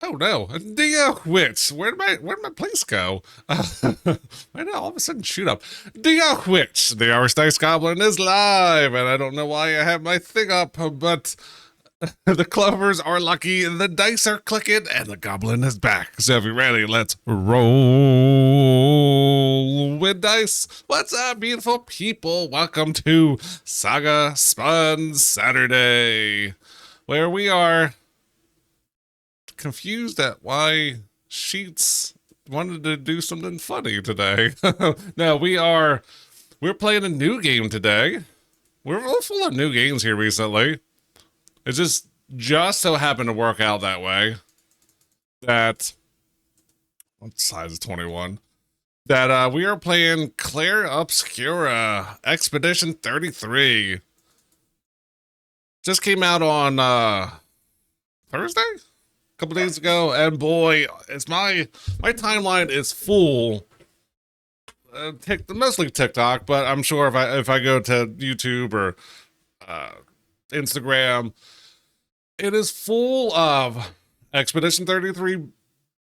Oh no, the witch. Where'd my place go? Why did I all of a sudden shoot up? The witch. The Irish Dice Goblin is live, and I don't know why I have my thing up, but the clovers are lucky, the dice are clicking, and the goblin is back. So if you're ready, let's roll with dice. What's up, beautiful people? Welcome to Saga Spun Saturday, where we are confused at why Sheets wanted to do something funny today. No, we're playing a new game today. We're full of new games here recently. It just so happened to work out that way. That what size is 21? That we are playing Claire Obscura Expedition 33. Just came out on Thursday? A couple days ago, and boy, it's my timeline is full. Mostly TikTok, but I'm sure if I go to YouTube or Instagram, it is full of Expedition 33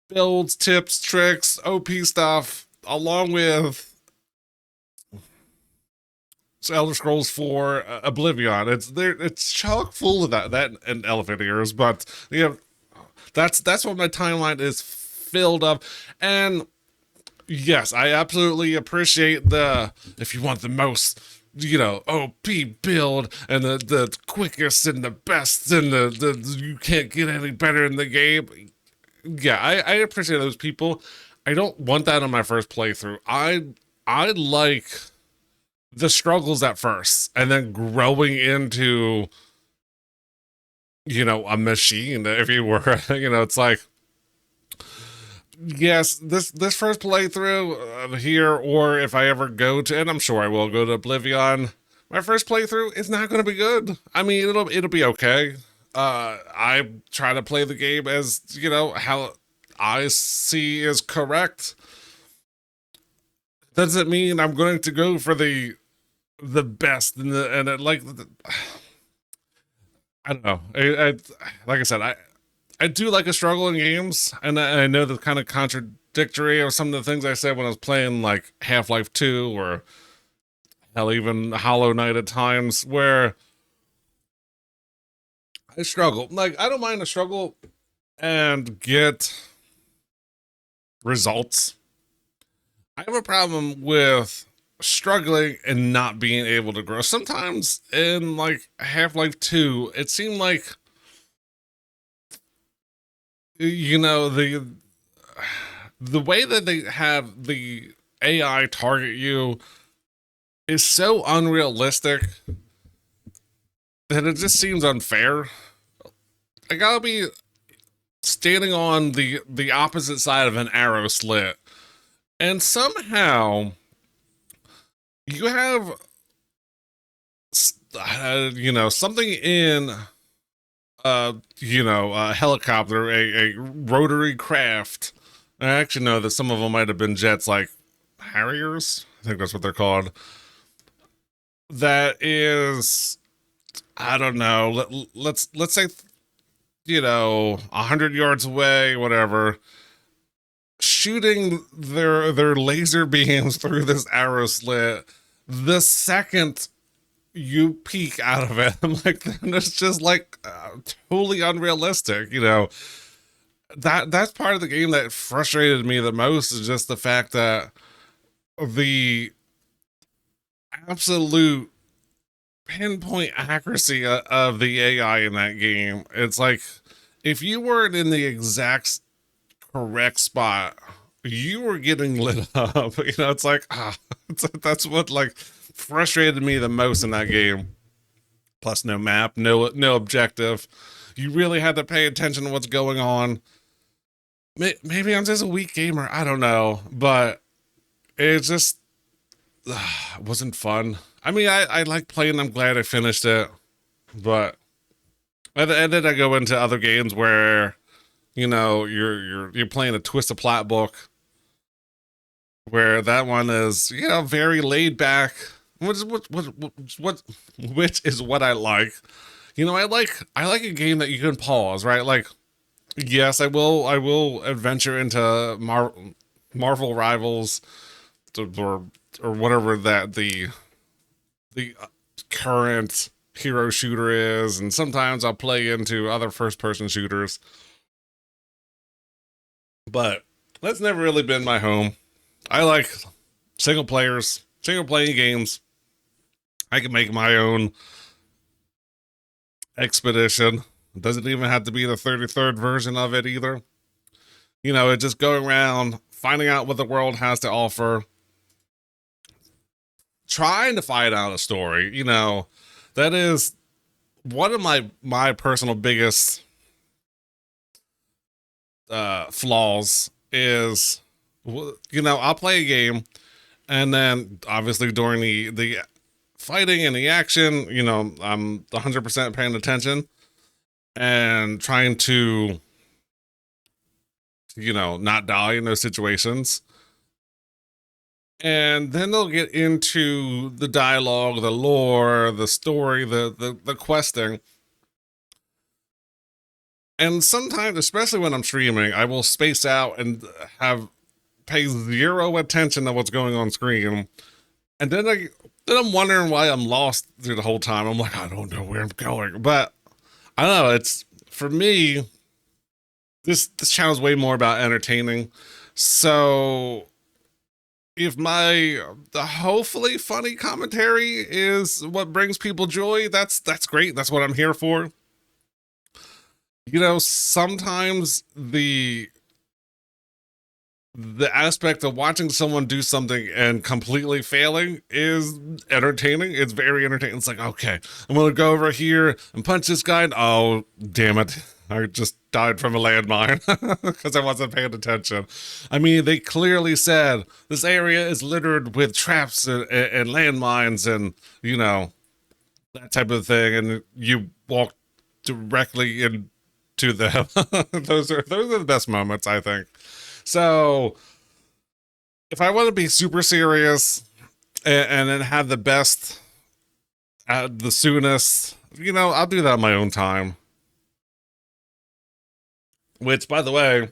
builds, tips, tricks, OP stuff, along with Elder Scrolls 4 Oblivion. It's chock full of that and elephant ears, but yeah. That's what my timeline is filled up. And yes, I absolutely appreciate if you want the most, OP build and the quickest and the best and you can't get any better in the game. Yeah, I appreciate those people. I don't want that on my first playthrough. I like the struggles at first and then growing into a machine, if you were. It's like, yes, this first playthrough here, or if I ever go to, and I'm sure I will go to Oblivion, my first playthrough is not going to be good. I mean, it'll be okay. I try to play the game as how I see is correct. Doesn't mean I'm going to go for the best I don't know. Like I said, I do like a struggle in games, and I know that's kind of contradictory of some of the things I said when I was playing like Half-Life 2 or hell, even Hollow Knight at times, where I struggle. Like, I don't mind a struggle and get results. I have a problem with struggling and not being able to grow. Sometimes in like Half-Life 2, it seemed like the way that they have the AI target you is so unrealistic that it just seems unfair. I gotta be standing on the opposite side of an arrow slit, and somehow you have something in a helicopter, a rotary craft. I actually know that some of them might have been jets, like Harriers, I think that's what they're called. That is, I don't know, let's say 100 yards away, whatever, shooting their laser beams through this arrow slit. The second you peek out of it, I'm like, then it's just like totally unrealistic. That's part of the game that frustrated me the most, is just the fact that the absolute pinpoint accuracy of the AI in that game. It's like, if you weren't in the exact correct spot, you were getting lit up. It's like, that's what like frustrated me the most in that game. Plus no map, no objective. You really had to pay attention to what's going on. Maybe I'm just a weak gamer, I don't know, but it just wasn't fun. I mean, I like playing, I'm glad I finished it, but and then I go into other games where you're playing a Twist of Plot book, where that one is very laid back, which is what I like. I like a game that you can pause, right? Like, Yes, I will. I will adventure into Marvel Rivals, or whatever that the current hero shooter is, and sometimes I'll play into other first person shooters. But that's never really been my home. I like single playing games. I can make my own expedition. It doesn't even have to be the 33rd version of it either. It's just going around, finding out what the world has to offer, trying to find out a story. That is one of my personal biggest flaws is, I'll play a game, and then obviously during the fighting and the action, I'm 100% paying attention and trying to, not die in those situations. And then they'll get into the dialogue, the lore, the story, the questing. And sometimes, especially when I'm streaming, I will space out and pay zero attention to what's going on screen. And then I'm wondering why I'm lost through the whole time. I'm like, I don't know where I'm going. But I don't know, it's for me, this channel is way more about entertaining. So if the hopefully funny commentary is what brings people joy, that's great. That's what I'm here for. Sometimes the aspect of watching someone do something and completely failing is entertaining. It's very entertaining. It's like, okay, I'm gonna go over here and punch this guy. And, oh, damn it. I just died from a landmine because I wasn't paying attention. I mean, they clearly said this area is littered with traps and landmines and, that type of thing. And you walk directly into them. Those are the best moments, I think. So if I want to be super serious and then have the best at the soonest, I'll do that on my own time. Which, by the way,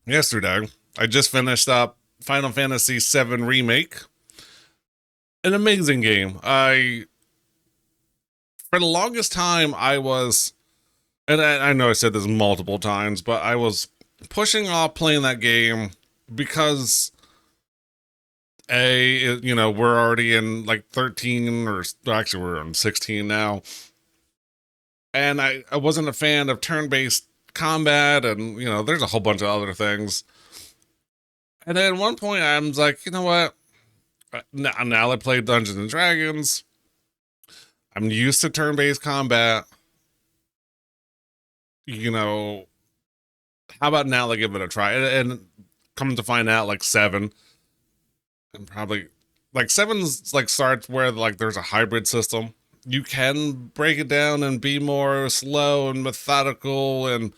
yesterday I just finished up Final Fantasy VII Remake. An amazing game. For the longest time, and I know I said this multiple times, but I was pushing off playing that game because we're already in like 13, or actually we're on 16 now, and I wasn't a fan of turn-based combat, and there's a whole bunch of other things. And then at one point I was like, you know what, now I play Dungeons and Dragons, I'm used to turn-based combat, how about now I give it a try? And come to find out, like 7, and probably like 7's like starts where like there's a hybrid system. You can break it down and be more slow and methodical and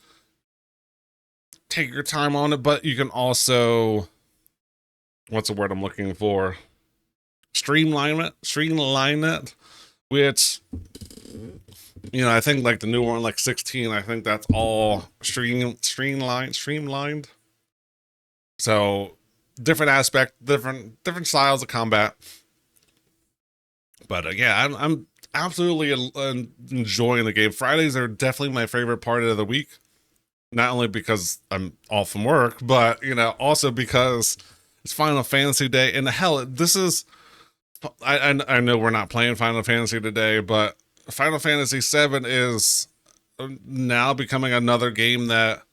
take your time on it, but you can also, what's the word I'm looking for? Streamline it, which, I think like the new one, like 16, I think that's all streamlined. So different aspect, different styles of combat. But yeah, I'm absolutely enjoying the game. Fridays are definitely my favorite part of the week. Not only because I'm off from work, but also because it's Final Fantasy Day. And hell, this is, I know we're not playing Final Fantasy today, but Final Fantasy VII is now becoming another game that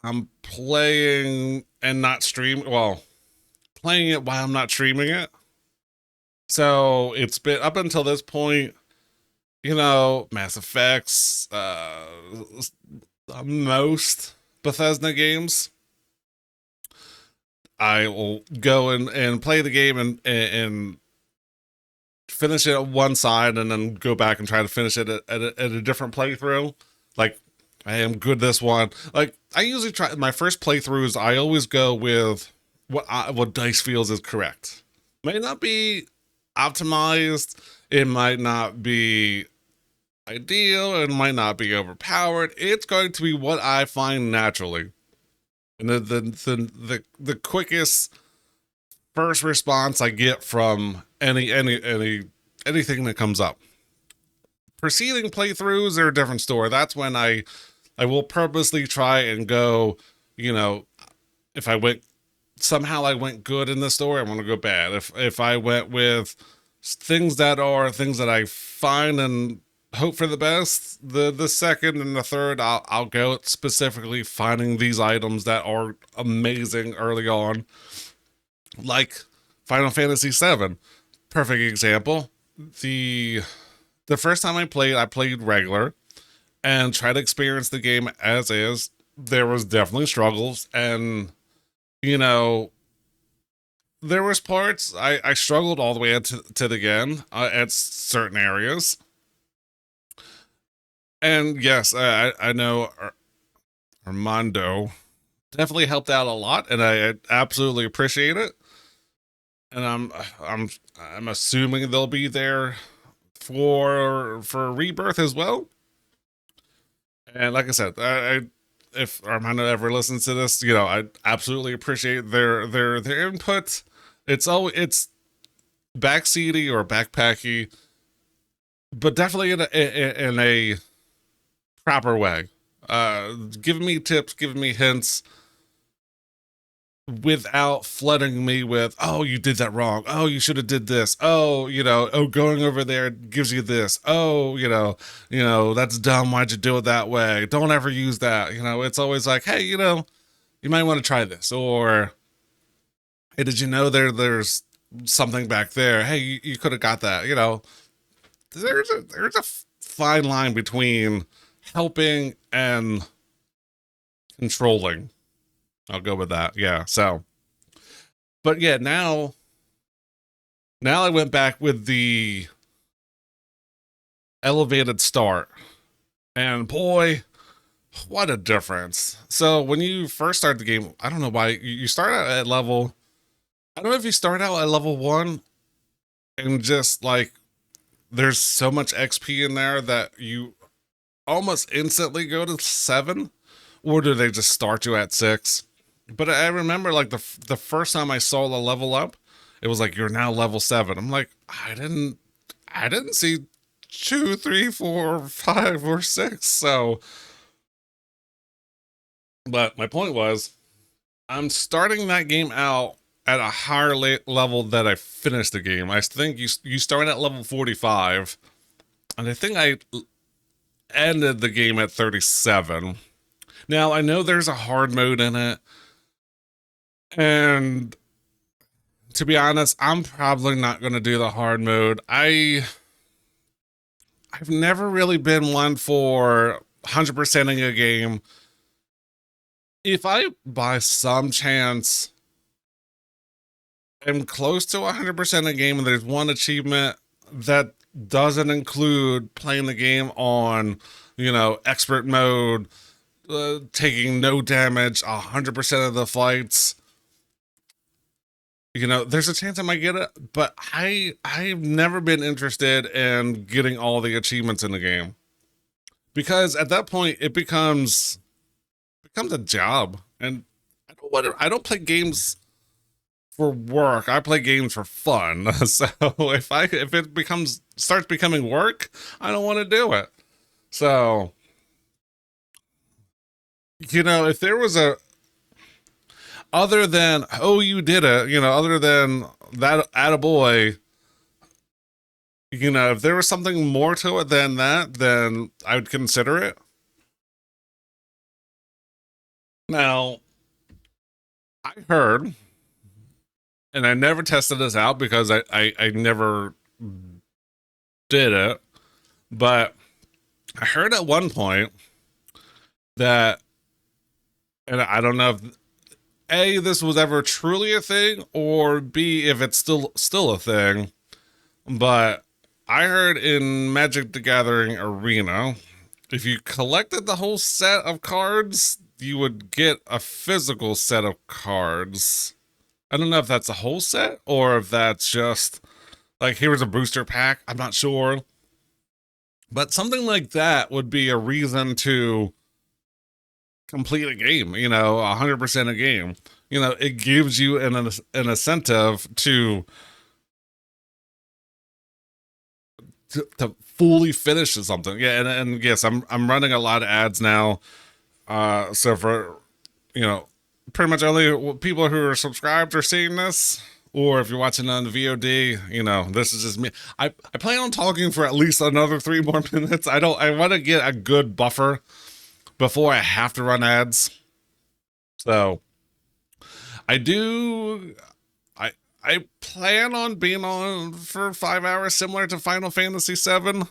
I'm playing and not streaming. Well, playing it while I'm not streaming it. So it's been up until this point, Mass Effects, most Bethesda games. I will go and play the game and finish it on one side and then go back and try to finish it at a different playthrough. Like, I am good this one. Like, I usually try my first playthroughs. I always go with what dice feels is correct. May not be optimized. It might not be ideal and might not be overpowered. It's going to be what I find naturally. And the quickest first response I get from anything that comes up. Proceeding playthroughs are a different story. That's when I will purposely try and go, you know, if I went somehow I went good in the story, I want to go bad. If I went with things that I find and hope for the best, the second and the third, I'll go specifically finding these items that are amazing early on, like Final Fantasy VII. Perfect example. The first time I played regular and tried to experience the game as is. There was definitely struggles, and you know, there was parts I struggled all the way to the end at certain areas. And yes, I know Armando definitely helped out a lot, and I absolutely appreciate it. And I'm assuming they'll be there for Rebirth as well. And like I said, if Armando ever listens to this, you know, I absolutely appreciate their input. It's backseaty or backpacky, but definitely in a proper way. Giving me tips, giving me hints, without flooding me with, oh, you did that wrong, oh, you should have did this, oh, you know, oh, going over there gives you this, oh, you know, that's dumb, why'd you do it that way, don't ever use that. You know, it's always like, hey, you know, you might want to try this, or hey, did you know there's something back there, hey, you could have got that. You know, there's a fine line between helping and controlling. I'll go with that. Yeah. So, but yeah, now I went back with the elevated start, and boy, what a difference. So when you first start the game, I don't know why you start out at level. I don't know if you start out at level 1 and just like there's so much XP in there that you almost instantly go to 7, or do they just start you at 6? But I remember like the first time I saw the level up, it was like you're now level 7. I'm like, I didn't see 2, 3, 4, 5, or 6. So, but my point was, I'm starting that game out at a higher level that I finished the game. I think you start at level 45, and I think I ended the game at 37. Now I know there's a hard mode in it, and to be honest, I'm probably not going to do the hard mode. I've never really been one for 100%ing a game. If I by some chance am close to 100% a game and there's one achievement that doesn't include playing the game on, you know, expert mode, taking no damage 100% of the fights, you know, there's a chance I might get it. But I've never been interested in getting all the achievements in the game, because at that point it becomes a job. And I don't play games for work. I play games for fun. So if it starts becoming work, I don't want to do it. So, you know, if there was a other than, oh, you did it, you know, other than that, attaboy, you know, if there was something more to it than that, then I would consider it. Now, I heard, and I never tested this out because I never did it, but I heard at one point that, and I don't know if A, this was ever truly a thing, or B, if it's still a thing, but I heard in Magic the Gathering Arena, if you collected the whole set of cards, you would get a physical set of cards. I don't know if that's a whole set or if that's just like, here's a booster pack. I'm not sure. But something like that would be a reason to complete a game, 100% a game. It gives you an incentive to fully finish something. Yeah, and yes, I'm running a lot of ads now. So for you know, pretty much only people who are subscribed are seeing this. Or if you're watching on the VOD, this is just me. I plan on talking for at least another 3 more minutes. I want to get a good buffer before I have to run ads. So I do I plan on being on for 5 hours, similar to Final Fantasy VII.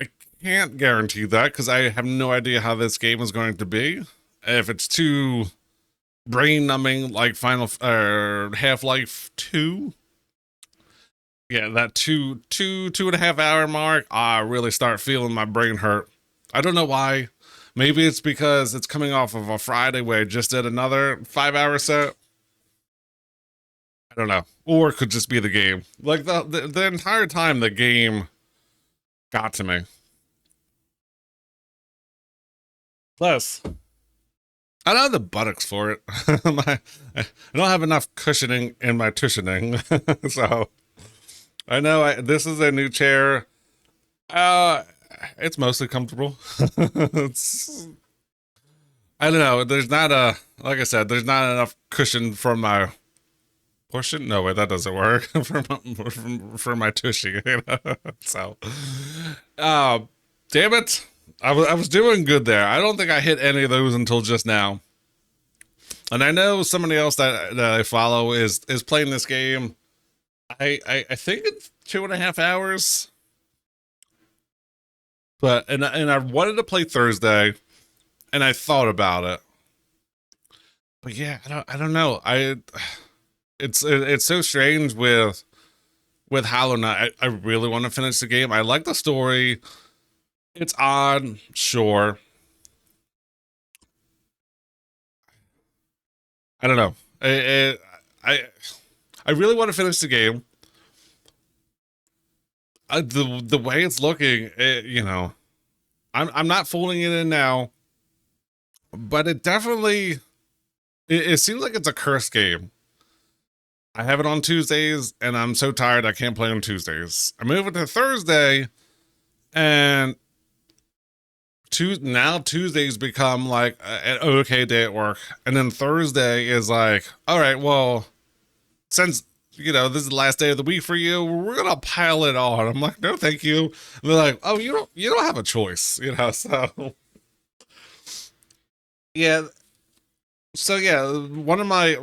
I can't guarantee that because I have no idea how this game is going to be. If it's too brain numbing like Final Half-Life 2, yeah, that 2.5 hour mark, I really start feeling my brain hurt. I don't know why. Maybe it's because it's coming off of a Friday where I just did another 5 hour set. I don't know. Or it could just be the game. Like the entire time the game got to me. Plus, I don't have the buttocks for it. I don't have enough cushioning in my tushioning. So I know this is a new chair. Uh, it's mostly comfortable. I don't know. There's not like I said, there's not enough cushion for my portion. No way, that doesn't work for my tushy. So, uh, damn it. I was doing good there. I don't think I hit any of those until just now. And I know somebody else that I follow is playing this game. I think it's 2.5 hours. But and I wanted to play Thursday, and I thought about it. But yeah, I don't know. It's so strange with Hollow Knight. I really want to finish the game. I like the story. It's odd, sure. I don't know. I really want to finish the game. The way it's looking, I'm not fooling it in now, but it definitely it seems like it's a cursed game. I have it on Tuesdays, and I'm so tired I can't play on Tuesdays. I move it to Thursday, and now Tuesdays become like an okay day at work, and then Thursday is like, all right, well, since this is the last day of the week for you, we're gonna pile it on. I'm like, no, thank you. And they're like, oh, you don't have a choice, so yeah. So yeah, one of my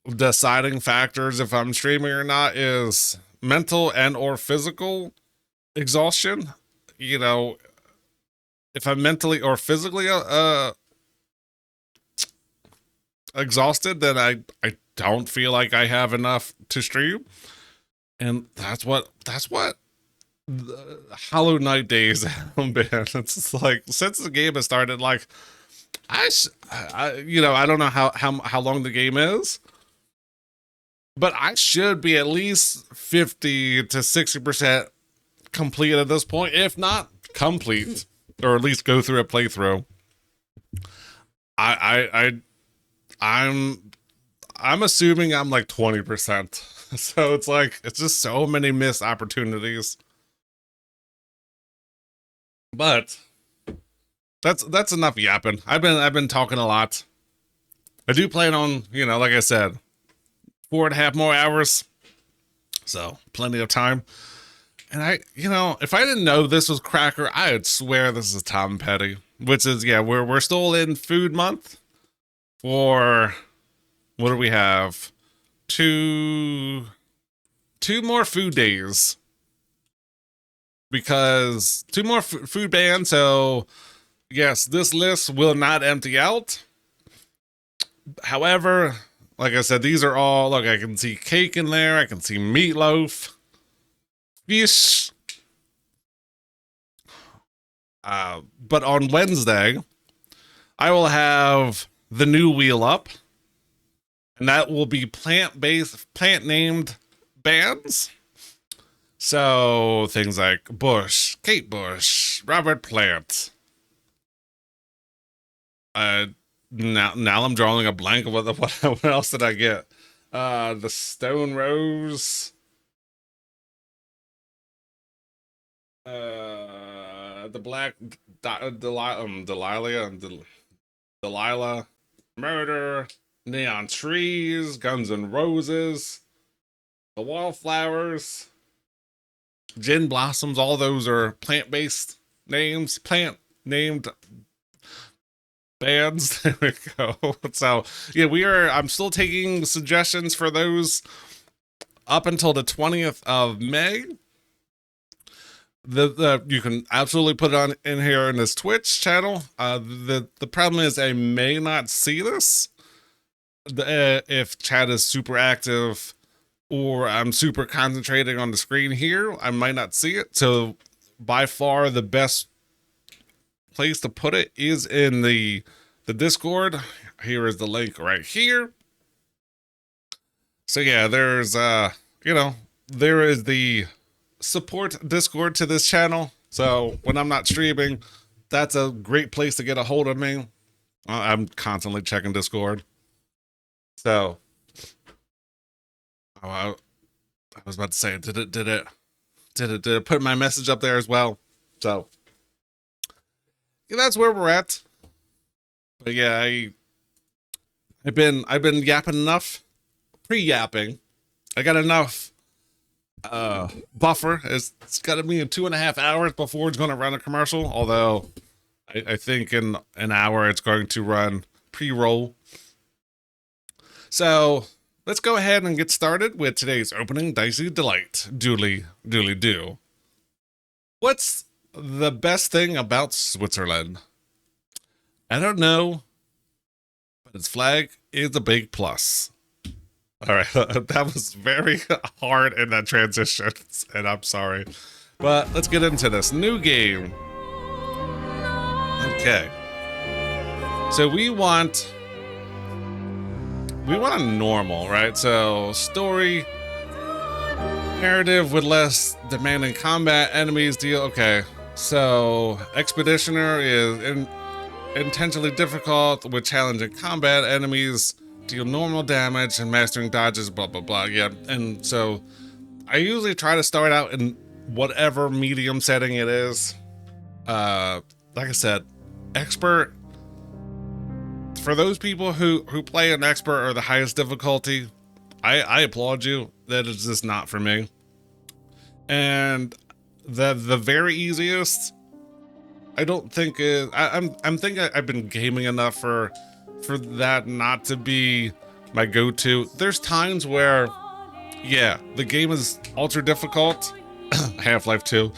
deciding factors if I'm streaming or not is mental and or physical exhaustion. If I'm mentally or physically exhausted, then I don't feel like I have enough to stream, and that's what the Hollow Knight days have been. It's just like since the game has started, like I don't know how long the game is, but I should be at least 50 to 60% complete at this point, if not complete, or at least go through a playthrough. I'm assuming I'm like 20%. So it's just so many missed opportunities. But that's enough yapping. I've been talking a lot. I do plan on, like I said, 4.5 more hours. So plenty of time. And if I didn't know this was Cracker, I would swear this is Tom Petty. Which is, yeah, we're still in food month for, what do we have? Two more food days. Because 2 more food bans, so yes, this list will not empty out. However, like I said, these are all, look, I can see cake in there, I can see meatloaf, fish. But on Wednesday, I will have the new wheel up, and that will be plant named bands. So things like Bush, Kate Bush, Robert Plant. Uh, now I'm drawing a blank of what else did I get? The Stone Rose. The Black Delilah, Delilah, Murder, Neon Trees, Guns N' Roses, The Wallflowers, Gin Blossoms. All those are plant-based names, plant-named bands. There we go. So yeah, I'm still taking suggestions for those up until the 20th of May. The you can absolutely put it on in here in this Twitch channel. The problem is I may not see this if chat is super active or I'm super concentrating on the screen here. I might not see it. So by far the best place to put it is in the Discord. Here is the link right here. So yeah, there's there is the support Discord to this channel. So when I'm not streaming, that's a great place to get a hold of me. I'm constantly checking Discord. So I was about to say, did it put my message up there as well? So yeah, that's where we're at. But yeah, I've been yapping enough, pre-yapping. I got enough buffer. It's got to be in 2.5 hours before it's going to run a commercial. Although I think in an hour it's going to run pre-roll. So let's go ahead and get started with today's opening Dicey Delight. Doodly do. What's the best thing about Switzerland? I don't know, but its flag is a big plus. All right, that was very hard in that transition, and I'm sorry. But let's get into this new game. Okay. So we want a normal, right? So story, narrative with less demanding combat, enemies deal. Okay. So Expeditioner is intentionally difficult with challenging combat, enemies deal normal damage and mastering dodges, blah blah blah. Yeah, and so I usually try to start out in whatever medium setting it is. Like I said, expert. For those people who play an expert or the highest difficulty, I applaud you. That is just not for me. And the very easiest, I don't think is. I'm thinking I've been gaming enough for that not to be my go-to. There's times where, yeah, the game is ultra difficult. Half-Life 2.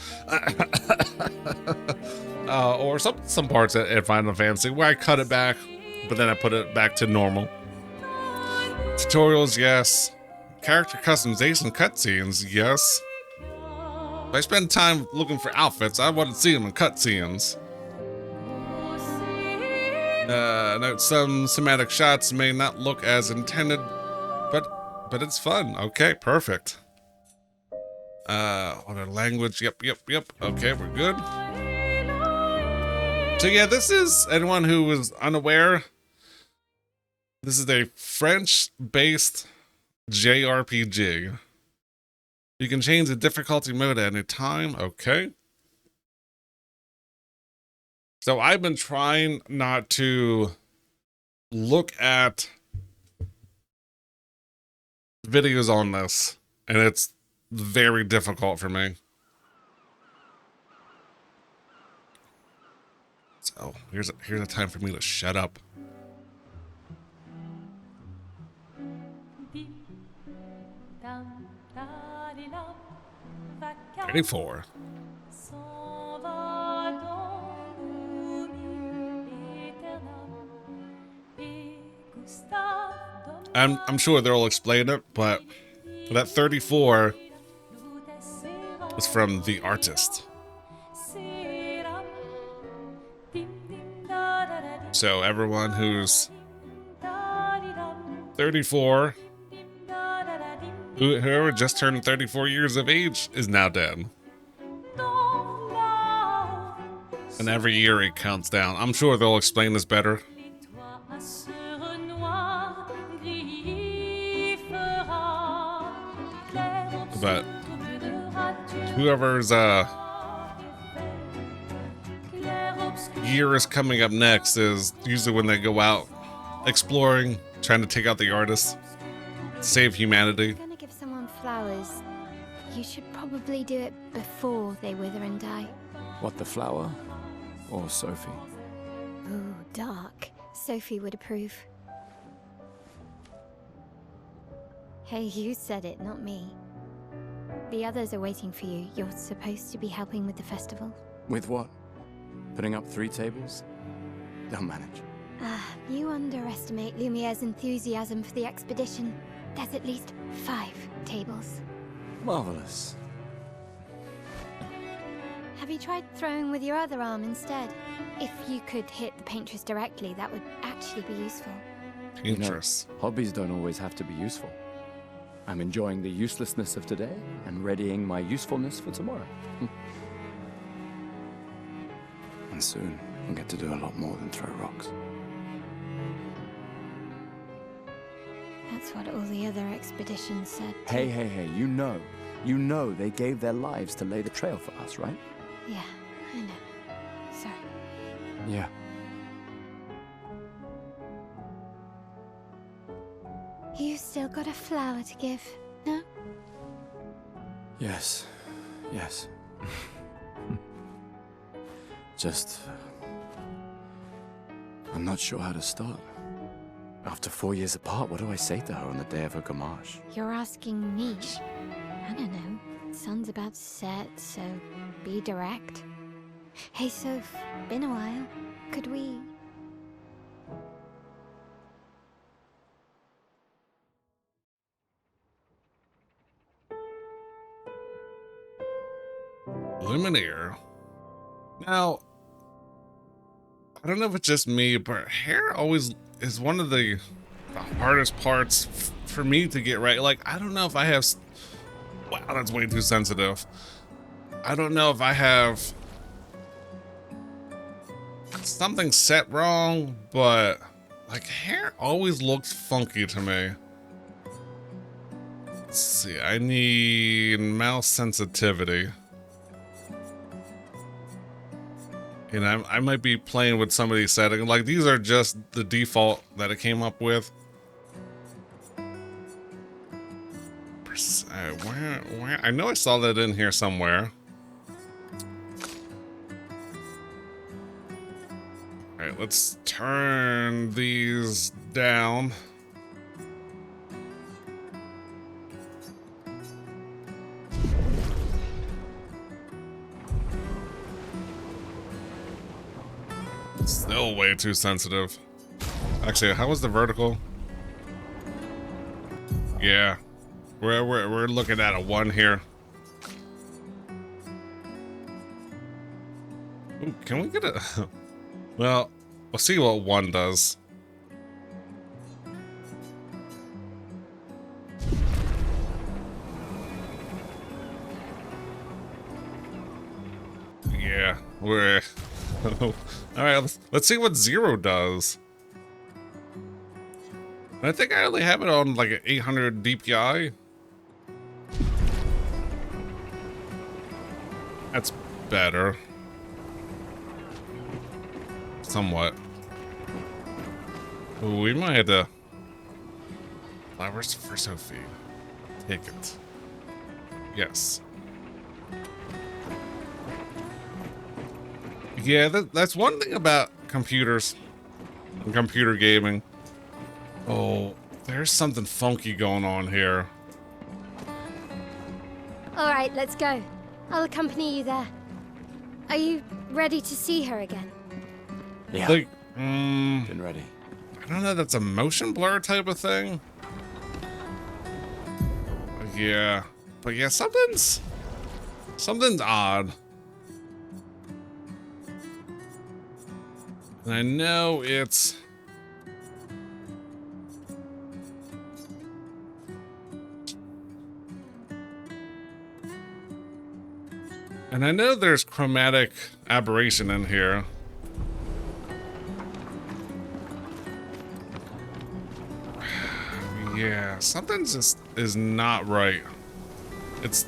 Or some parts at Final Fantasy where I cut it back, but then I put it back to normal. Tutorials, yes. Character customization cutscenes, yes. If I spend time looking for outfits, I want to see them in cutscenes. Note some cinematic shots may not look as intended, but it's fun. Okay, perfect. Other language, yep. Okay, we're good. So yeah, this is, anyone who is unaware, this is a French-based JRPG. You can change the difficulty mode at any time. Okay. So I've been trying not to look at videos on this, and it's very difficult for me. So here's a time for me to shut up. Ready for. I'm sure they'll explain it, but that 34 is from the artist. So everyone who's 34 Whoever just turned 34 years of age is now dead. And every year it counts down. I'm sure they'll explain this better. But whoever's year is coming up next is usually when they go out exploring, trying to take out the artists, save humanity. If you're gonna give someone flowers, you should probably do it before they wither and die. What, the flower? Or Sophie? Ooh, dark. Sophie would approve. Hey, you said it, not me. The others are waiting for you. You're supposed to be helping with the festival. With what? Putting up 3 tables? They'll manage. You underestimate Lumiere's enthusiasm for the expedition. There's at least 5 tables. Marvelous. Have you tried throwing with your other arm instead? If you could hit the Paintress directly, that would actually be useful. Paintress. You know, hobbies don't always have to be useful. I'm enjoying the uselessness of today and readying my usefulness for tomorrow. And soon, I'll get to do a lot more than throw rocks. That's what all the other expeditions said. Hey, you know they gave their lives to lay the trail for us, right? Yeah, I know. Sorry. Yeah. You still got a flower to give, no? Yes. Just... I'm not sure how to start. After 4 years apart, what do I say to her on the day of her gamache? You're asking me? I don't know. Sun's about to set, so be direct. Hey, Soph, been a while. Could we... Luminaire. Now, I don't know if it's just me, but hair always is one of the hardest parts for me to get right. Like, I don't know if I have... Wow, that's way too sensitive. I don't know if I have something set wrong, but like hair always looks funky to me. Let's see, I need mouse sensitivity. And I might be playing with some of these settings. Like, these are just the default that it came up with. Where? I know I saw that in here somewhere. All right, let's turn these down. Still way too sensitive. Actually, how was the vertical? Yeah, we're looking at a 1 here. Ooh, can we get a? Well, we'll see what 1 does. Yeah, we're. All right, let's see what 0 does. I think I only have it on like an 800 DPI. That's better. Somewhat. Ooh, we might have to... Flowers for Sophie. Take it. Yes. Yeah, that's one thing about computers and computer gaming. Oh, there's something funky going on here. All right, let's go. I'll accompany you there. Are you ready to see her again? Yeah. Like, Been ready. I don't know, that's a motion blur type of thing. Yeah, but yeah, something's odd. And I know it's... And I know there's chromatic aberration in here. Yeah, something just is not right. It's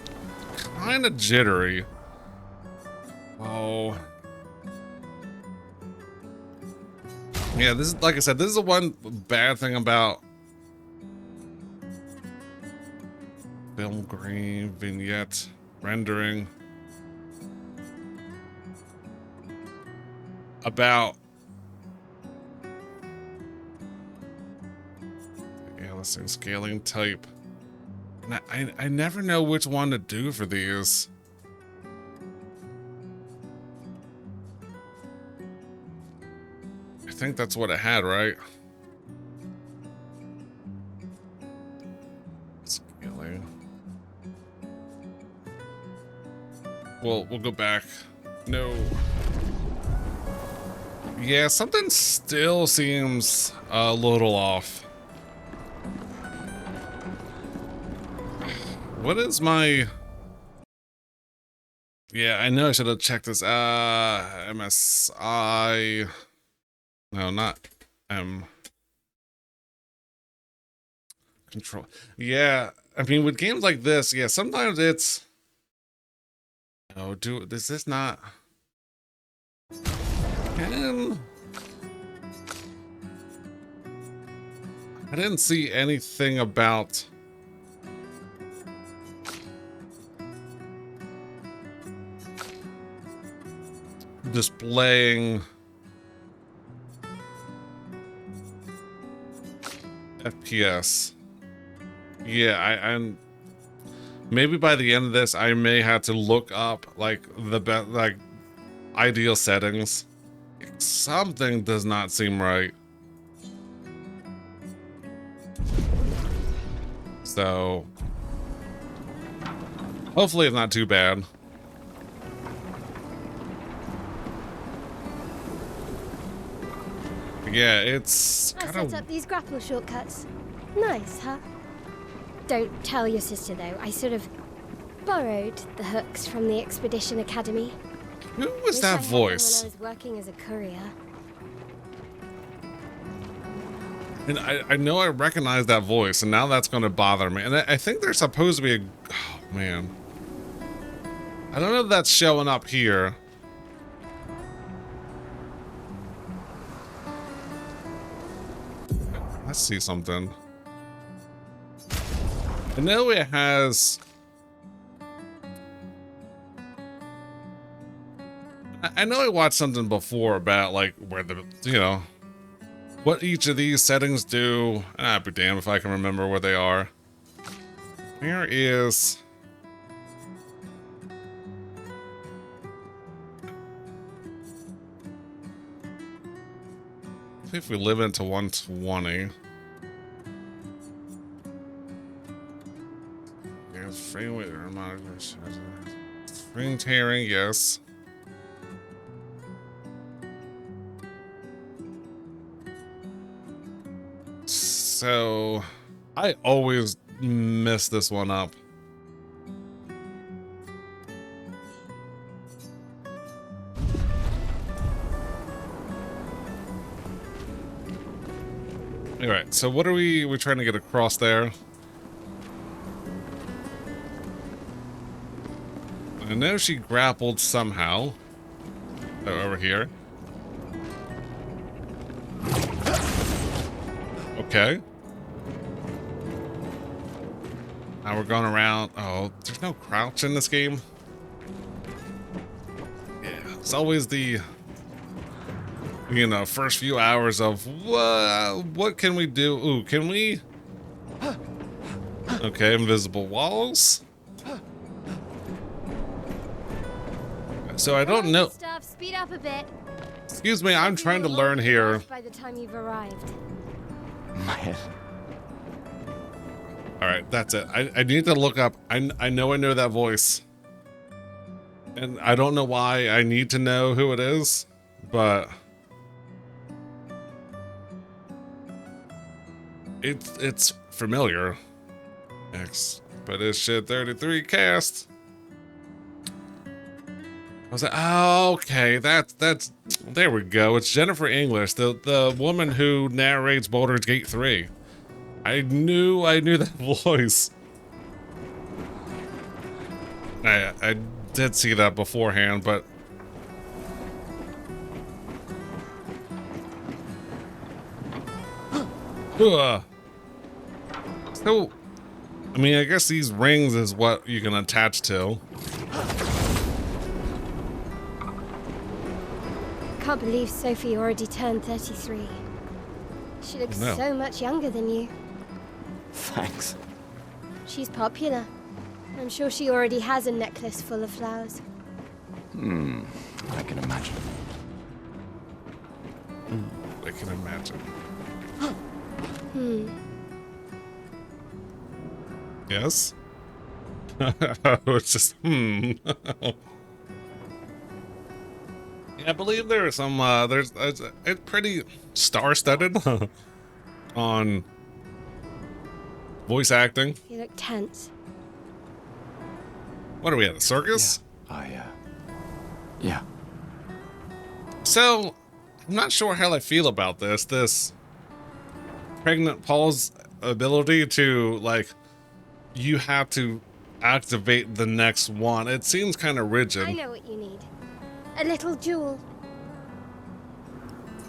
kind of jittery. Oh. Yeah, this is, like I said, this is the one bad thing about film green, vignette, rendering. About, yeah, let's see, scaling type. And I never know which one to do for these. I think that's what it had, right? Scaling. We'll go back. No. Yeah, something still seems a little off. What is my... Yeah, I know I should have checked this. MSI... No, not M. Control. Yeah, I mean, with games like this, yeah, sometimes it's... Oh, is this not... I didn't see anything about... displaying FPS. Yeah, I'm maybe by the end of this I may have to look up like the best, like ideal settings. Something does not seem right. So hopefully it's not too bad. Yeah, it's I kind set up these grapple shortcuts. Nice, huh? Don't tell your sister, though. I sort of borrowed the hooks from the Expedition Academy. Who was that voice? When I was working as a courier. And I know I recognize that voice, and now that's going to bother me. And I think there's supposed to be a... Oh, man. I don't know if that's showing up here. Let's see something. I know it has... I know I watched something before about, like, where the, you know, what each of these settings do. I'd be damned if I can remember where they are. Here is... If we live into 120. Frame weight, screen tearing, yes. So I always mess this one up. All right, so what are we're trying to get across there? I know she grappled somehow. Oh, over here. Okay. Now we're going around. Oh, there's no crouch in this game. Yeah, it's always the, you know, first few hours of what can we do? Ooh, can we? Okay, invisible walls. So I don't know. Stuff, speed up a bit. Excuse me, I'm trying to learn here. By the time you've arrived. Man. All right, that's it. I need to look up. I know that voice. And I don't know why I need to know who it is, but it's familiar. Expedition 33 cast. was like, oh, okay, that's there we go. It's Jennifer English, the woman who narrates Baldur's Gate 3. I knew that voice. I did see that beforehand, but so I mean, I guess these rings is what you can attach to. Can't believe Sophie already turned 33. She looks so much younger than you. Thanks. She's popular. I'm sure she already has a necklace full of flowers. I can imagine. I can imagine. Yes? It's just, Yeah, I believe there are some, it's pretty star-studded on voice acting. You look tense. What are we at, a circus? Yeah. So, I'm not sure how I feel about this pregnant Paul's ability to, like, you have to activate the next one. It seems kind of rigid. I know what you need. A little jewel.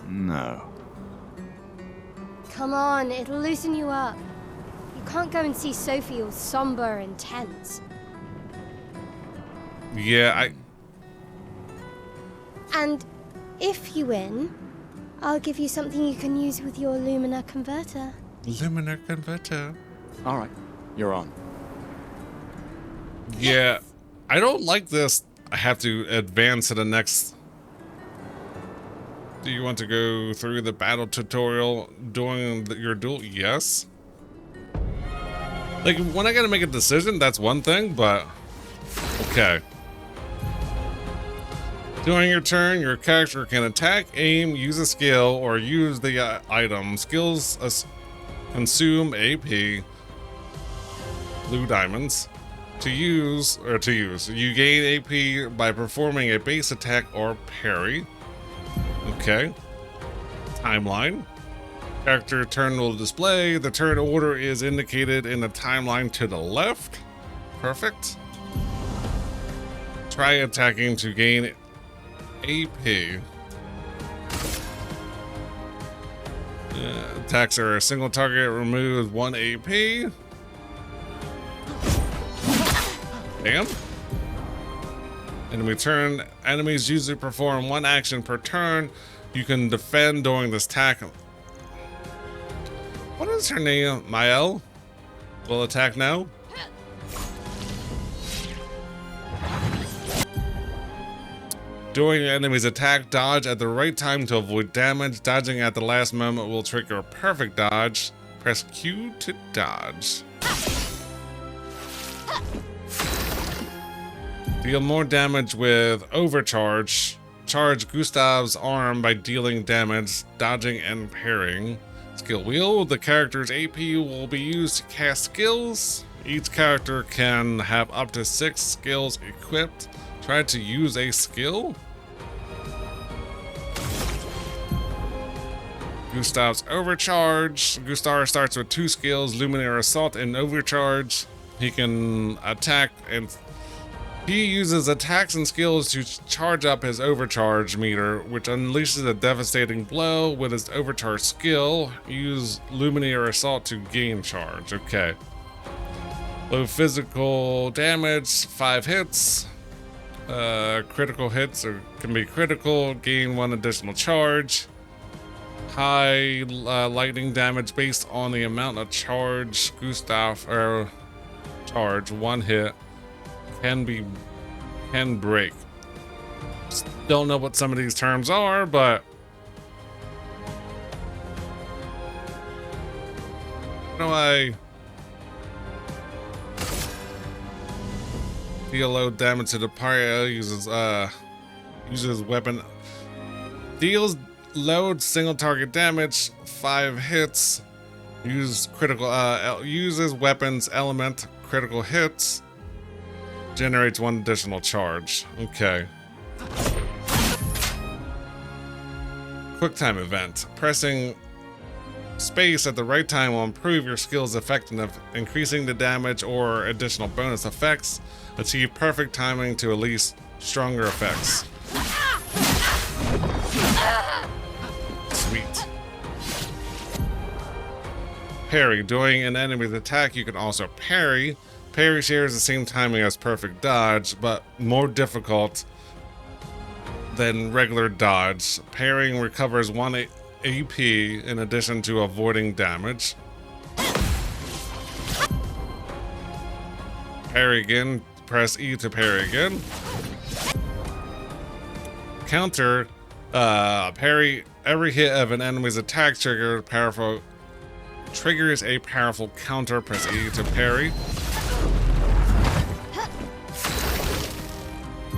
No. Come on, it'll loosen you up. You can't go and see Sophie all somber and tense. Yeah, And if you win, I'll give you something you can use with your Lumina converter. Lumina converter. All right, you're on. Yeah, I don't like this. I have to advance to the next. Do you want to go through the battle tutorial doing your duel? Yes. Like, when I gotta make a decision, that's one thing, but okay. During your turn, your character can attack, aim, use a skill, or use the item. Skills consume AP, blue diamonds. To use, you gain AP by performing a base attack or parry. Okay. Timeline. Character turn will display. The turn order is indicated in the timeline to the left. Perfect. Try attacking to gain AP. Attacks are a single target, removes 1 AP. Damn. Enemy turn. Enemies usually perform 1 action per turn. You can defend during this attack. What is her name? Mael? Will attack now? During the enemy's attack, dodge at the right time to avoid damage. Dodging at the last moment will trigger a perfect dodge. Press Q to dodge. Deal more damage with overcharge. Charge Gustav's arm by dealing damage, dodging, and parrying. Skill wheel. The character's AP will be used to cast skills. Each character can have up to 6 skills equipped. Try to use a skill. Gustav's overcharge. Gustav starts with 2 skills, Luminary Assault and Overcharge. He can attack and he uses attacks and skills to charge up his overcharge meter, which unleashes a devastating blow with his overcharge skill. Use Luminary Assault to gain charge. Okay. Low physical damage, 5 hits. Critical hits can be critical, gain 1 additional charge. High lightning damage based on the amount of charge Gustav charge. 1 hit can break. Don't know what some of these terms are, but how do I deal low damage to the party? Uses weapon, deals load single target damage, 5 hits. Uses weapons element, critical hits. Generates 1 additional charge. Okay. Quick time event. Pressing space at the right time will improve your skill's effectiveness, increasing the damage or additional bonus effects. Achieve perfect timing to release stronger effects. Sweet. Parry. During an enemy's attack, you can also parry. Parry shares the same timing as perfect dodge, but more difficult than regular dodge. Parrying recovers 1 AP in addition to avoiding damage. Parry again. Press E to parry again. Counter. Parry. Every hit of an enemy's attack triggers a powerful counter. Press E to parry.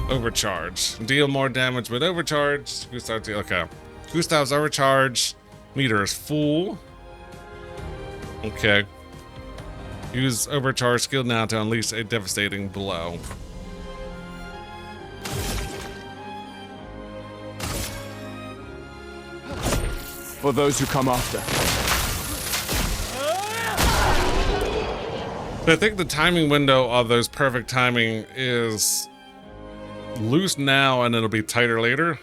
Overcharge. Deal more damage with overcharge. Okay. Gustav's overcharge meter is full. Okay. Use overcharge skill now to unleash a devastating blow. For those who come after. I think the timing window of those perfect timing is loose now and it'll be tighter later.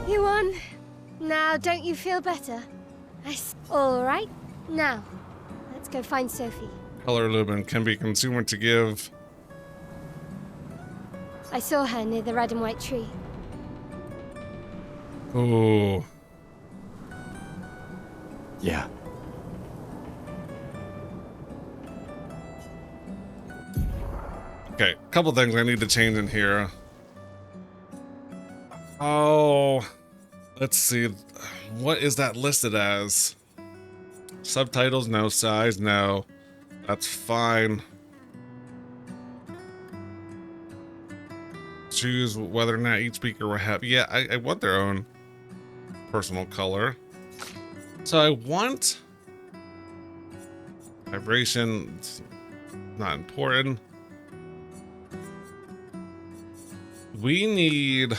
You won. Now, don't you feel better? All right. Now, let's go find Sophie. Color lumen can be consumed to give. I saw her near the red and white tree. Oh. Yeah. Okay, couple things I need to change in here. Oh, let's see. What is that listed as? Subtitles, no. Size, no. That's fine. Choose whether or not each speaker will have. Yeah, I want their own personal color. So I want vibration. It's not important. We need.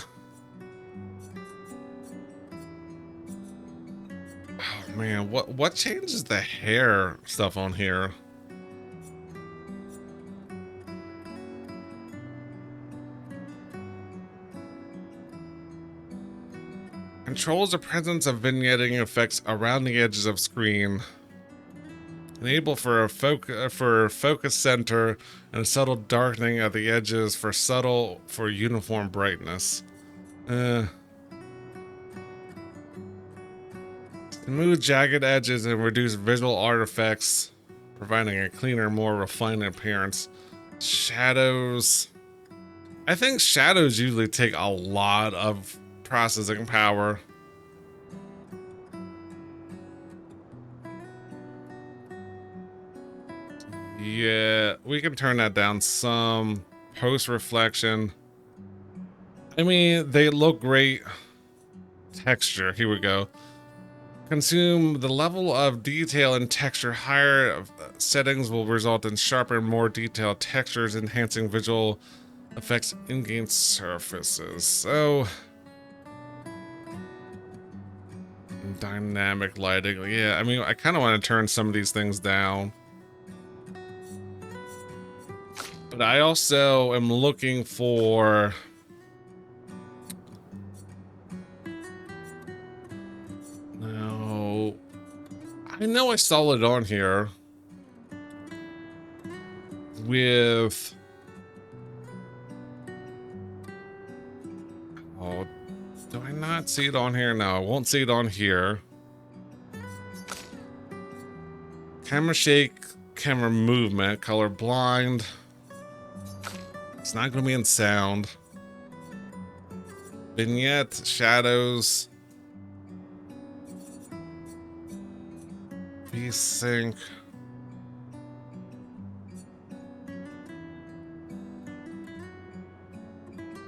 Oh man, what changes the hair stuff on here? Controls the presence of vignetting effects around the edges of screen. Enable for a focus center and a subtle darkening at the edges for uniform brightness. Smooth jagged edges and reduce visual artifacts, providing a cleaner, more refined appearance. Shadows. I think shadows usually take a lot of processing power. Yeah, we can turn that down some. Post reflection. I mean, they look great. Texture, here we go. Consume the level of detail and texture. Higher settings will result in sharper and more detailed textures, enhancing visual effects in-game surfaces. So, dynamic lighting. Yeah, I mean, I kind of want to turn some of these things down. But I also am looking for no. I know I saw it on here with oh, do I not see it on here? No, I won't see it on here. Camera shake, camera movement, color blind. It's not going to be in sound. Vignette, shadows. V-sync.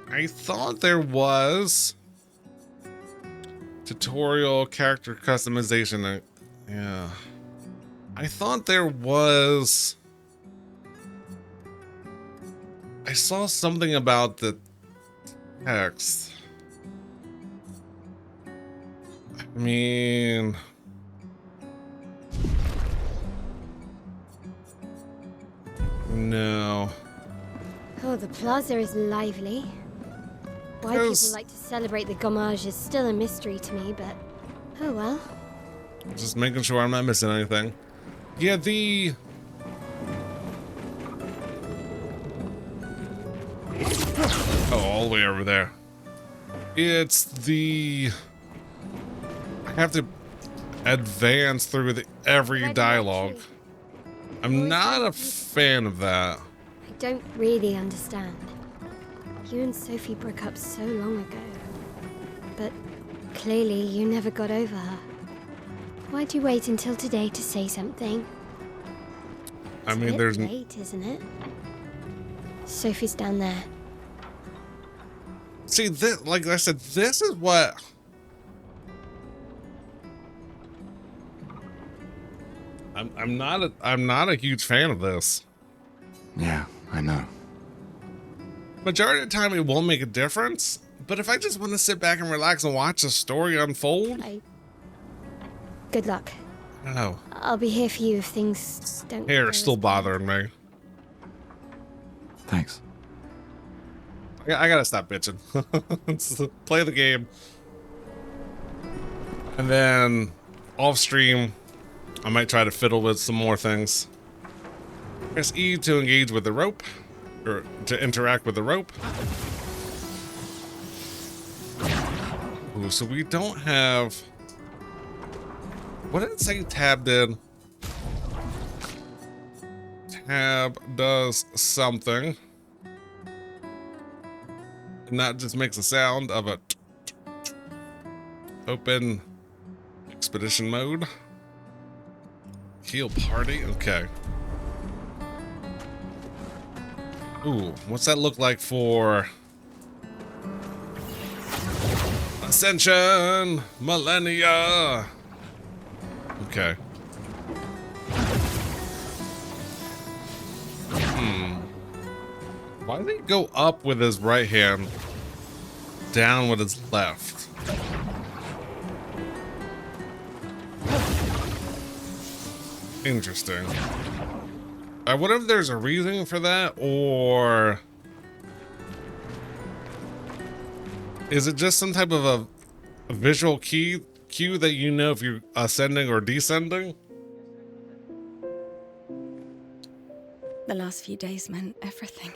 I thought there was tutorial character customization. Yeah. I thought there was. I saw something about text. I mean, no. Oh, the plaza is lively. Why people Because- like to celebrate the gommage is still a mystery to me, but oh well. Just making sure I'm not missing anything. Yeah, oh, all the way over there. It's the... I have to advance through every Ready, dialogue. actually? I'm not a fan of that. I don't really understand. You and Sophie broke up so long ago. But clearly you never got over her. Why'd you wait until today to say something? I It's a mean, bit there's... late, isn't it? Sophie's down there. See, this, like I said, this is what... I'm not a huge fan of this. Yeah, I know. Majority of the time, it won't make a difference. But if I just want to sit back and relax and watch the story unfold, Good luck. oh, I'll be here for you if things don't. hair go is still as planned. bothering me. Thanks. I gotta stop bitching. Let's play the game, and then off stream, I might try to fiddle with some more things. Press E to engage with the rope, or to interact with the rope. Ooh, so we don't have... What did it say Tab did? Tab does something. And that just makes a sound of a... Open expedition mode. Heal party, okay. Ooh, what's that look like for... Ascension! Millennia! Okay. Why did he go up with his right hand, down with his left? Interesting. I wonder if there's a reason for that, or is it just some type of a visual cue that you know if you're ascending or descending? The last few days meant everything.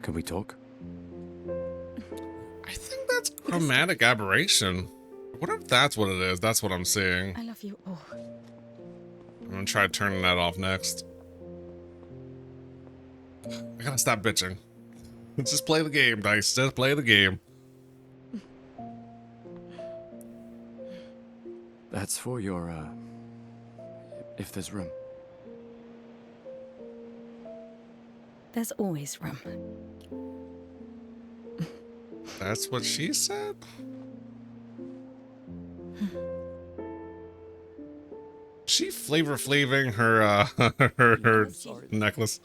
Can we talk? I think that's chromatic aberration. What if that's what it is? That's what I'm seeing. I love you all. I'm gonna try turning that off next. I gotta stop bitching. Let's just play the game, Dice. Just play the game. That's for your, if there's room. There's always room. That's what she said? She flavor flaving her her necklace.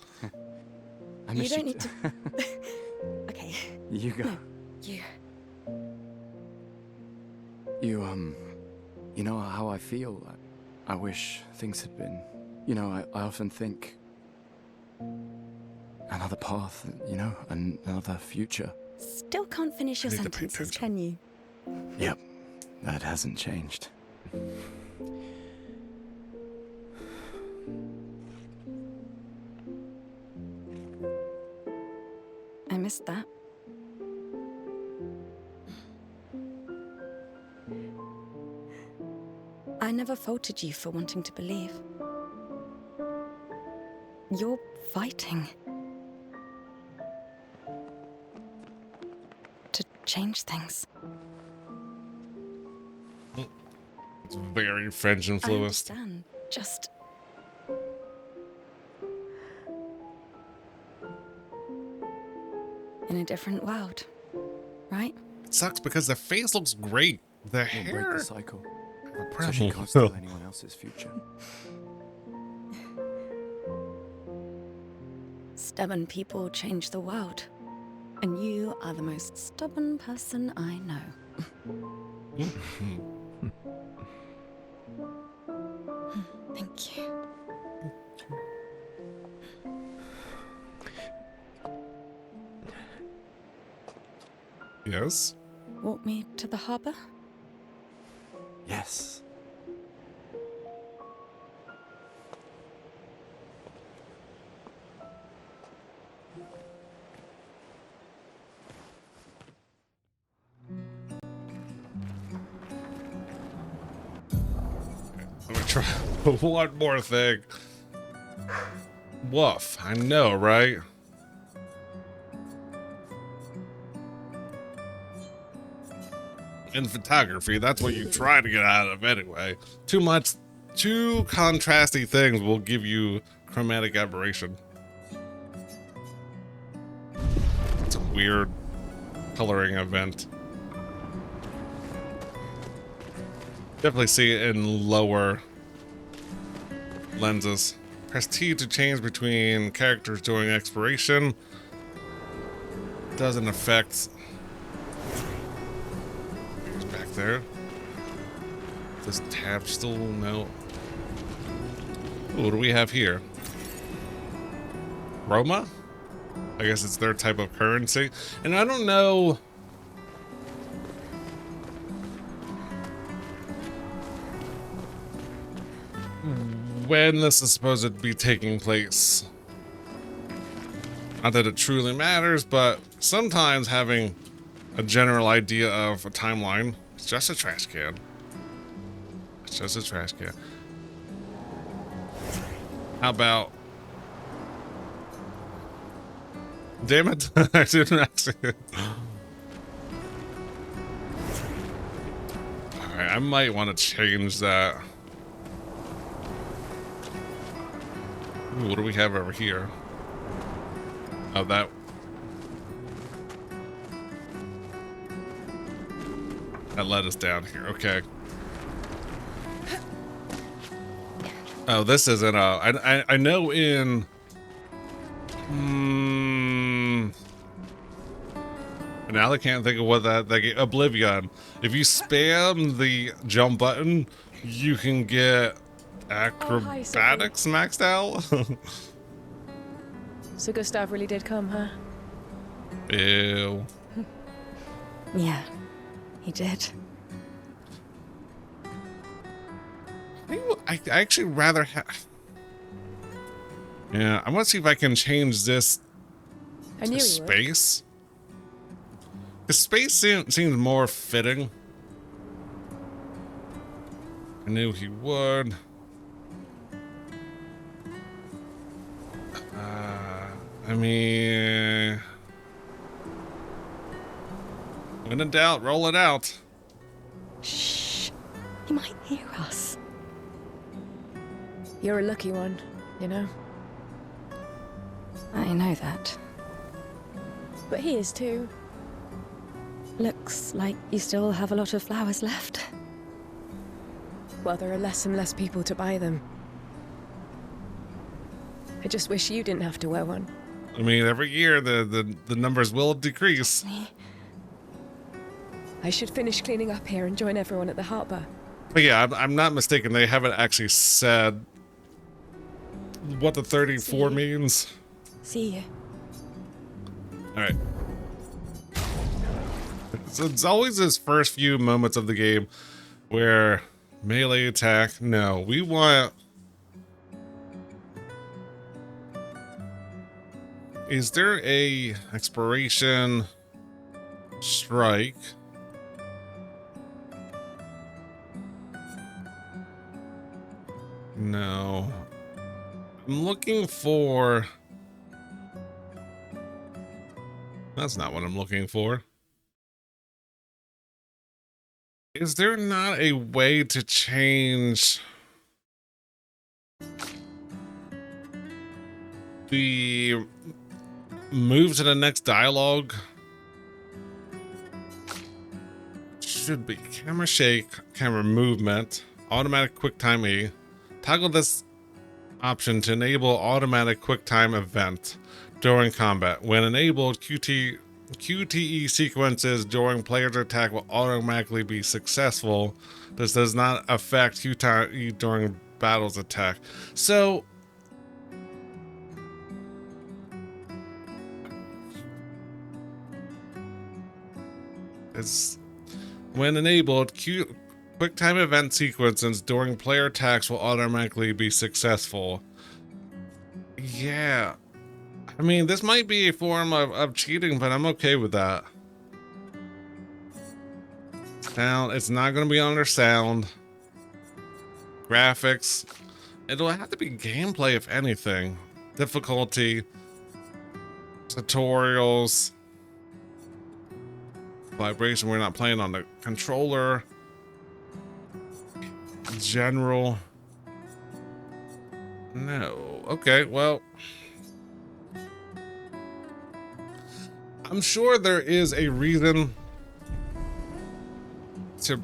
I You miss don't need to. Okay, You go. you. You know how I feel? I wish things had been... You know, I often think... Another path, you know, another future. Still can't finish your I need to pay sentences, attention. can you? Yep, that hasn't changed. I missed that. I never faulted you for wanting to believe. You're fighting to change things. It's very French I influenced. understand. Just in a different world, right? It sucks because the face looks great. The We'll break hair. the cycle. so she can't steal anyone else's future. Stubborn people change the world. And you are the most stubborn person I know. Thank you. Yes? Walk me to the harbor? Yes. I'm gonna try one more thing. Woof, I know, right? In photography, that's what you try to get out of anyway. Too contrasty things will give you chromatic aberration. It's a weird coloring event. Definitely see it in lower lenses. Press T to change between characters during exploration. Doesn't affect. It's back there. This tab still no. Ooh, what do we have here? Roma? I guess it's their type of currency. And I don't know. When this is supposed to be taking place. Not that it truly matters, but sometimes having a general idea of a timeline. It's just a trash can. It's just a trash can. How about... Damn it, I didn't actually... Alright, I might want to change that. Ooh, what do we have over here? Oh, that led us down here. Okay. Oh, this isn't a... I know in... Now I can't think of what that Oblivion. If you spam the jump button, you can get acrobatics maxed out. So Gustav really did come, huh? Ew. Yeah, he did. I actually rather have... Yeah, I want to see if I can change this I knew to he would. space. The space seems more fitting. I knew he would. I mean... When in doubt, roll it out. Shh. He might hear us. You're a lucky one, you know? I know that. But he is too. Looks like you still have a lot of flowers left. Well, there are less and less people to buy them. I just wish you didn't have to wear one. I mean, every year the numbers will decrease. I should finish cleaning up here and join everyone at the harbor. But yeah, I'm not mistaken. They haven't actually said what the 34 means. See you. All right. So it's always this first few moments of the game where melee attack. No, we want... Is there a exploration strike? No. I'm looking for... That's not what I'm looking for. Is there not a way to change the move to the next dialogue? should be camera shake, camera movement, automatic QuickTime E. Toggle this option to enable automatic QuickTime event during combat. When enabled, QTE sequences during player's attack will automatically be successful. This does not affect QTE during battle's attack. So it's when enabled, QuickTime event sequences during player attacks will automatically be successful. Yeah. I mean, this might be a form of cheating, but I'm okay with that. Sound, it's not going to be under sound. Graphics. It'll have to be gameplay, if anything. Difficulty. Tutorials. Vibration, we're not playing on the controller. General. No. Okay, well. I'm sure there is a reason to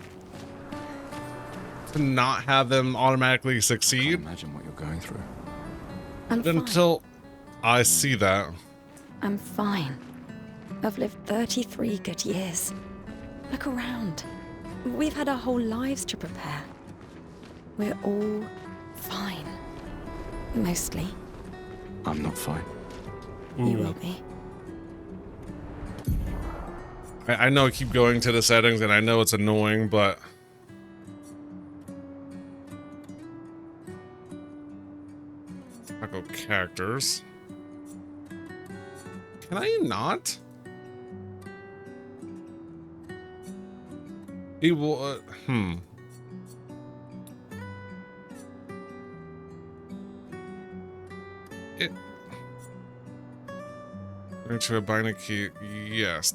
not have them automatically I succeed. can't imagine what you're going through. I'm fine. Until I see that. I'm fine. I've lived 33 good years. Look around. We've had our whole lives to prepare. We're all fine. Mostly. I'm not fine. You Ooh. will be. I know I keep going to the settings and I know it's annoying, but I'll go characters. Can I not? It will, It. Into a binary key, yes.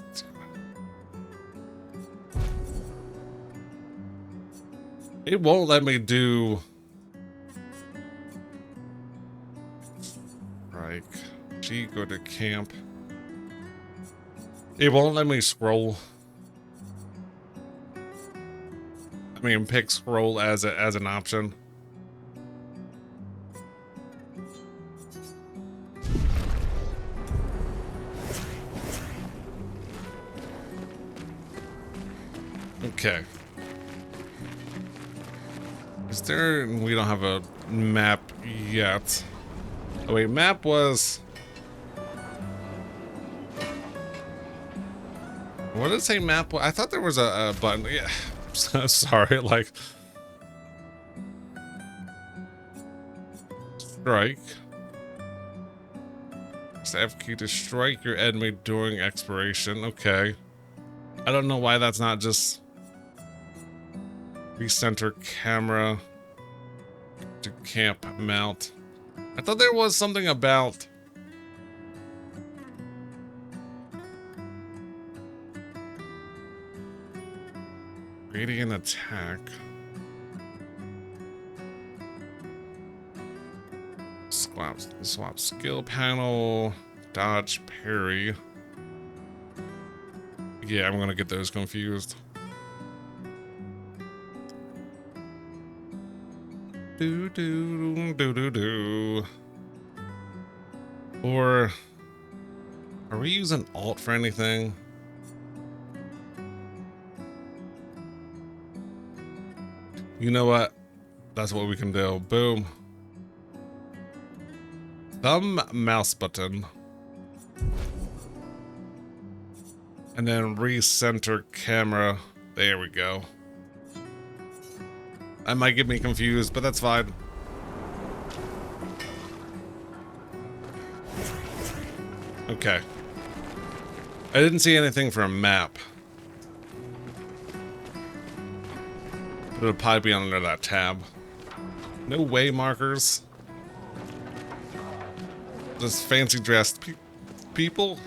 It won't let me do like G, go to camp. It won't let me scroll. I mean, pick scroll as an option. Okay. Is there... We don't have a map yet. Oh wait, map was... What did it say map was? I thought there was a button. Yeah. Sorry, like... Strike. It's the F key to strike your enemy during expiration. Okay. I don't know why that's not just... Recenter camera to camp mount. I thought there was something about radiant attack. Swap skill panel, dodge, parry. Yeah, I'm gonna get those confused. Do do do do do. Or are we using alt for anything? You know what? That's what we can do. Boom. Thumb mouse button. And then recenter camera. There we go. That might get me confused, but that's fine. Okay. I didn't see anything for a map. It'll probably be under that tab. No way markers. Just fancy dressed people.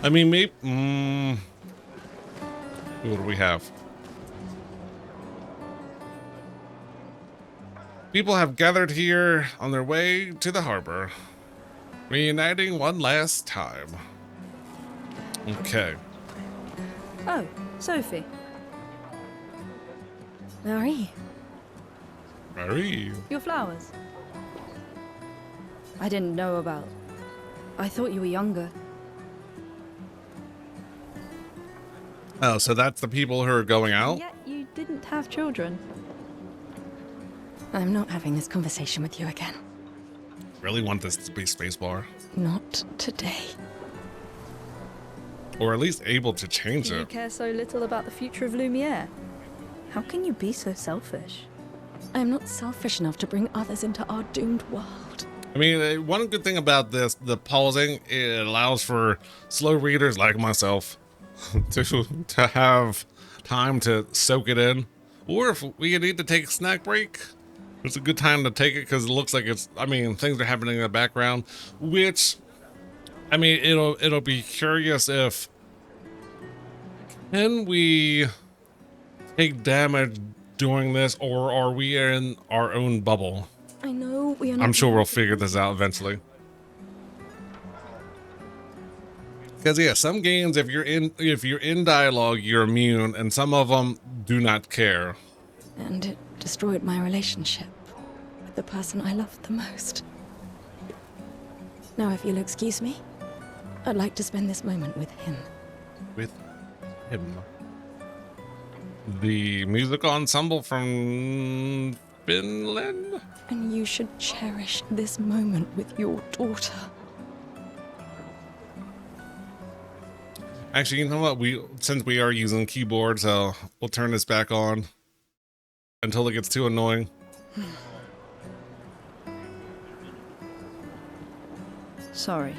I mean, maybe. What do we have? People have gathered here on their way to the harbor, reuniting one last time. Okay. Oh, Sophie. Marie, Marie. Your flowers. I didn't know about. I thought you were younger. Oh, so that's the people who are going out? Yet you didn't have children. I'm not having this conversation with you again. Really want this to be spacebar. Not today. Or at least able to change Do you it. care so little about the future of Lumiere? How can you be so selfish? I'm not selfish enough to bring others into our doomed world. I mean, one good thing about this, the pausing, it allows for slow readers like myself to have time to soak it in. Or if we need to take a snack break, it's a good time to take it because it looks like it's, I mean, things are happening in the background, which, I mean, it'll be curious if, can we take damage doing this, or are we in our own bubble? I know we are not. I'm sure we'll figure this out eventually. Because yeah, some games, if you're in dialogue, you're immune, and some of them do not care. And it destroyed my relationship with the person I loved the most. Now, if you'll excuse me, I'd like to spend this moment with him. With him. The musical ensemble from Finland? And you should cherish this moment with your daughter. Actually, you know what? Since we are using keyboards, we'll turn this back on until it gets too annoying. Sorry.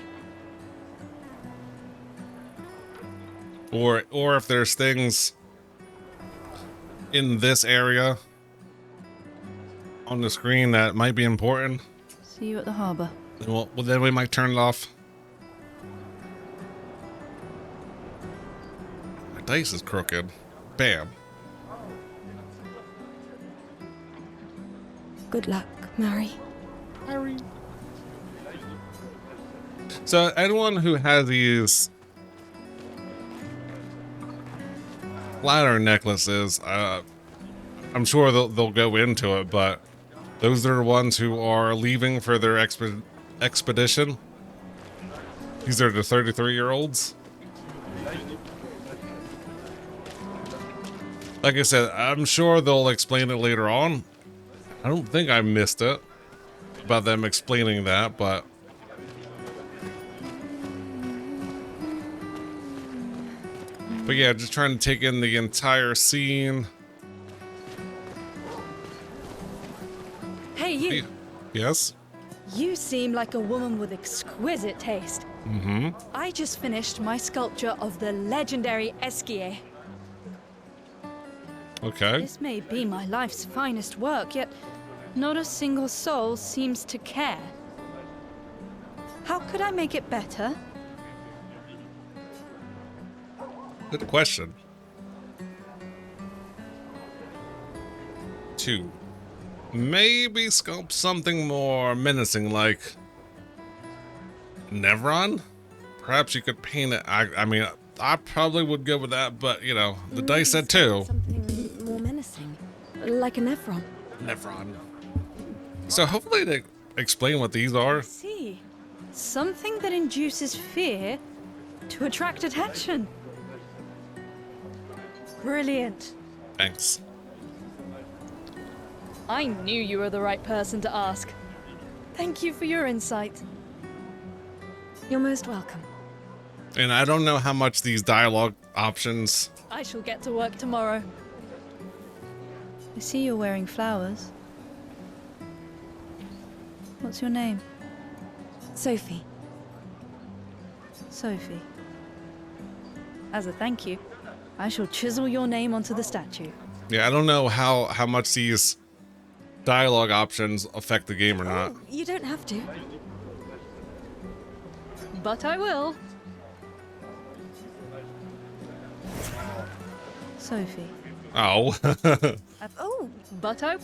Or if there's things in this area on the screen that might be important, See you at the harbour. well, then we might turn it off. My dice is crooked. Bam. Good luck, Mary. So anyone who has these ladder necklaces, I'm sure they'll go into it, but those are the ones who are leaving for their expedition. These are the 33-year-olds. Like I said, I'm sure they'll explain it later on. I don't think I missed it about them explaining that, but yeah, just trying to take in the entire scene. Hey, you! Yes? You seem like a woman with exquisite taste. Mm-hmm. I just finished my sculpture of the legendary Esquier. Okay. This may be my life's finest work, yet not a single soul seems to care. How could I make it better? Good question. 2. Maybe sculpt something more menacing like Nevron? Perhaps you could paint it. I mean, I probably would go with that, but you know, the dice said 2. Something more menacing, like a Nevron. Nevron. So hopefully they explain what these are. See, something that induces fear to attract attention. Brilliant. Thanks. I knew you were the right person to ask. Thank you for your insight. You're most welcome. And I don't know how much these dialogue options. I shall get to work tomorrow. I see you're wearing flowers. What's your name? Sophie. Sophie. As a thank you, I shall chisel your name onto the statue. Yeah, I don't know how much these dialogue options affect the game or not. Oh, you don't have to. But I will. Sophie. Oh. Oh, but I...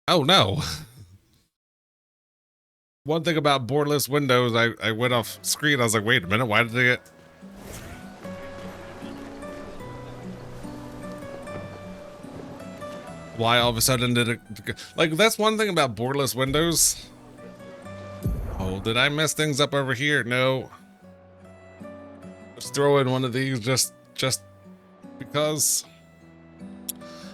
Oh no. One thing about borderless Windows, I went off screen. I was like, wait a minute, why did they get Why all of a sudden did it... Like, that's one thing about borderless windows. Oh, did I mess things up over here? No. Let's throw in one of these just because.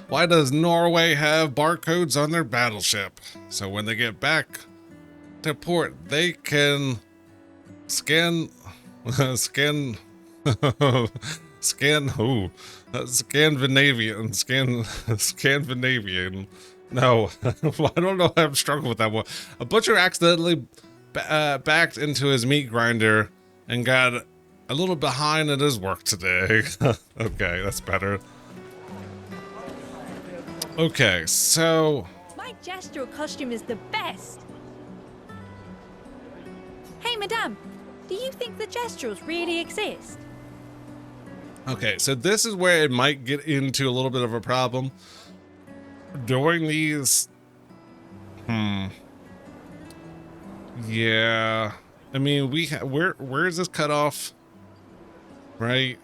Why does Norway have barcodes on their battleship? So when they get back to port, they can scan, Scandinavian, Scandinavian. No, I don't know. I'm struggling with that one. A butcher accidentally backed into his meat grinder and got a little behind in his work today. Okay, that's better. Okay, so My gestural costume is the best. Hey, madame, do you think the gesturals really exist? okay, so this is where it might get into a little bit of a problem. During these, yeah, I mean, where is this cut off? Right?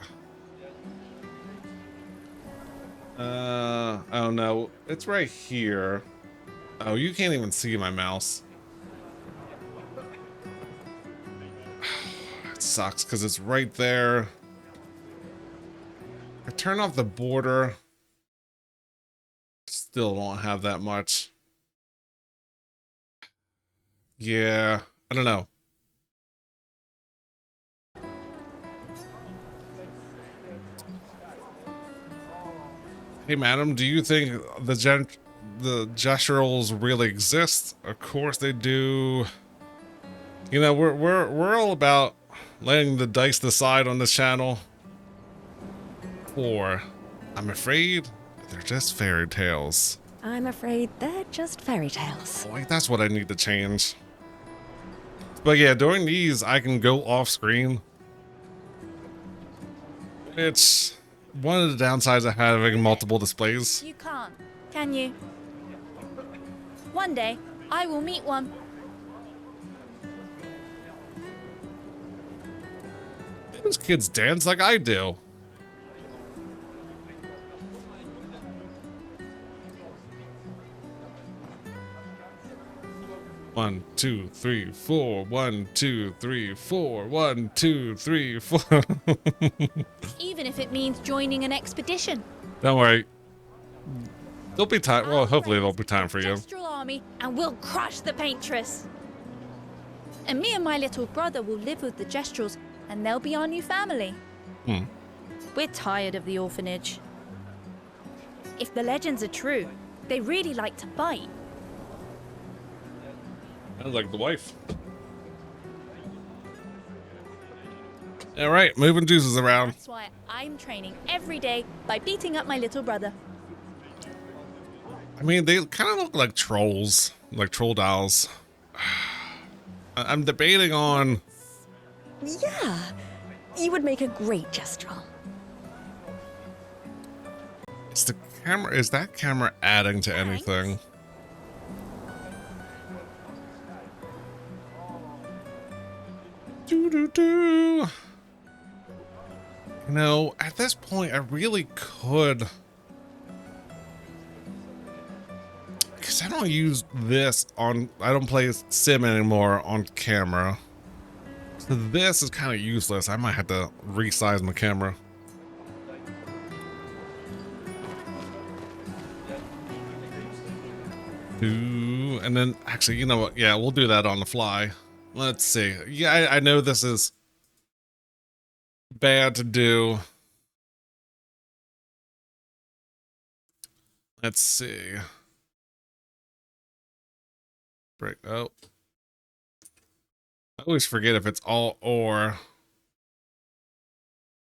Oh no, it's right here. Oh, you can't even see my mouse. It sucks because it's right there. I turn off the border. Still don't have that much. Yeah, I don't know. Hey, madam, do you think the gesturals really exist? Of course they do. You know, we're all about letting the dice decide on this channel. Or, I'm afraid they're just fairy tales. I'm afraid they're just fairy tales. Boy, that's what I need to change. But yeah, during these, I can go off screen. It's one of the downsides of having multiple displays. You can't, can you? One day, I will meet one. Those kids dance like I do. One, two, three, four. 1, 2, 3, 4. 1, 2, 3, 4. Even if it means joining an expedition. Don't worry. There'll be time. Well, hopefully there'll be time for you. Gestural army, and we'll crush the Paintress. And me and my little brother will live with the Gesturals, and they'll be our new family. We're tired of the orphanage. If the legends are true, they really like to bite. Sounds like the wife. All right, moving juices around. That's why I'm training every day by beating up my little brother. I mean, they kind of look like trolls, like troll dolls. I'm debating on. Yeah, you would make a great gestural. Is the camera? Is that camera adding to anything? You know, at this point, I really could. Because I don't use this on. I don't play Sim anymore on camera. So this is kind of useless. I might have to resize my camera. Ooh, and then actually, you know what? Yeah, we'll do that on the fly. Let's see. Yeah, I know this is bad to do. Let's see. Break. Oh. I always forget if it's all or.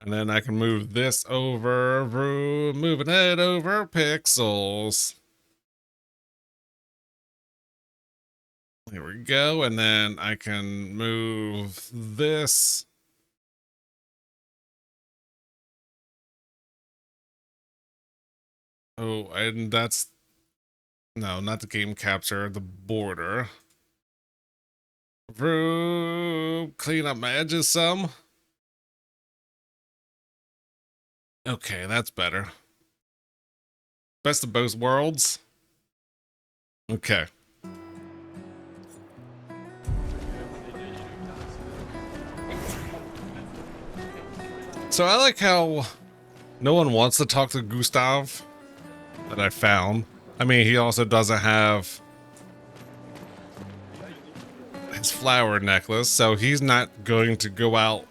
And then I can move this over, moving it over pixels. Here we go. And then I can move this. Oh, and that's, no, not the game capture, the border. Clean up my edges some. Okay, that's better. Best of both worlds. Okay. So I like how no one wants to talk to Gustav that I found. I mean, he also doesn't have his flower necklace, so he's not going to go out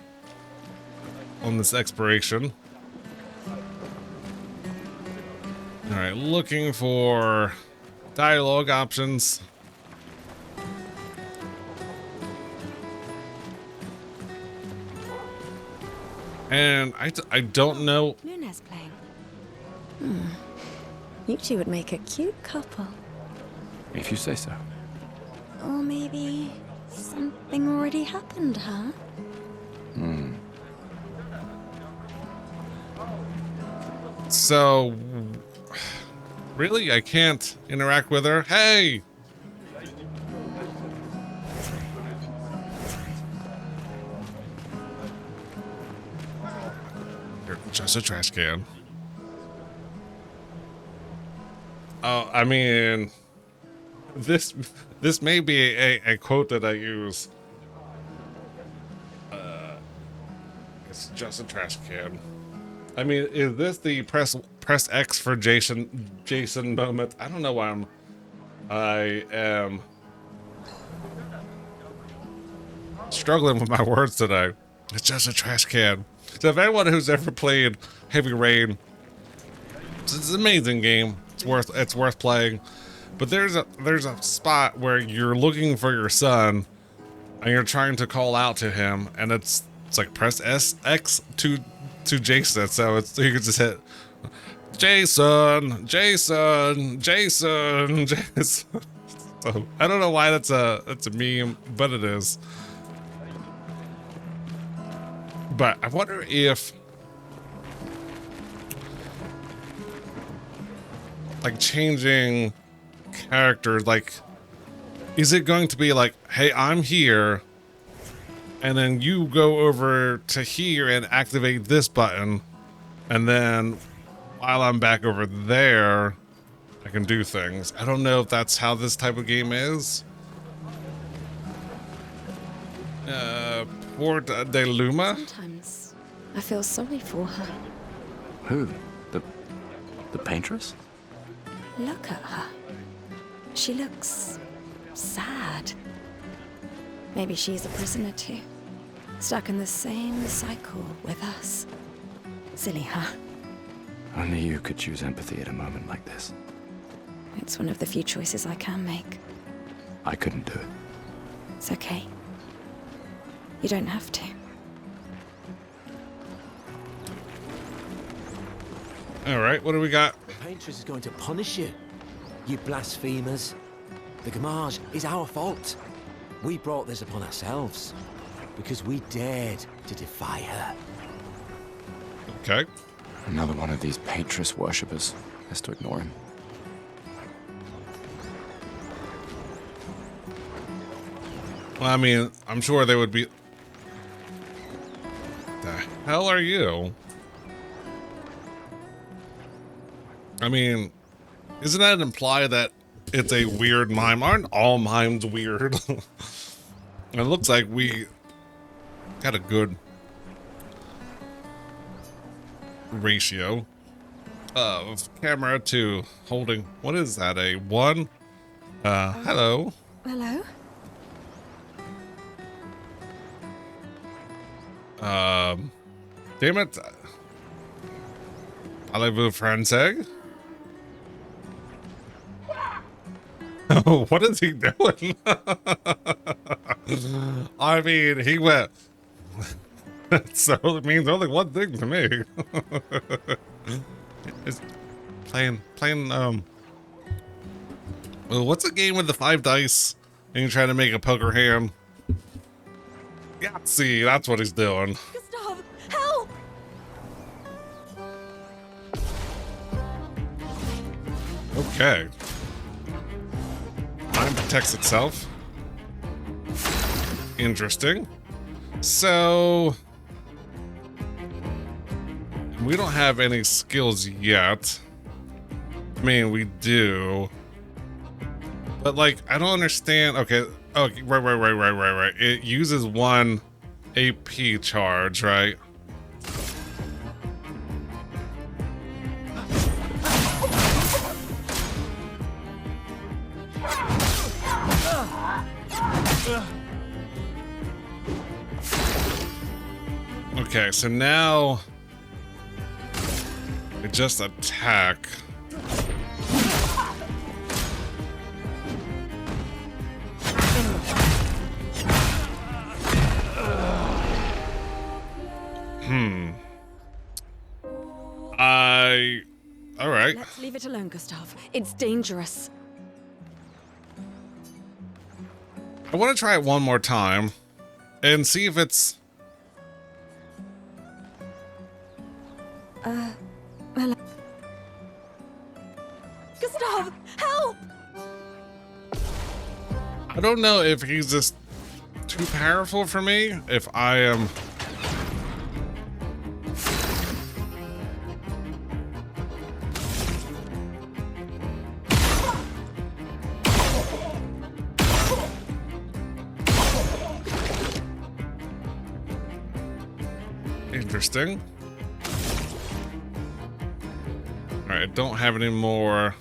on this exploration. All right, looking for dialogue options. And I don't know. Luna's playing. You two would make a cute couple. If you say so. Or maybe something already happened, huh? So, really, I can't interact with her? Hey! You're just a trash can. Oh, I mean, this may be a quote that I use. It's just a trash can. I mean, is this the press X for Jason moment? I don't know why I am struggling with my words today. It's just a trash can. So if anyone who's ever played Heavy Rain, it's an amazing game. It's worth playing. But there's a spot where you're looking for your son and you're trying to call out to him, and it's like press X to Jason, so you can just hit Jason. So I don't know why that's a meme, but it is. But I wonder if like changing characters, like, is it going to be like, hey, I'm here, and then you go over to here and activate this button, and then while I'm back over there, I can do things. I don't know if that's how this type of game is. Poor De Luma. Sometimes I feel sorry for her. Who? The Paintress? Look at her. She looks sad. Maybe she's a prisoner too. Stuck in the same cycle with us. Silly, huh? Only you could choose empathy at a moment like this. It's one of the few choices I can make. I couldn't do it. It's okay. You don't have to. All right, what do we got? Paintress is going to punish you, you blasphemers. The Gamage is our fault. We brought this upon ourselves because we dared to defy her. Okay. Another one of these Paintress worshippers. Has to ignore him. Well, I mean, I'm sure they would be. The hell are you? I mean, isn't that imply that it's a weird mime? Aren't all mimes weird? It looks like we got a good ratio of camera to holding. What is that? A 1? Hello. Hello? Damn it. Parlez-vous français? What is he doing? I mean, he went. So it means only one thing to me. It's playing, well, what's a game with the 5 dice and you try to make a poker hand? Yahtzee, that's what he's doing. Gustav, help! Okay. Mine protects itself. Interesting. So we don't have any skills yet. I mean, we do. But, like, I don't understand. Okay. Oh, right. It uses 1 AP charge, right? Okay, so now it just attack. All right. Let's leave it alone, Gustav. It's dangerous. I want to try it one more time and see if it's... Well, Gustav, help! I don't know if he's just too powerful for me, if I am... Interesting. Alright, I don't have any more.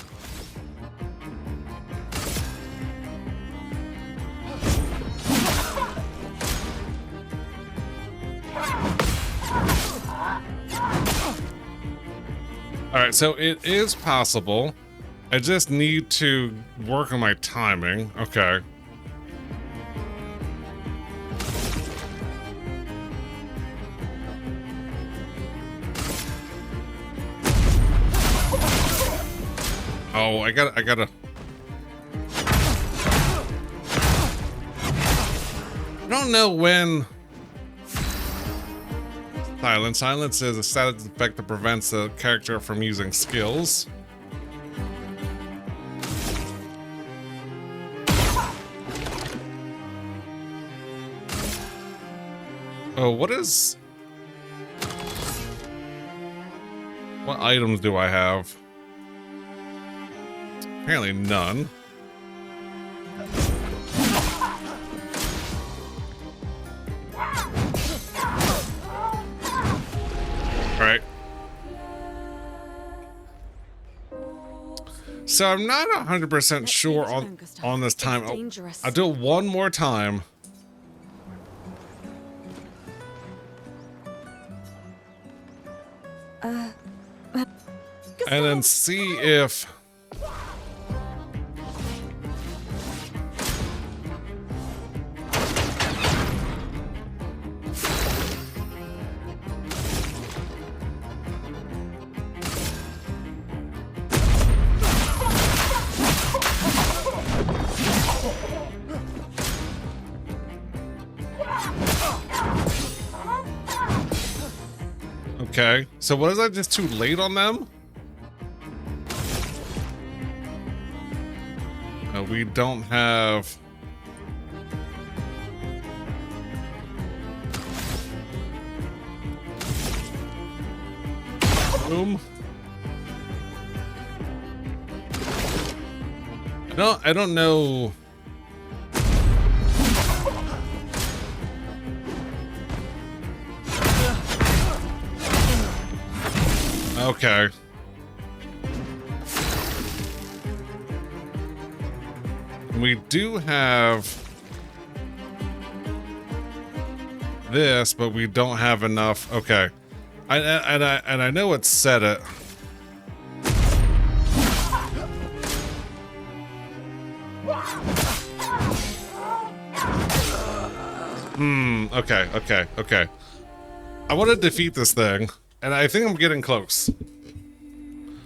Alright, so it is possible. I just need to work on my timing. Okay. Oh, I gotta. I don't know when. Silence. Silence is a status effect that prevents the character from using skills. Oh, what is... What items do I have? Apparently none. Alright. So I'm not 100% sure on this time. I'll do it one more time. And then see if... Okay, so what is that, just too late on them? We don't have... Boom. I don't know... Okay. We do have this, but we don't have enough. Okay. And I know it said it. Okay. I want to defeat this thing. And I think I'm getting close.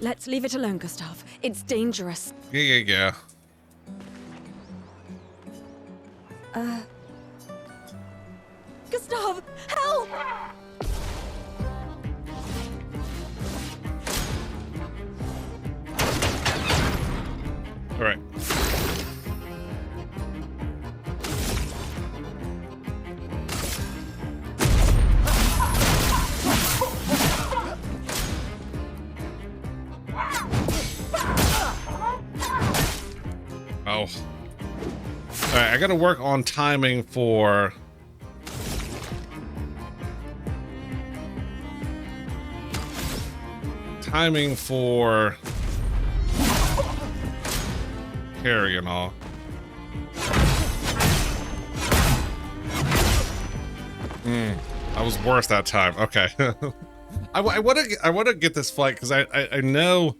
Let's leave it alone, Gustav. It's dangerous. Yeah. Gustav, help! All right. I gotta work on timing for parry and all. I was worse that time. Okay. I want to get this fight because I know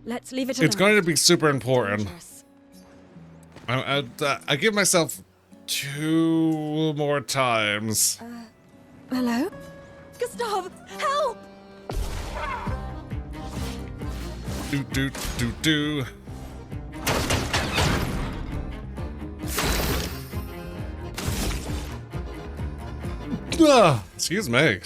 Let's leave it it's alone. going to be super important. Dangerous. I give myself 2 more times. Hello? Gustav, help! Do. Excuse me.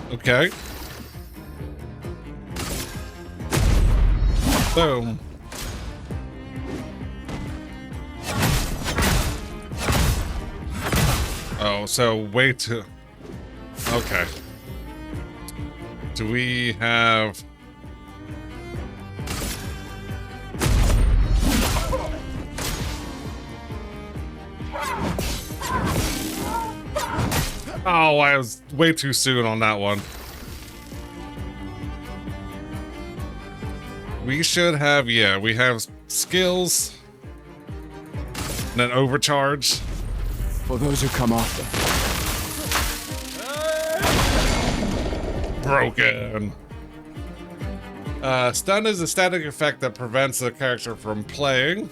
Okay. Boom. Oh, so way too... Okay. Do we have... Oh, I was way too soon on that one. We should have, yeah, we have skills. And then overcharge. For those who come after. Broken. Stun is a static effect that prevents the character from playing.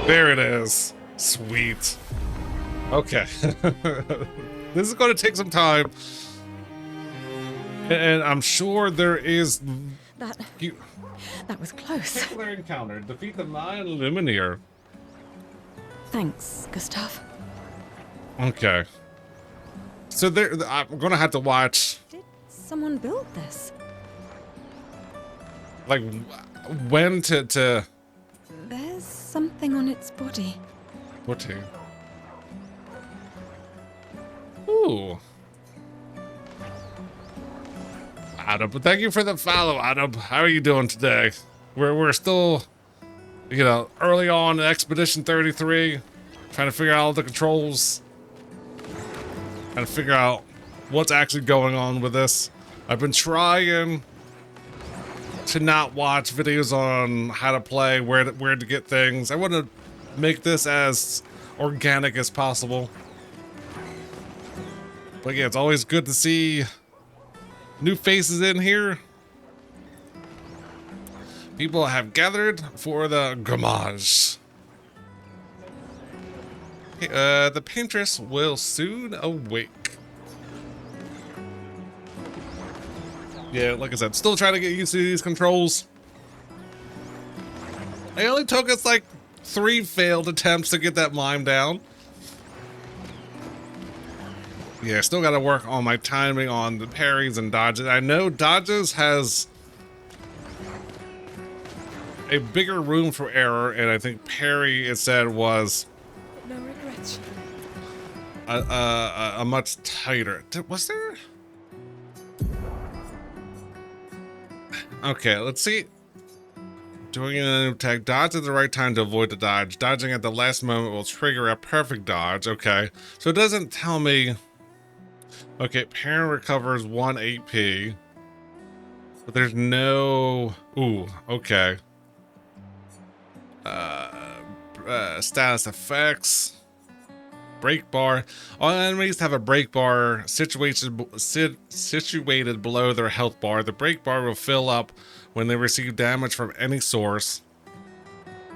There it is. Sweet. Okay. This is going to take some time. And I'm sure there is... That was close. Particular encounter. Defeat the Mayan Lumineer. Thanks, Gustav. Okay. So there, I'm going to have to watch... Did someone build this? Like, when to... There's something on its body. What to? Ooh. Adam, but thank you for the follow, Adam. How are you doing today? We're still, you know, early on in Expedition 33, trying to figure out all the controls, trying to figure out what's actually going on with this. I've been trying to not watch videos on how to play, where to get things. I want to make this as organic as possible. But yeah, it's always good to see new faces in here. People have gathered for the Grammage. The Paintress will soon awake. Yeah, like I said, still trying to get used to these controls. It only took us like 3 failed attempts to get that mime down. Yeah, still got to work on my timing on the parries and dodges. I know dodges has a bigger room for error, and I think parry, it said, was No regrets. a much tighter. Was there? Okay, let's see. Doing an new attack. Dodge at the right time to avoid the dodge. Dodging at the last moment will trigger a perfect dodge. Okay, so it doesn't tell me. Okay, parry recovers 1 AP. But there's no... Ooh, okay. Status effects. Break bar. All enemies have a break bar situated below their health bar. The break bar will fill up when they receive damage from any source.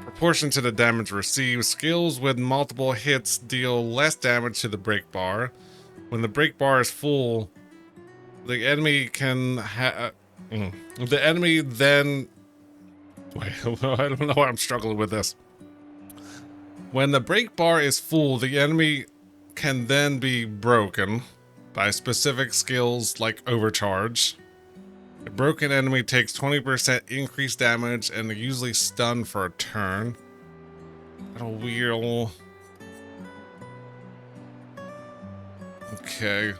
Proportion to the damage received. Skills with multiple hits deal less damage to the break bar. When the break bar is full, the enemy can the enemy then... Wait, I don't know why I'm struggling with this. When the break bar is full, the enemy can then be broken by specific skills like overcharge. A broken enemy takes 20% increased damage and they're usually stunned for a turn. That'll wheel. Okay.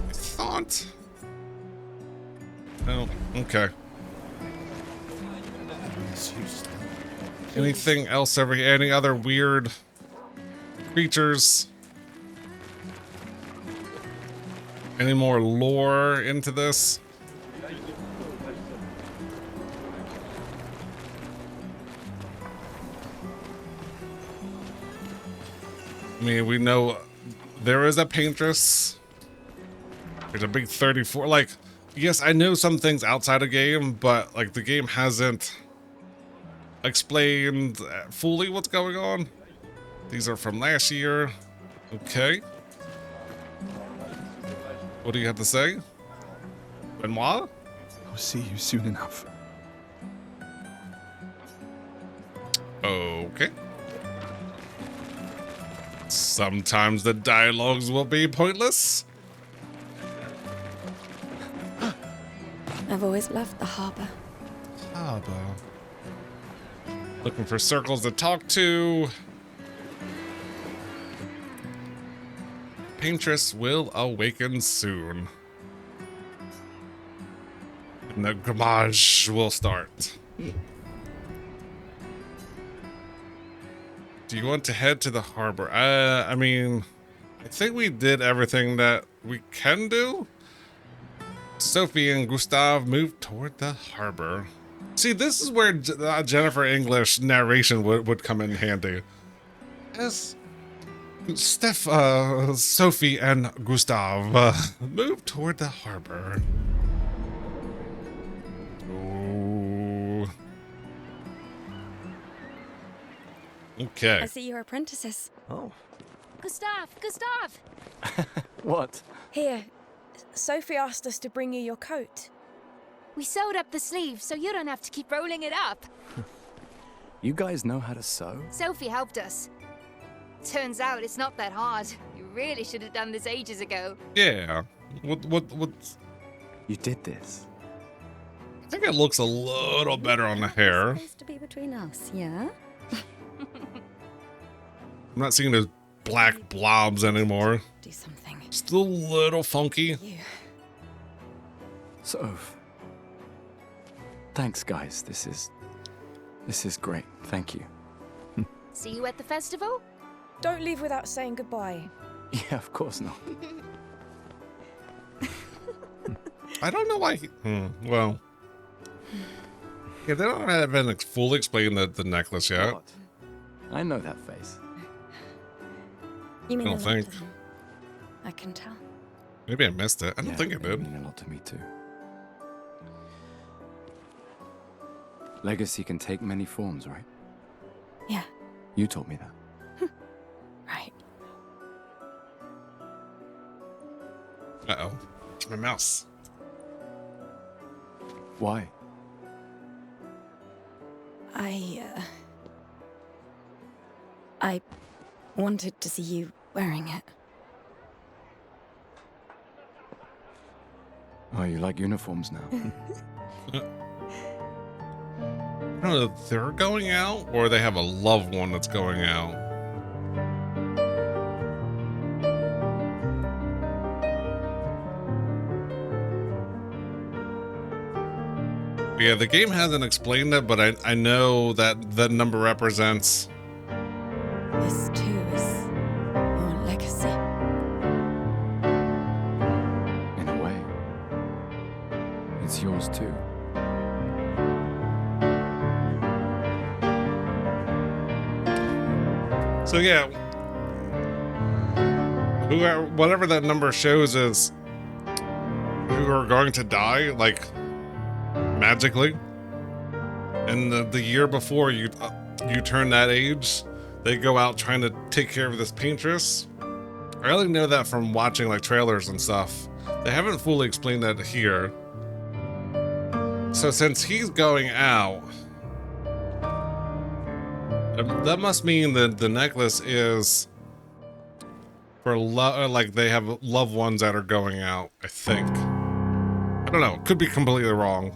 I thought. Oh, okay. Anything else over here? Any other weird creatures? Any more lore into this? I mean, we know there is a Paintress. There's a big 34. Like, yes, I know some things outside of game, but like the game hasn't explained fully what's going on. These are from last year. Okay. What do you have to say? Benoit? I'll see you soon enough. Okay. Sometimes the dialogues will be pointless. I've always loved the harbor. Harbor. Looking for circles to talk to. Paintress will awaken soon. And the grammage will start. Do you want to head to the harbor? I mean, I think we did everything that we can do. Sophie and Gustav moved toward the harbor. See, this is where Jennifer English narration would come in handy. As Sophie and Gustav moved toward the harbor. Oh. Okay. I see you're apprentices. Oh. Gustav! Gustav! What? Here, Sophie asked us to bring you your coat. We sewed up the sleeves so you don't have to keep rolling it up. You guys know how to sew? Sophie helped us. Turns out it's not that hard. You really should have done this ages ago. Yeah. What? You did this. I think it looks a little better on the hair. It's supposed to be between us, yeah? I'm not seeing those black blobs anymore. Do something. Still a little funky. You. Soph. Thanks, guys. This is great. Thank you. See you at the festival? Don't leave without saying goodbye. Yeah, of course not. I don't know why. Well, yeah, they don't have fully explained the necklace yet. What? I know that face. You mean I a don't lot think. to them. I can tell. Maybe I missed it. I don't think it they did. mean a lot to me too. Legacy can take many forms, right? Yeah, You told me that. right. Uh-oh. My mouse. Why? I wanted to see you wearing it. Oh, you like uniforms now? I don't know if they're going out or they have a loved one that's going out. Yeah, the game hasn't explained it, but I know that the number represents. This too is your legacy. In a way. It's yours too. So yeah, whatever that number shows is who are going to die, like magically. And the year before you turn that age, they go out trying to take care of this Paintress. I only know that from watching like trailers and stuff. They haven't fully explained that here. So since he's going out, that must mean that the necklace is for like they have loved ones that are going out, I think. I don't know. Could be completely wrong.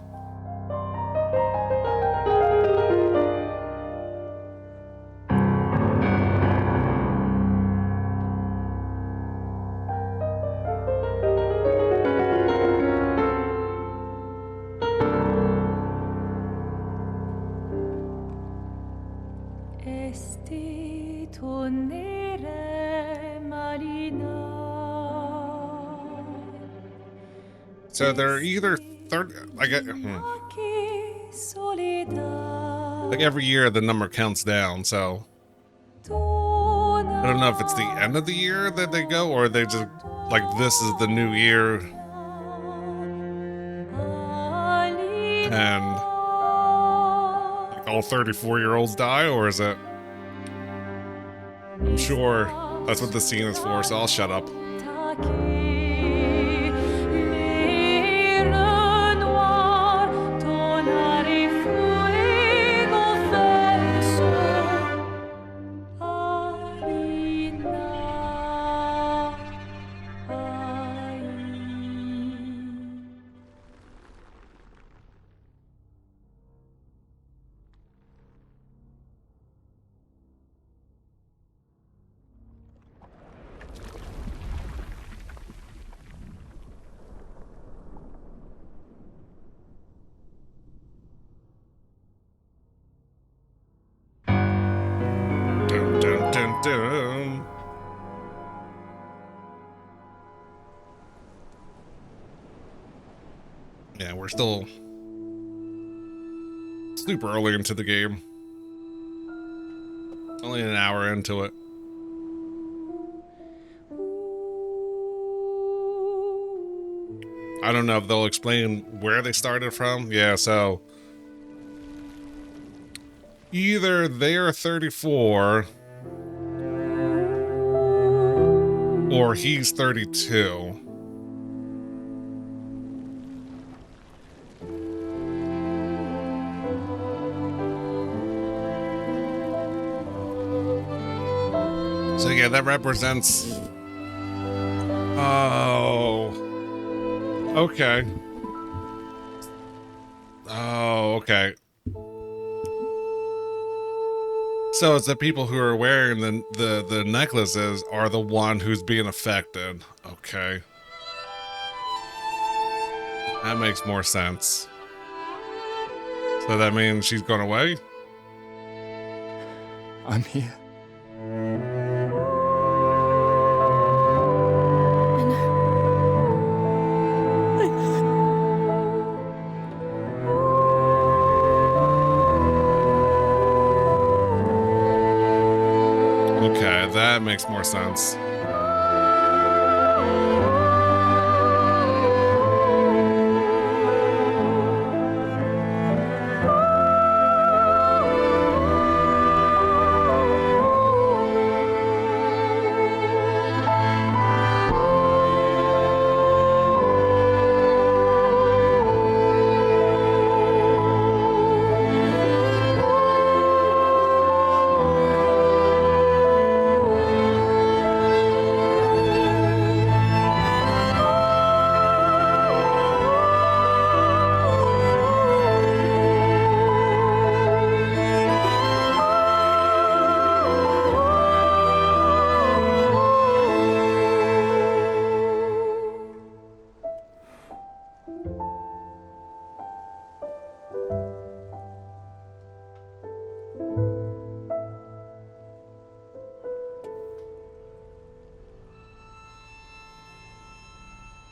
So they're either 30, I get, like every year the number counts down, so I don't know if it's the end of the year that they go, or they just, like, this is the new year, and like all 34-year-olds die, or is it? I'm sure that's what the scene is for, so I'll shut up. Dun, dun. Yeah, we're still super early into the game. Only an hour into it. I don't know if they'll explain where they started from. Yeah, so either they're 34 or he's 32. So yeah, that represents... Oh. Okay. Oh, okay. So it's the people who are wearing the necklaces are the one who's being affected. Okay. That makes more sense. So that means she's gone away? I'm here. Okay, that makes more sense.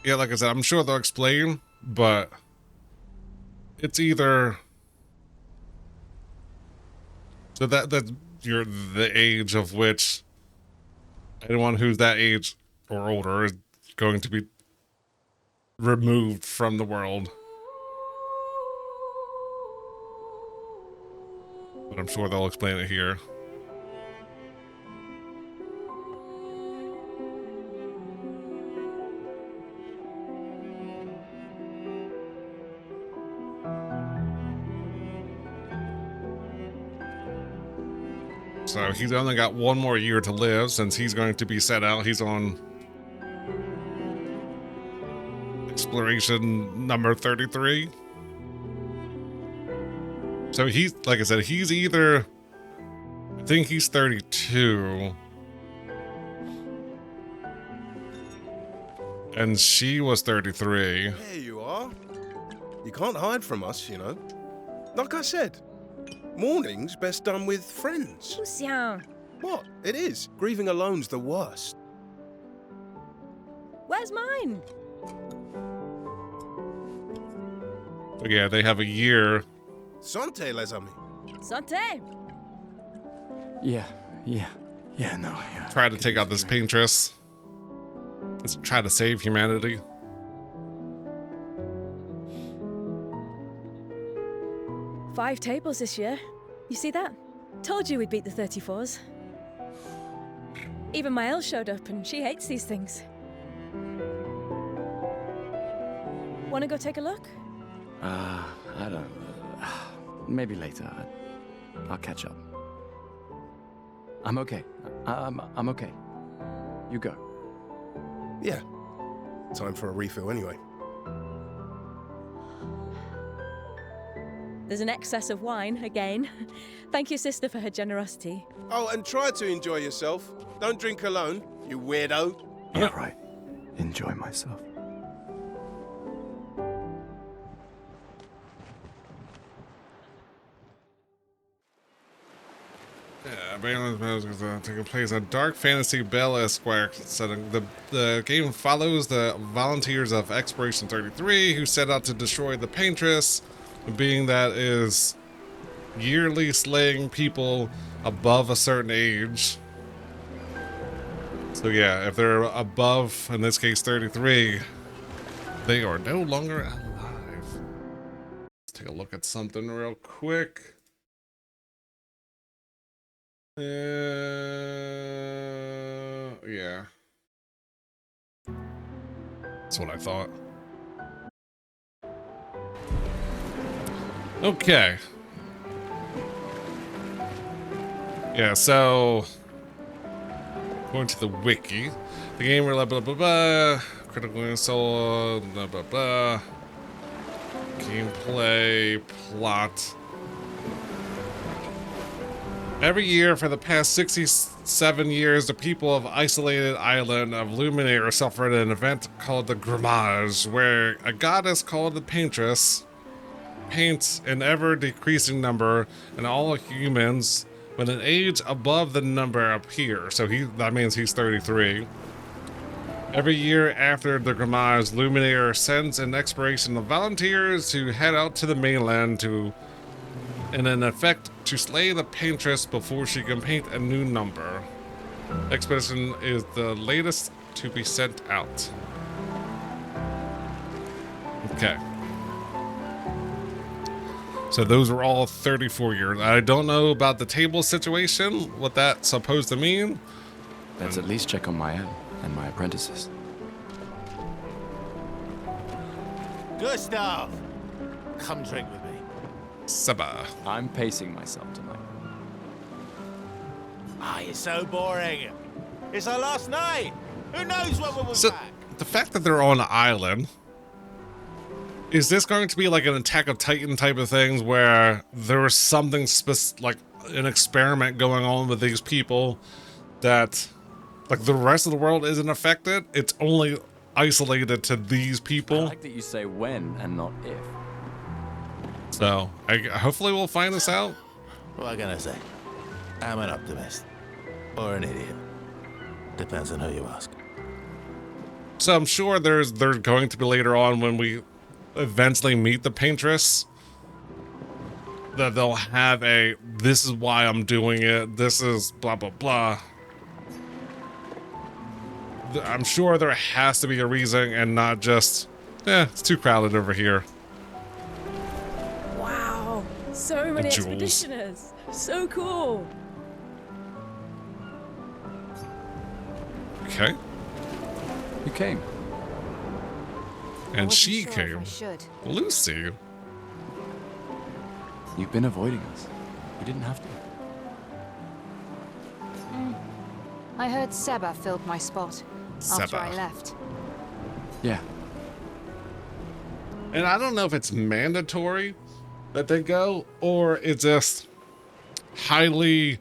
Yeah, like I said, I'm sure they'll explain, but it's either so that you're the age of which anyone who's that age or older is going to be removed from the world. But I'm sure they'll explain it here. So he's only got one more year to live since he's going to be set out. He's on declaration number 33. So he's, like I said, he's either, I think he's 32. And she was 33. There you are. You can't hide from us, you know. Like I said, mourning's best done with friends. Lucien, What? It is. Grieving alone's the worst. where's mine? But yeah, they have a year. Santé, les amis. Santé. Yeah, no, yeah. Try to take out this Paintress. Let's try to save humanity. Five tables this year. You see that? Told you we'd beat the 34s. Even my Elle showed up and she hates these things. Wanna go take a look? I don't... maybe later. I'll catch up. I'm okay. I'm okay. You go. Yeah. Time for a refill anyway. There's an excess of wine, again. Thank your sister for her generosity. Oh, and try to enjoy yourself. Don't drink alone, you weirdo. Yeah, right. Enjoy myself. Taking place in dark fantasy Belle Esquire setting. The game follows the volunteers of Exploration 33 who set out to destroy the Paintress, being that is yearly slaying people above a certain age. So yeah, if they're above, in this case 33, they are no longer alive. Let's take a look at something real quick. Yeah. That's what I thought. Okay. Yeah, so going to the wiki. The game blah blah blah blah. Critical soul blah blah blah. Gameplay, plot. Every year for the past 67 years, the people of isolated island of Luminaire suffered an event called the Grimmage, where a goddess called the Paintress paints an ever-decreasing number, and all humans with an age above the number appear. So that means he's 33. Every year after the Grimmage, Luminaire sends an expedition of volunteers to head out to the mainland in an effect to slay the Paintress before she can paint a new number. Expedition is the latest to be sent out. Okay. So those were all 34 years. I don't know about the table situation, what that's supposed to mean. Let's at least check on my Elle and my apprentices. Gustav! Come drink with me. Seba. I'm pacing myself tonight. Ah, you're so boring. It's our last night. Who knows when we'll be So back? the fact that they're on an island, is this going to be like an Attack of Titan type of things where there was something like an experiment going on with these people that like the rest of the world isn't affected? It's only isolated to these people. I like that you say when and not if. So hopefully we'll find this out. What can I say? I'm an optimist. Or an idiot. Depends on who you ask. So I'm sure there's going to be later on when we eventually meet the Paintress that they'll have this is why I'm doing it, this is blah blah blah. I'm sure there has to be a reason and not just it's too crowded over here. Wow, so many Jewels. expeditioners. So cool. Okay. You came. And she came. Lucy. You've been avoiding us. You didn't have to. I heard Seba filled my spot after I Seba. left. Yeah. And I don't know if it's mandatory that they go, or it's just highly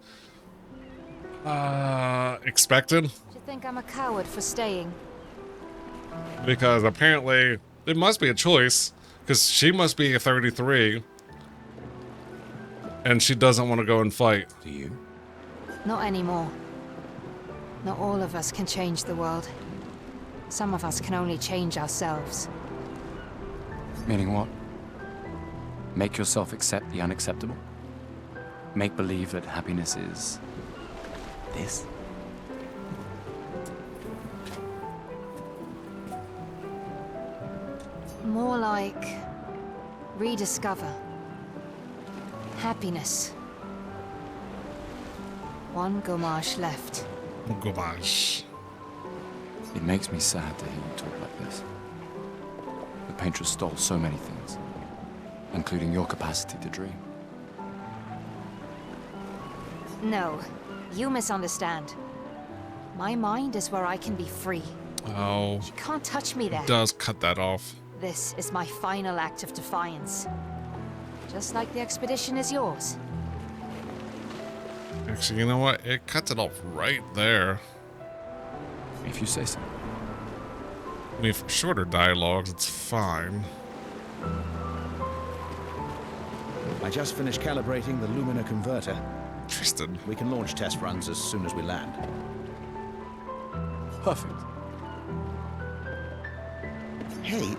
expected. Do you think I'm a coward for staying? Because apparently it must be a choice, because she must be a 33 and she doesn't want to go and fight. Do you? Not anymore. Not all of us can change the world. Some of us can only change ourselves. Meaning what? Make yourself accept the unacceptable? Make believe that happiness is this? More like rediscover happiness. One Gomash left. Gomash. It makes me sad to hear you talk like this. The Paintress stole so many things, including your capacity to dream. No, you misunderstand. My mind is where I can be free. Oh. You can't touch me there. It does cut that off. This is my final act of defiance. Just like the expedition is yours. Actually, you know what? It cuts it off right there. If you say so. I mean, for shorter dialogues, it's fine. I just finished calibrating the Lumina converter. Tristan. We can launch test runs as soon as we land. Perfect. Hey,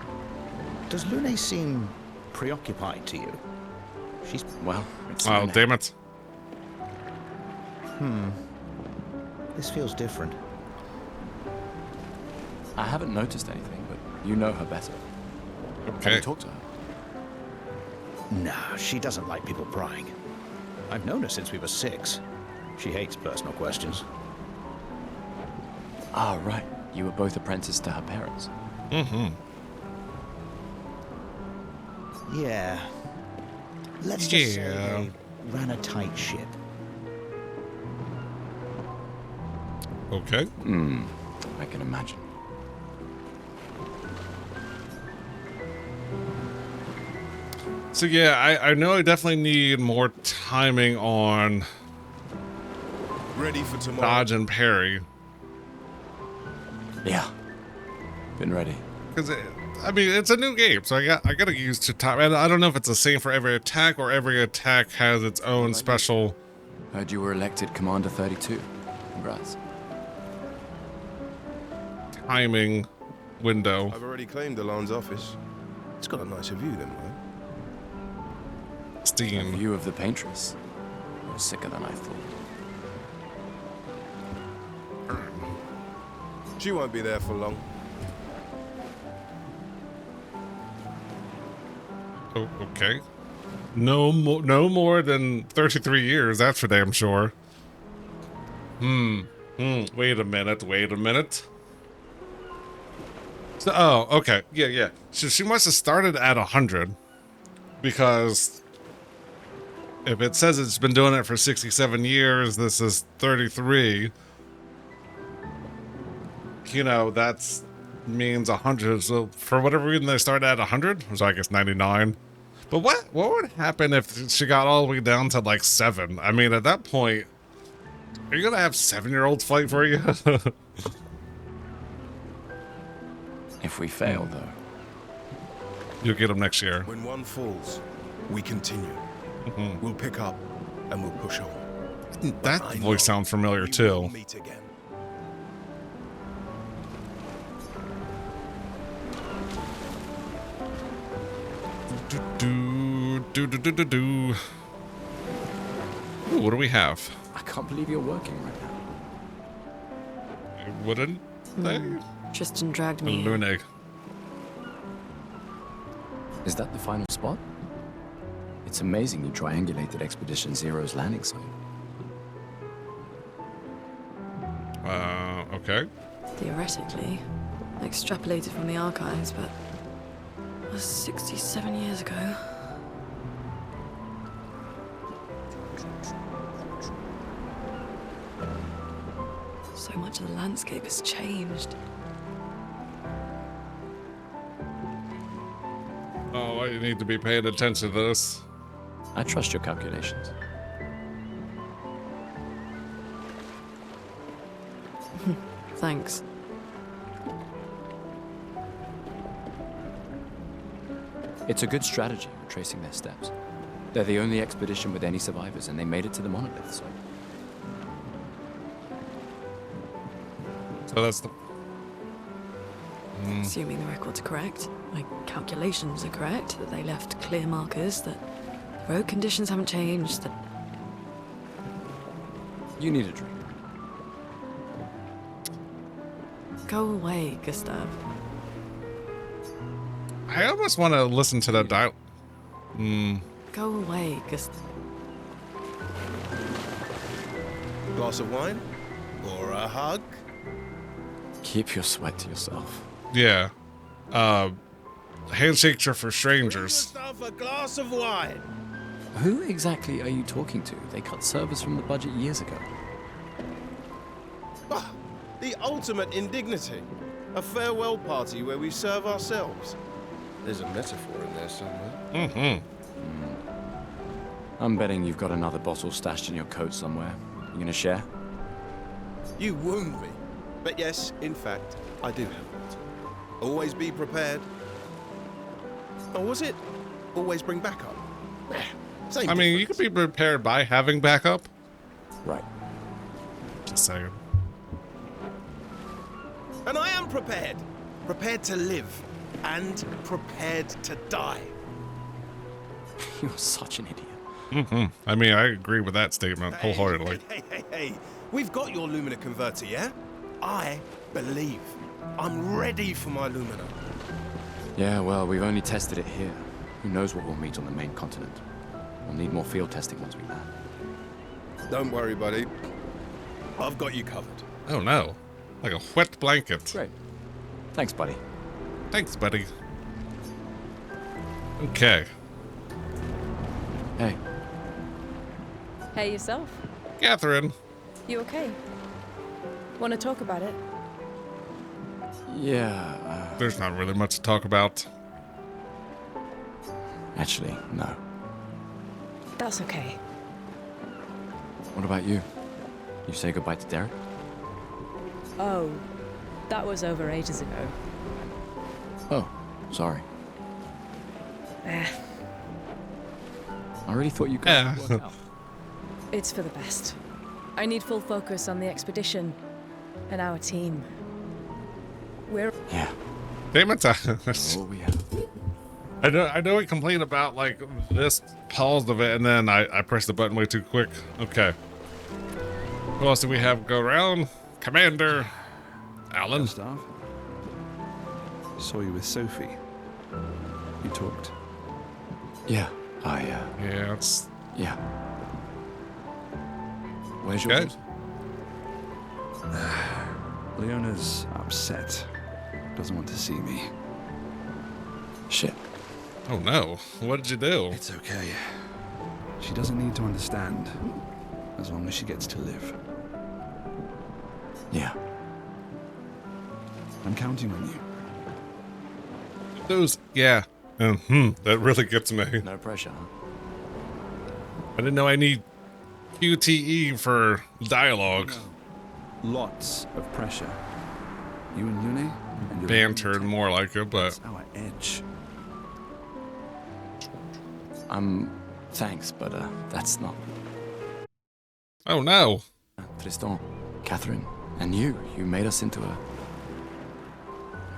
does Lune seem preoccupied to you? She's... Well, it's... Oh, damn it. This feels different. I haven't noticed anything, but you know her better. Okay. Have you talked to her? Nah, she doesn't like people prying. I've known her since we were 6. She hates personal questions. Ah, right. You were both apprenticed to her parents. Mm-hmm. Yeah. Let's just say they ran a tight ship. Okay. I can imagine. So yeah, I know I definitely need more timing on Ready for tomorrow. dodge and parry. Yeah. Been ready. Because I mean, it's a new game, so I gotta use to time. And I don't know if it's the same for every attack or every attack has its own special. Heard you were elected Commander 32. Congrats. Timing window. I've already claimed Alon's office. It's got a nicer view than mine. A Steam. view of the Paintress. You're sicker than I thought. She won't be there for long. Oh, okay. No more than 33 years. That's for damn sure. Wait a minute. So, oh, okay. Yeah. She must have started at 100 because if it says it's been doing it for 67 years, this is 33. You know, that's means 100. So for whatever reason, they started at 100. So I guess 99. But what would happen if she got all the way down to like 7? I mean, at that point, are you gonna have 7-year-olds fight for you? If we fail, though. You'll get them next year. When one falls, we continue. We'll pick up and we'll push on. That voice sounds familiar too. We'll meet again. Do. Ooh, what do we have? I can't believe you're working right now. Wouldn't they? Tristan dragged me. Lune. Is that the final spot? It's amazing you triangulated Expedition Zero's landing site. Okay. Theoretically, extrapolated from the archives, but it was 67 years ago. So much of the landscape has changed. might need to be paying attention to this. I trust your calculations. Thanks. It's a good strategy, tracing their steps. They're the only expedition with any survivors, and they made it to the monolith, so... So that's the... Assuming the records are correct, my calculations are correct, that they left clear markers, that the road conditions haven't changed, that... You need a drink. Go away, Gustav. I almost want to listen to that dial. Go away, Gustav. Glass of wine? Or a hug? Keep your sweat to yourself. Yeah. Handshakes are for strangers. Gustav, a glass of wine. Who exactly are you talking to? They cut servers from the budget years ago. Ah, the ultimate indignity. A farewell party where we serve ourselves. There's a metaphor in there somewhere. I'm betting you've got another bottle stashed in your coat somewhere. You gonna share? You wound me. But yes, in fact, I do have it. Always be prepared. Or was it always bring backup? Same I mean, you could be prepared by having backup. Right. Just saying. And I am prepared. Prepared to live. And prepared to die. You're such an idiot. I mean, I agree with that statement wholeheartedly. Hey. We've got your Lumina converter, yeah? I believe. I'm ready for my Lumina. Yeah, well, we've only tested it here. Who knows what we'll meet on the main continent? We'll need more field testing once we land. Don't worry, buddy. I've got you covered. Oh no. Like a wet blanket. Great. Thanks, buddy. Thanks, buddy. Okay. Hey. Hey, yourself. Catherine. You okay? Want to talk about it? Yeah, There's not really much to talk about. actually, no. That's okay. What about you? You say goodbye to Derek? Oh, that was over ages ago. Oh, sorry. Eh, I really thought you guys would work out. it's for the best. I need full focus on the expedition and our team. We're... Yeah. Damn it. What we have. I know we complain about like this pause of it, and then I pressed the button way too quick. Okay. Who else do we have go around? Commander Alan. Gustav, saw you with Sophie. You talked. Yeah, Yeah, it's yeah. Where's your good. Leona's upset. Doesn't want to see me. Shit. Oh no. What did you do? It's okay. She doesn't need to understand. As long as she gets to live. Yeah. I'm counting on you. Those, yeah. That really gets me. No pressure, huh? I didn't know I need QTE for dialogue. Lots of pressure. You and Lune and your Bantered more like it, but That's our edge. Thanks, but that's not. oh no. Tristan, Catherine, and you made us into a...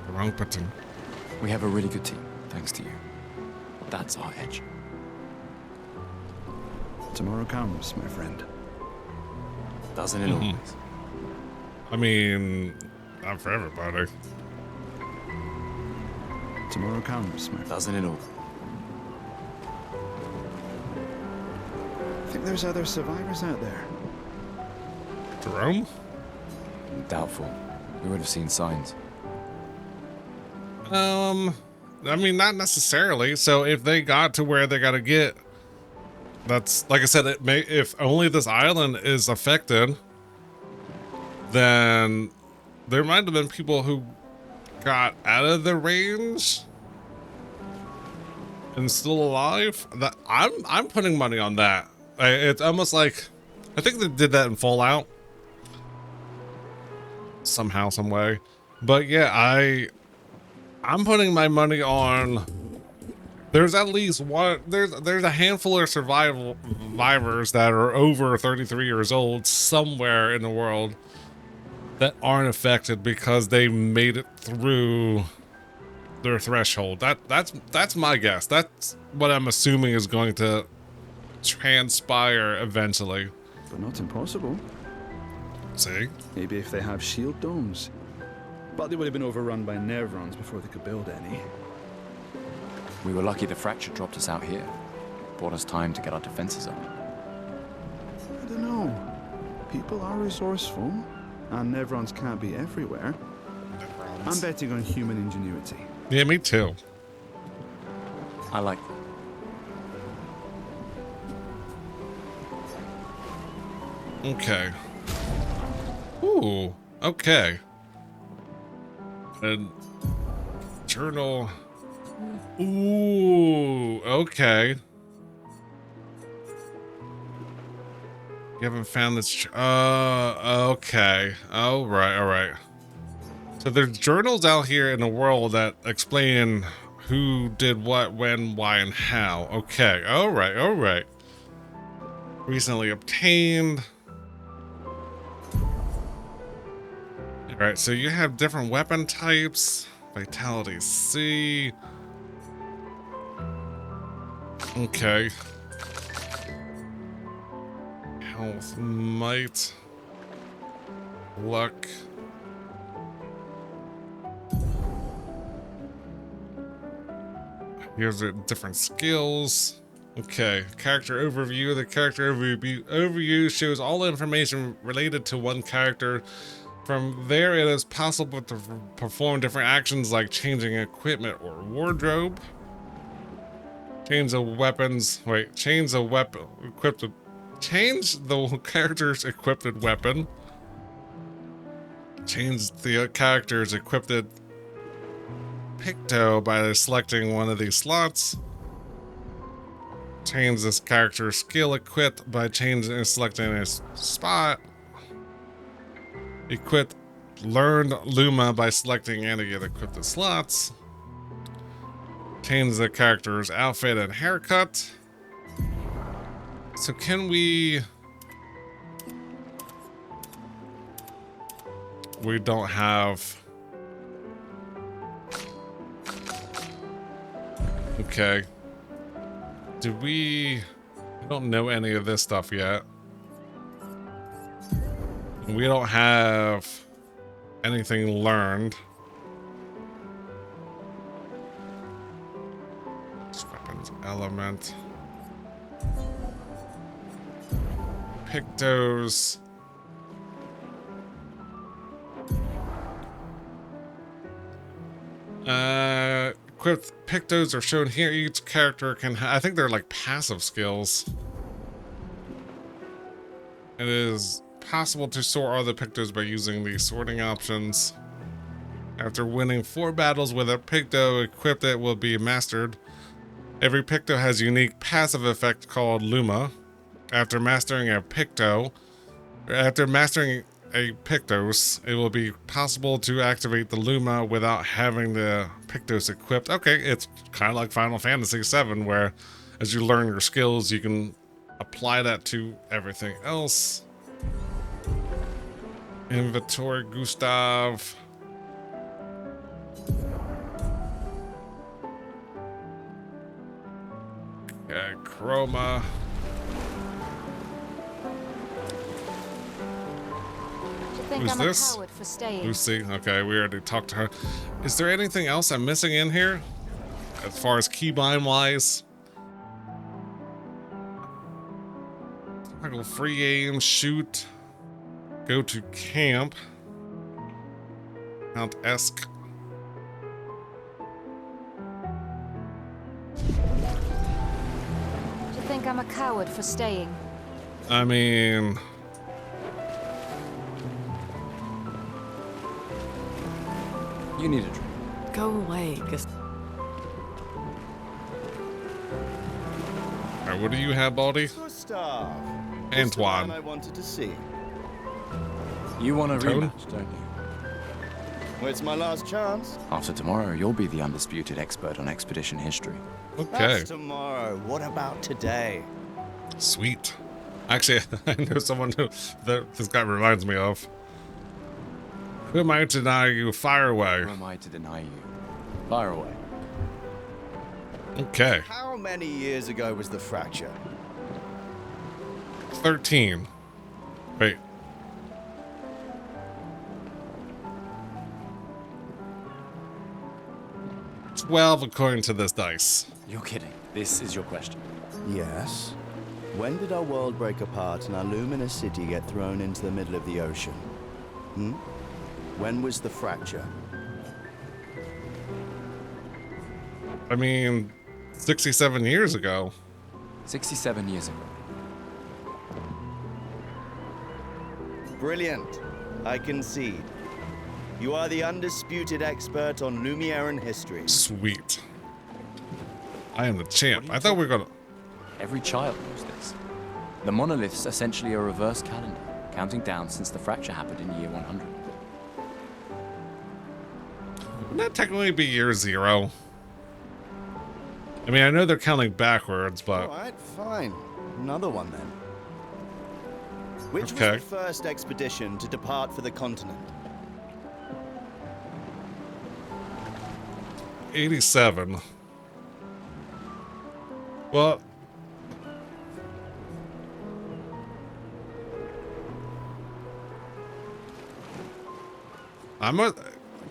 The wrong button. We have a really good team, thanks to you. That's our edge. Tomorrow comes, my friend. Doesn't it always? I mean, not for everybody. Tomorrow comes, my friend. Doesn't it all? Think there's other survivors out there? Jerome? Doubtful. We would have seen signs. I mean, not necessarily. So if they got to where they got to get, that's like I said. It may, if only this island is affected, then there might have been people who got out of the range and still alive. That I'm putting money on that. It's almost like, I think they did that in Fallout somehow, some way. But yeah, I'm putting my money on. There's at least one. There's a handful of survivors that are over 33 years old somewhere in the world that aren't affected because they made it through their threshold. That's my guess. That's what I'm assuming is going to transpire eventually. But not impossible. See? Maybe if they have shield domes. But they would have been overrun by Nevrons before they could build any. We were lucky the fracture dropped us out here. Bought us time to get our defenses up. I don't know. People are resourceful, and Nevrons can't be everywhere. I'm betting on human ingenuity. Yeah, me too. I like that. Okay. Ooh, okay. And journal. Ooh, okay. You haven't found this. Okay. All right. So there's journals out here in the world that explain who did what, when, why, and how. Okay. All right. Recently obtained. All right. So you have different weapon types. Vitality C. Okay. Health, might, luck. Here's the different skills. Okay, character overview. The character overview shows all information related to one character. From there, it is possible to perform different actions like changing equipment or wardrobe. Change the weapons. Wait, change the weapon equipped. Change the character's equipped weapon. Change the character's equipped picto by selecting one of these slots. Change this character's skill equipped by changing and selecting a spot. Equip learned Luma by selecting any of the equipped slots. Change the character's outfit and haircut. So can we don't have. Okay. We don't know any of this stuff yet. We don't have anything learned. Weapons element. Pictos. Equipped pictos are shown here. Each character can I think they're like passive skills. It is possible to sort all the pictos by using the sorting options. After winning 4 battles with a picto equipped, it will be mastered. Every picto has a unique passive effect called Luma. After mastering a pictos, it will be possible to activate the Luma without having the pictos equipped. Okay, it's kind of like Final Fantasy VII, where as you learn your skills, you can apply that to everything else. Inventory, Gustav. Okay, Chroma. Who's this? Lucy. Okay, we already talked to her. Is there anything else I'm missing in here? As far as keybind wise? Toggle free aim, shoot. Go to camp. Mount Esk. Do you think I'm a coward for staying? I mean... You need a drink. Go away, what do you have, Baldy? Gustav. Antoine. I wanted to see. You want a Tone? rematch, don't you? Well, it's my last chance. After tomorrow, you'll be the undisputed expert on expedition history. Okay. That's tomorrow. What about today? Sweet. Actually, I know someone who this guy reminds me of. Who am I to deny you? Fire away. Who am I to deny you? Fire away. Okay. How many years ago was the fracture? 13. Wait. $12 according to this dice. You're kidding. This is your question. Yes. When did our world break apart and our luminous city get thrown into the middle of the ocean? When was the fracture? I mean, 67 years ago. 67 years ago. Brilliant. I concede. You are the undisputed expert on Lumiere history. Sweet. I am the champ. I thought we were gonna... Every child knows this. The monolith's essentially a reverse calendar, counting down since the fracture happened in year 100. Wouldn't that technically be year 0? I mean, I know they're counting backwards, but... Alright, fine. Another one then. Which was the first expedition to depart for the continent? 87. Well...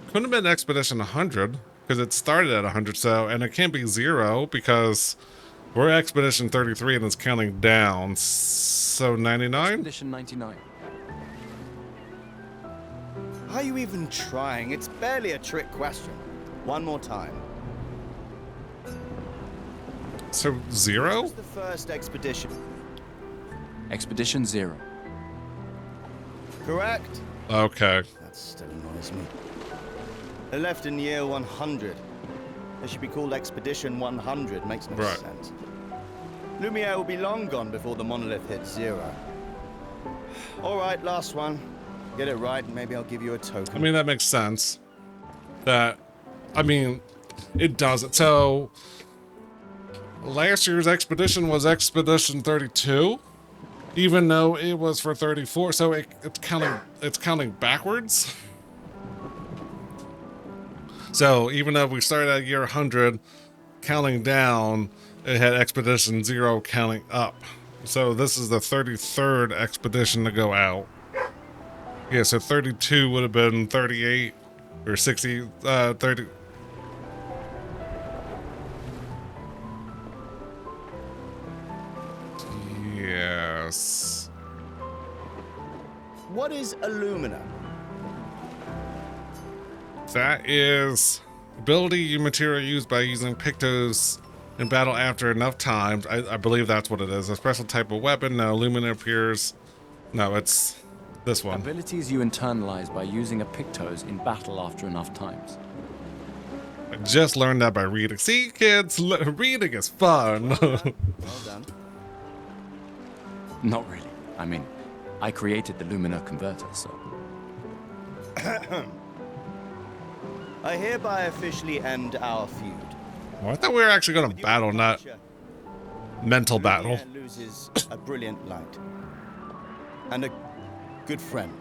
couldn't have been Expedition 100, because it started at 100, so, and it can't be 0, because we're Expedition 33 and it's counting down, so 99? Expedition 99. Are you even trying? It's barely a trick question. One more time. So 0? What was the first expedition? Expedition 0. Correct. Okay. That still annoys me. They left in year 100. They should be called Expedition 100. Makes no sense. Lumiere will be long gone before the monolith hits 0. All right, last one. Get it right, and maybe I'll give you a token. I mean, that makes sense. That, I mean, it doesn't. So, last year's expedition was Expedition 32, even though it was for 34. So it's counting backwards. So even though we started at year 100, counting down, it had Expedition 0 counting up. So this is the 33rd expedition to go out. Yeah, so 32 would have been 38 or 60, 30. Yes. What is Illumina? That is ability material used by using Pictos in battle after enough times. I believe that's what it is. A special type of weapon. No, Lumina appears. No, it's this one. Abilities you internalize by using a Pictos in battle after enough times. I just learned that by reading. See, kids, reading is fun. Well done. Not really. I mean, I created the Lumina converter, so... I hereby officially end our feud. Well, I thought we were actually going to battle, not mental battle. Lumiere loses a brilliant light. And a good friend.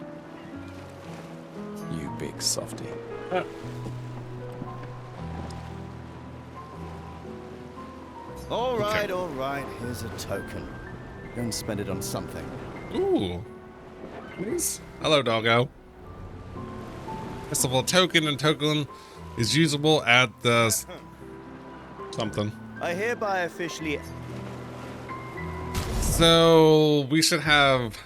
You big softy. All right. Here's a token. Go and spend it on something. Ooh. Please. Hello, doggo. Festival token, and token is usable at the something. I hereby officially... So we should have...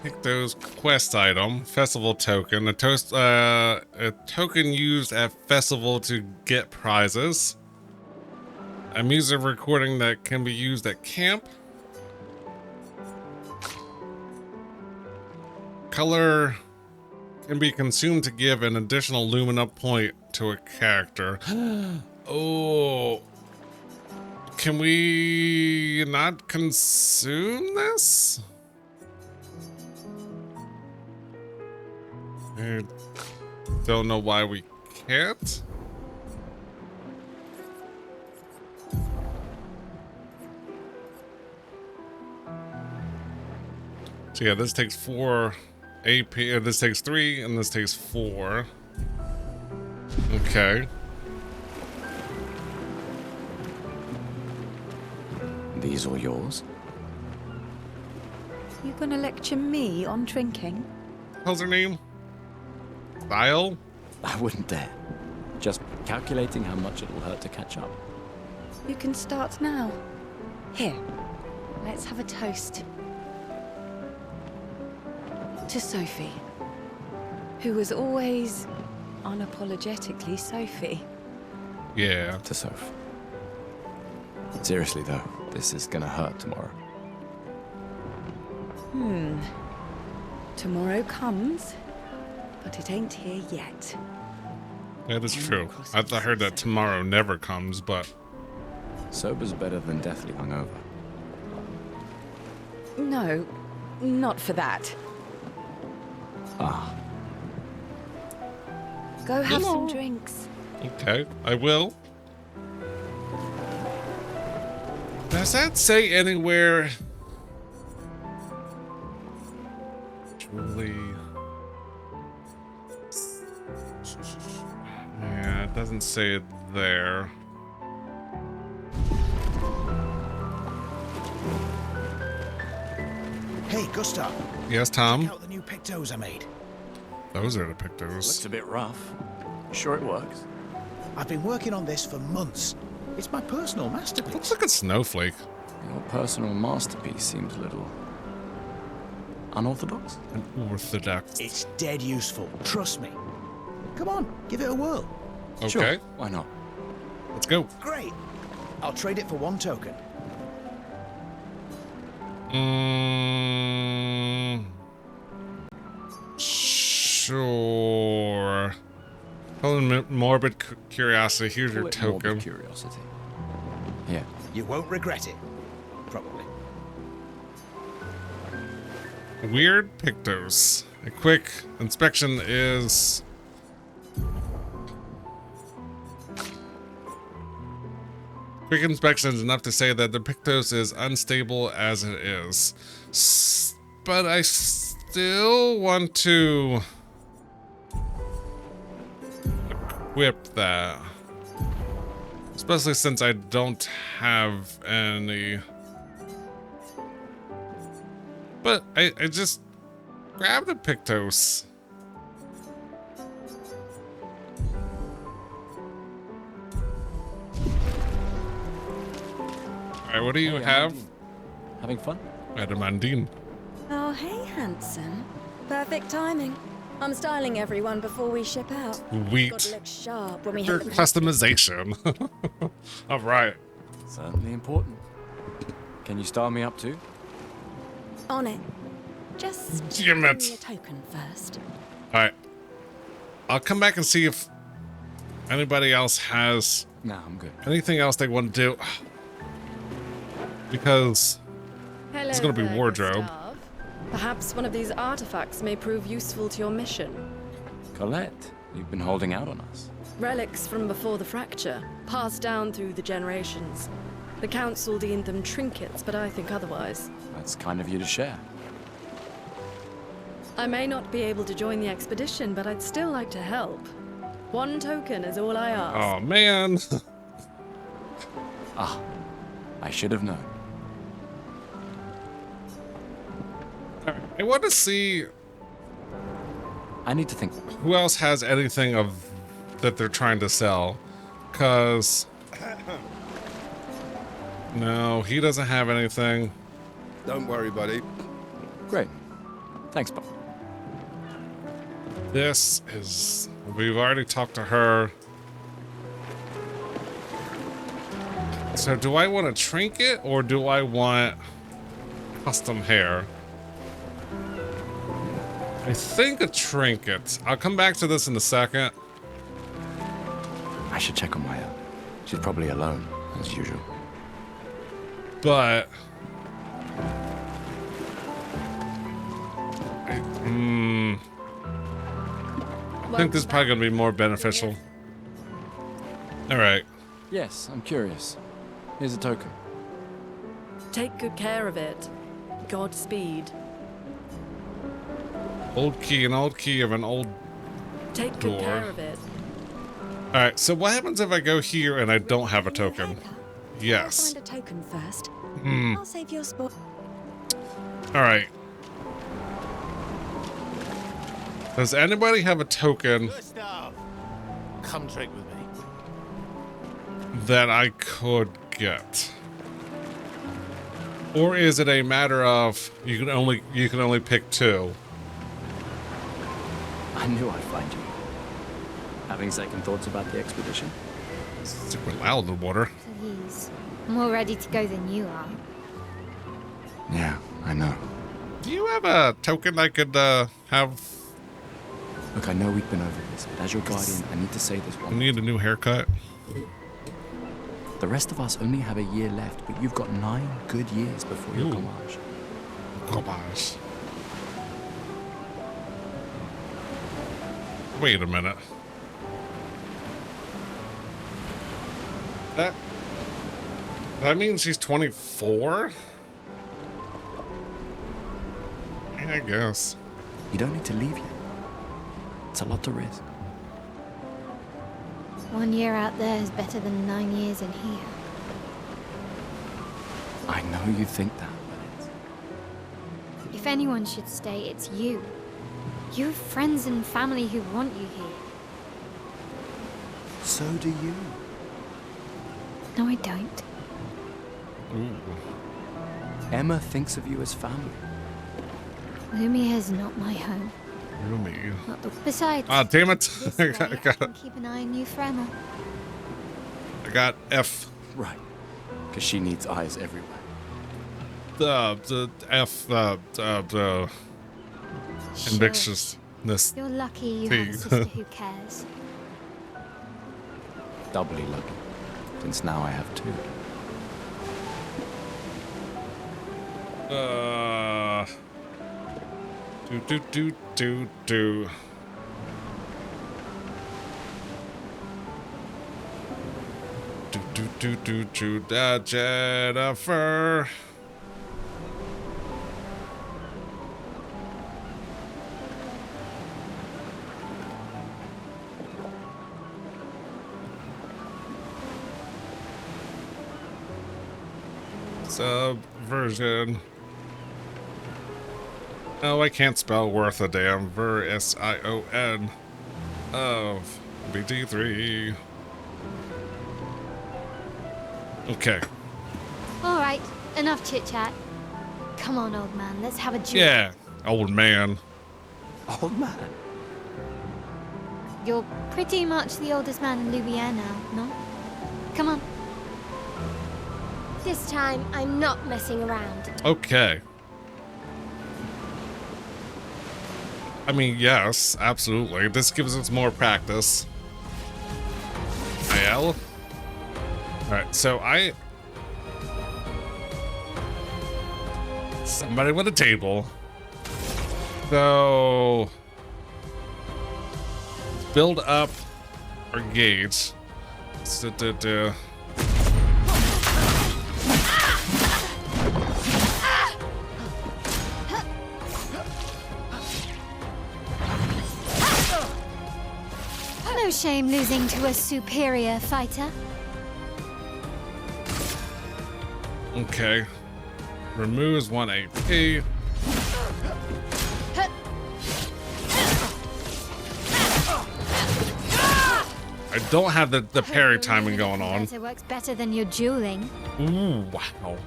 Pick those quest item, festival token, a token used at festival to get prizes. A music recording that can be used at camp. can be consumed to give an additional lumina point to a character. Oh. Can we not consume this? I don't know why we can't. So yeah, this takes 4 AP, this takes 3, and this takes 4. Okay. These all yours? You gonna lecture me on drinking? How's her name? Belle? I wouldn't dare. Just calculating how much it'll hurt to catch up. You can start now. Here, let's have a toast. To Sophie, who was always unapologetically Sophie. Yeah. To Soph. Seriously though, this is gonna hurt tomorrow. Tomorrow comes, but it ain't here yet. That is true. I heard that tomorrow never comes, but... Sober's better than deathly hungover. No, not for that. Ah. Go have some drinks. Okay, I will. Does that say anywhere? Julie. Yeah, it doesn't say it there. Hey, Gustav. Yes, Tom? Check out the new pictos I made. Those are the pictos. Looks a bit rough. Sure it works? I've been working on this for months. It's my personal masterpiece. Looks like a snowflake. Your personal masterpiece seems a little... unorthodox? Unorthodox. It's dead useful, trust me. Come on, give it a whirl. Okay. Sure, why not? Let's go. Great. I'll trade it for 1 token. Sure. Morbid curiosity. Here's your Call it token. morbid curiosity. Here. You won't regret it. Probably. Weird pictos. A quick inspection is... Quick inspection is enough to say that the pictos is unstable as it is. But I still want to equip that. Especially since I don't have any. But I just grabbed the pictos. Alright, what do you have? Having fun? Adamantine. Oh, hey, handsome. Perfect timing. I'm styling everyone before we ship out. Sweet. Gotta look sharp when we Your hit the customization. Alright. Certainly important. Can you style me up too? On it. Just Damn it. give me a token first. Alright. I'll come back and see if anybody else has Nah, I'm good. anything else they want to do. Because it's going to be wardrobe. Gustav. Perhaps one of these artifacts may prove useful to your mission. Colette, you've been holding out on us. Relics from before the fracture, passed down through the generations. The council deemed them trinkets, but I think otherwise. That's kind of you to share. I may not be able to join the expedition, but I'd still like to help. 1 token is all I ask. Oh, man. Ah, I should have known. I want to see I need to think. who else has anything of that they're trying to sell. Because... No, he doesn't have anything. Don't worry, buddy. Great. Thanks, Bob. This is... We've already talked to her. So do I want a trinket or do I want custom hair? I think a trinket. I'll come back to this in a second. I should check on Maya. She's probably alone, as usual. But I think this is probably going to be more beneficial. All right. Yes, I'm curious. Here's a token. Take good care of it. Godspeed. Old key, an old key of an old Take door. good care of it. All right, so what happens if I go here and I don't have a token? Yes. Find a token first. Hmm. I'll save your spot. All right. Does anybody have a token Gustav, come drink with me. that I could get? Or is it a matter of you can only pick two? I knew I'd find you. Having second thoughts about the expedition? Super loud in the water. Please. I'm more ready to go than you are. Yeah, I know. Do you have a token I could have? Look, I know we've been over this, but as your guardian, I need to say this one. I need a new haircut. The rest of us only have a year left, but you've got 9 good years before your Comage. Comage. Wait a minute. That means she's 24? Yeah, I guess. You don't need to leave yet. It's a lot to risk. 1 year out there is better than 9 years in here. I know you think that, but If anyone should stay, it's you. You have friends and family who want you here. so do you. No, I don't. Emma thinks of you as family. Lumia is not my home. Lumia. Not the... Besides, Ah, damn it. this way I can keep an eye on you for Emma. I got F. Right. Because she needs eyes everywhere. The F, the Sure. ambitiousness. You're lucky you T. have a sister who cares. Doubly lucky. Since now I have 2. Do. Jennifer. Subversion. Oh, I can't spell worth a damn. S-I-O-N of BT3. Okay. All right, enough chit-chat. Come on, old man, let's have a drink. Yeah, old man. Old man? You're pretty much the oldest man in Louisiana now, no? Come on. This time, I'm not messing around. Okay. I mean, yes, absolutely. This gives us more practice. IL. Alright, so somebody with a table. So let's build up our gauge. No shame losing to a superior fighter. Okay. Removes 1 AP. I don't have the parry timing going on. It works better than your dueling. Ooh, wow.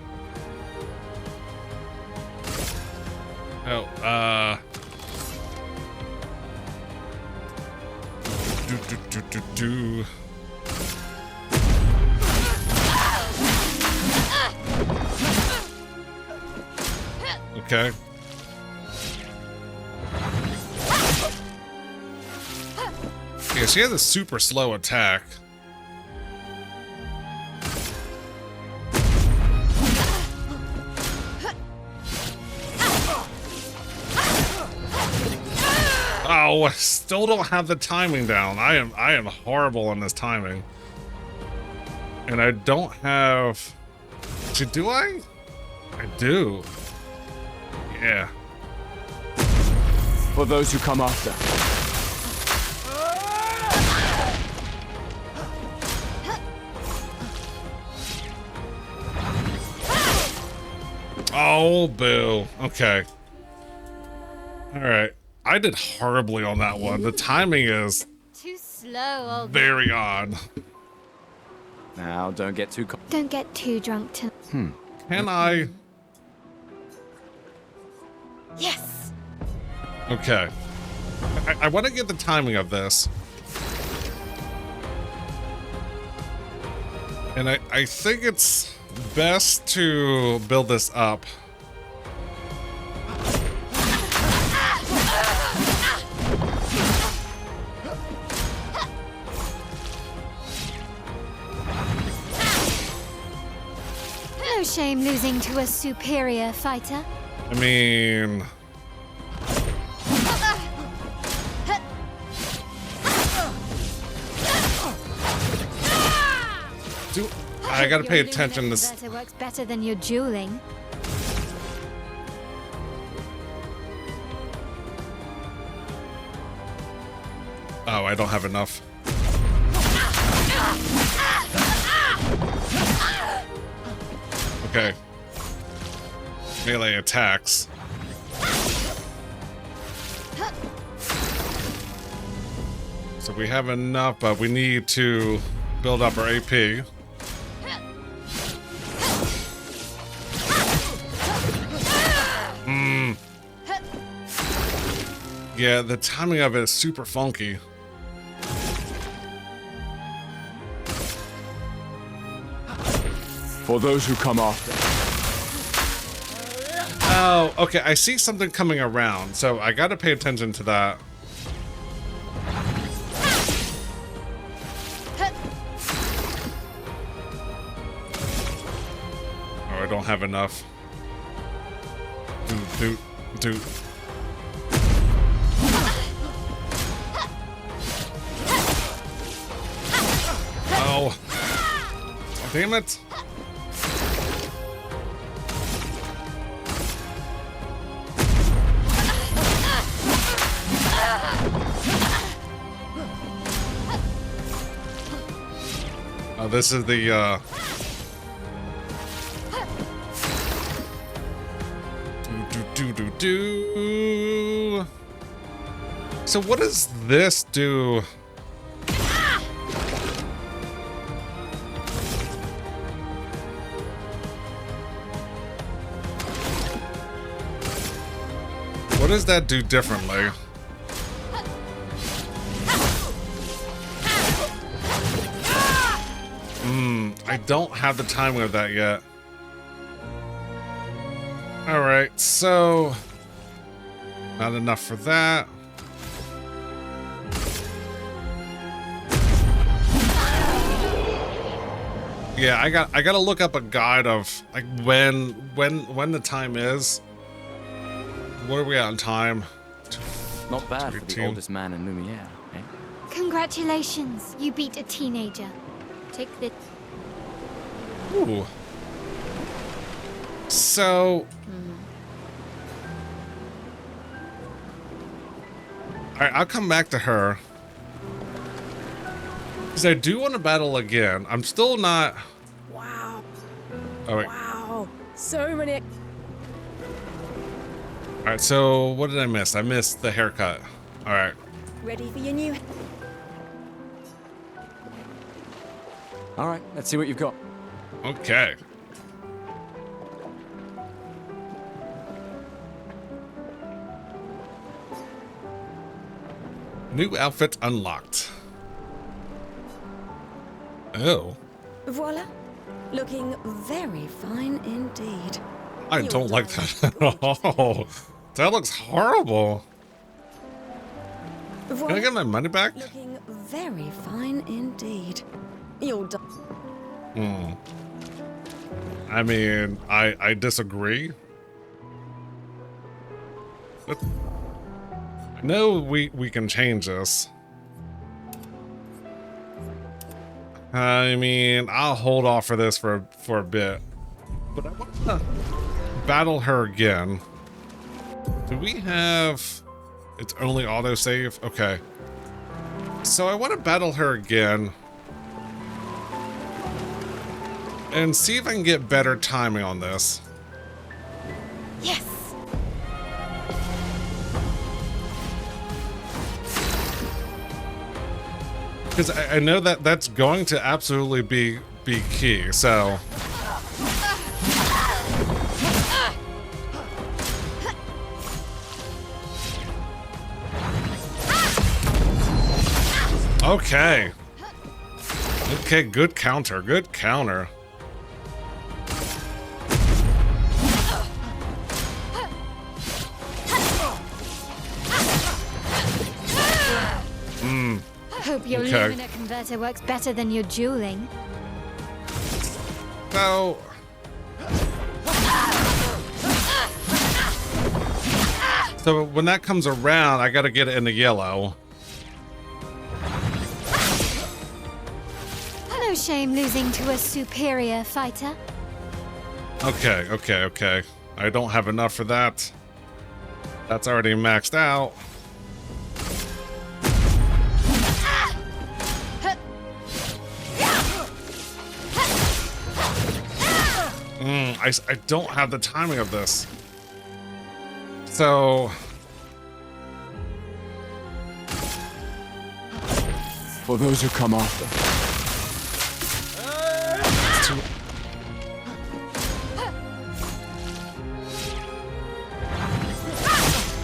Oh, do. Okay. Yeah, she has a super slow attack. Oh, I still don't have the timing down. I am horrible on this timing. And I don't have... Actually, do I? I do. Yeah. For those who come after. Oh, boo. Okay. All right. I did horribly on that one. The timing is Too slow, old very odd. Now, don't get too... Don't get too drunk to... Can I? Yes! Okay. I want to get the timing of this. And I think it's best to build this up. No shame losing to a superior fighter. I mean... I gotta pay attention to... It works better than your dueling. Oh, I don't have enough. Okay. Melee attacks. So we have enough, but we need to build up our AP. Yeah, the timing of it is super funky. For those who come after. Oh, okay. I see something coming around, so I gotta pay attention to that. Oh, I don't have enough. Do. Oh. Damn it. Oh, this is the, do. So what does this do? What does that do differently? I don't have the timing of that yet. Alright, so... Not enough for that. Yeah, I gotta look up a guide of like when the time is. What are we at on time? Not bad for the oldest man in Lumiere, eh? Congratulations, you beat a teenager. Take the... Ooh. So... Alright, I'll come back to her. Because I do want to battle again. I'm still not... Wow. Oh, wait. Wow. So many... Alright, so what did I miss? I missed the haircut. Alright. Ready for your new... Alright, let's see what you've got. Okay. New outfit unlocked. Oh. Voila. Looking very fine indeed. I don't like that at all. That looks horrible. Voila. Can I get my money back? Looking very fine indeed. You'll die. I mean, I disagree. But I know we can change this. I mean, I'll hold off for this for a bit. But I want to battle her again. Do we have... It's only autosave? Okay. So I want to battle her again. And see if I can get better timing on this. Yes. Because I know that that's going to absolutely be key, so... Okay. Okay, good counter, good counter. Hope your Lumina converter works better than your dueling. So... So when that comes around, I gotta get it in the yellow. No shame losing to a superior fighter. Okay, okay, okay. I don't have enough for that. That's already maxed out. I don't have the timing of this. So... For those who come after.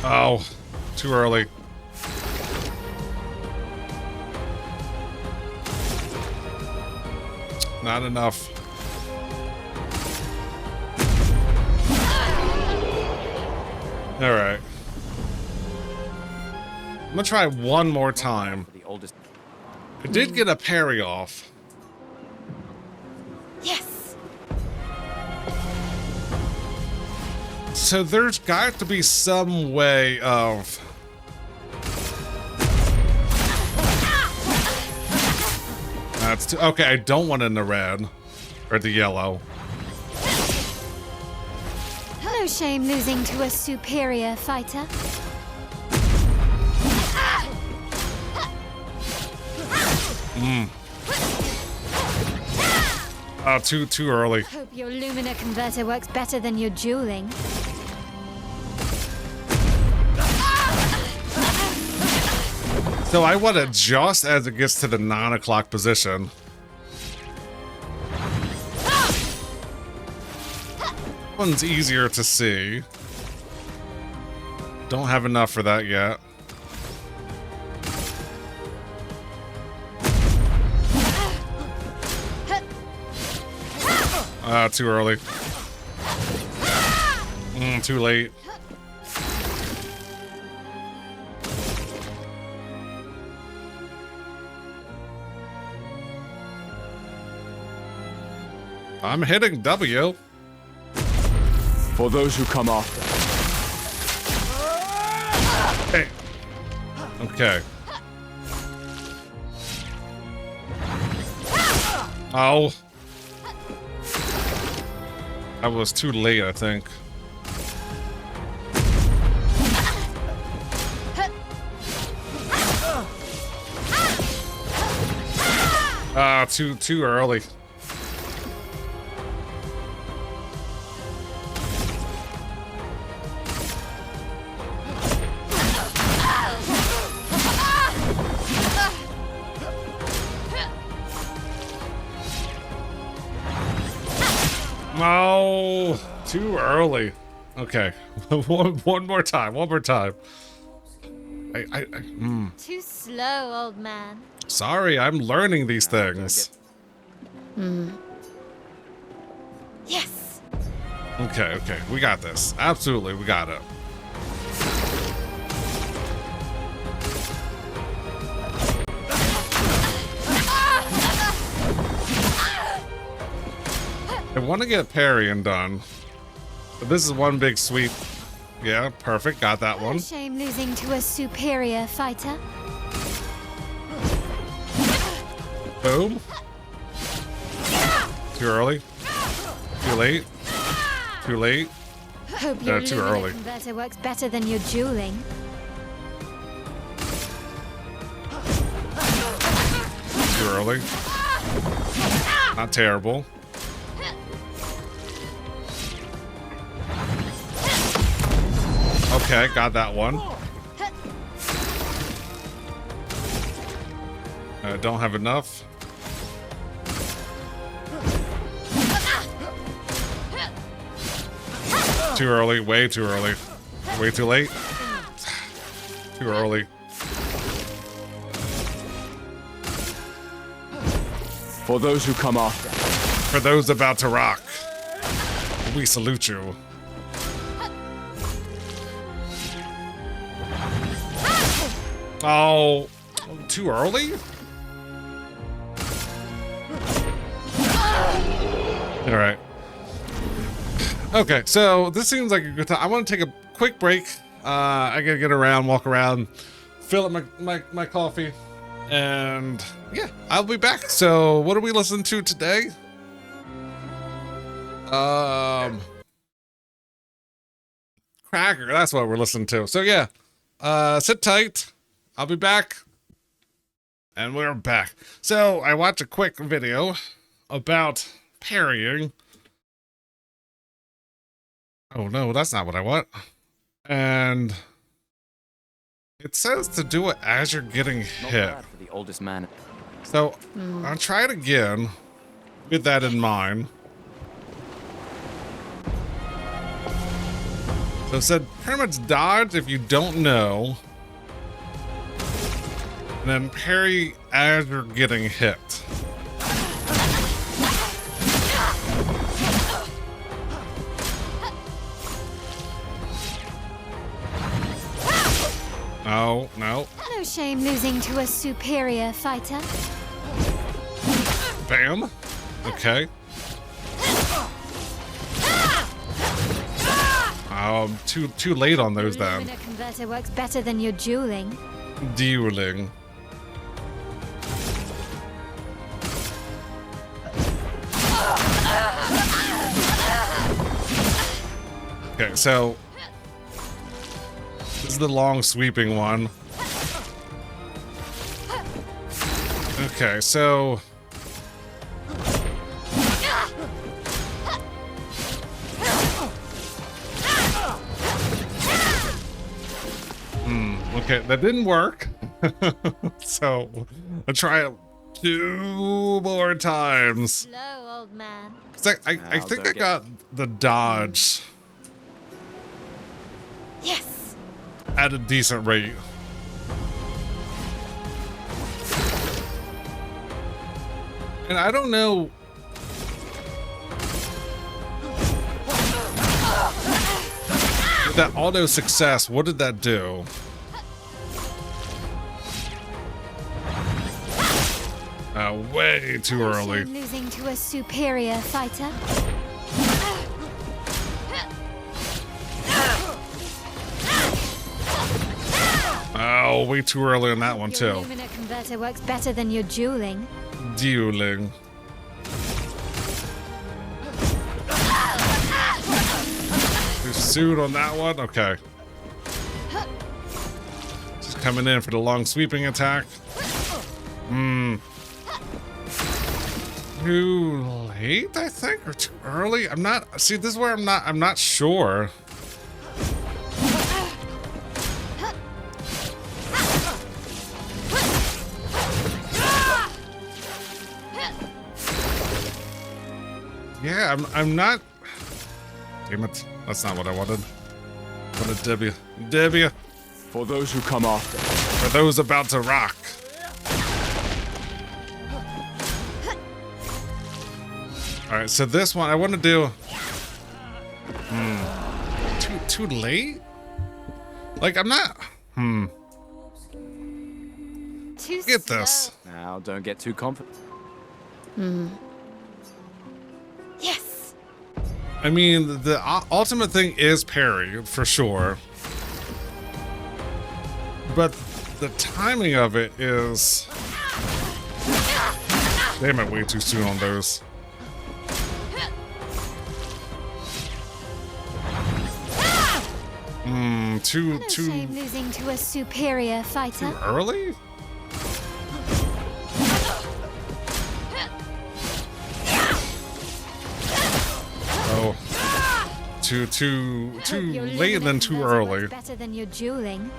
Oh, too early. Not enough. All right. I'm gonna try one more time. I did get a parry off. Yes. So there's got to be some way of... That's too... Okay, I don't want it in the red. Or the yellow. No shame losing to a superior fighter. Too early. Hope your Lumina converter works better than your dueling. So I want it just as it gets to the 9 o'clock position. One's easier to see. Don't have enough for that yet. Too early. Too late. I'm hitting W. For those who come after. Hey. Okay. Oh. I was too late, I think. Too early. No, too early. Okay, one more time. Too slow, old man. Sorry, I'm learning these things. Yes. Okay, we got this. Absolutely, we got it. I want to get parrying done. But this is one big sweep. Yeah, perfect. Got that one. Shame losing to a superior fighter. Boom. Too early. Too late. Too late. Hope your Too Lumina early. converter works better than your dueling. Too early. Not terrible. Okay, got that one. Don't have enough. Too early, way too early. Way too late. Too early. For those who come after. For those about to rock, we salute you. Oh, too early? All right. Okay, so this seems like a good time. I want to take a quick break. I gotta get around, walk around, fill up my coffee, and yeah, I'll be back. So what are we listening to today? Cracker, that's what we're listening to. So yeah, sit tight. I'll be back. And we're back. So I watched a quick video about parrying. Oh no, that's not what I want. And it says to do it as you're getting hit. For the oldest man. So I'll try it again with that in mind. So it said pretty much dodge if you don't know. And then parry as you're getting hit. Oh, no. No shame losing to a superior fighter. Bam. Okay. Too late on those then. Lumina converter works better than your dueling. Dueling. Okay, so this is the long sweeping one. Okay, so okay, that didn't work. So I'll try it 2 more times. Slow, old man. 'Cause I think I got the dodge Yes. at a decent rate. And I don't know. With that auto success, what did that do? Way too early. Shame losing to a superior fighter. Oh, way too early on that one Your too. Lumina converter works better than your dueling. Dueling. Too soon on that one? Okay. Just coming in for the long sweeping attack. Too late, I think, or too early? I'm not, see, this is where I'm not sure. Yeah, I'm not. Damn it, that's not what I wanted. I wanted W. For those who come after. For those about to rock. Alright, so this one I want to do. Too late? Like, I'm not. Too Get slow. Now, don't get too confident. Yes. I mean, the ultimate thing is parry, for sure. But the timing of it is... Damn it, way too soon on those. Too shame losing to a superior fighter. Too early? Oh. Too late and then too early. Better than your dueling.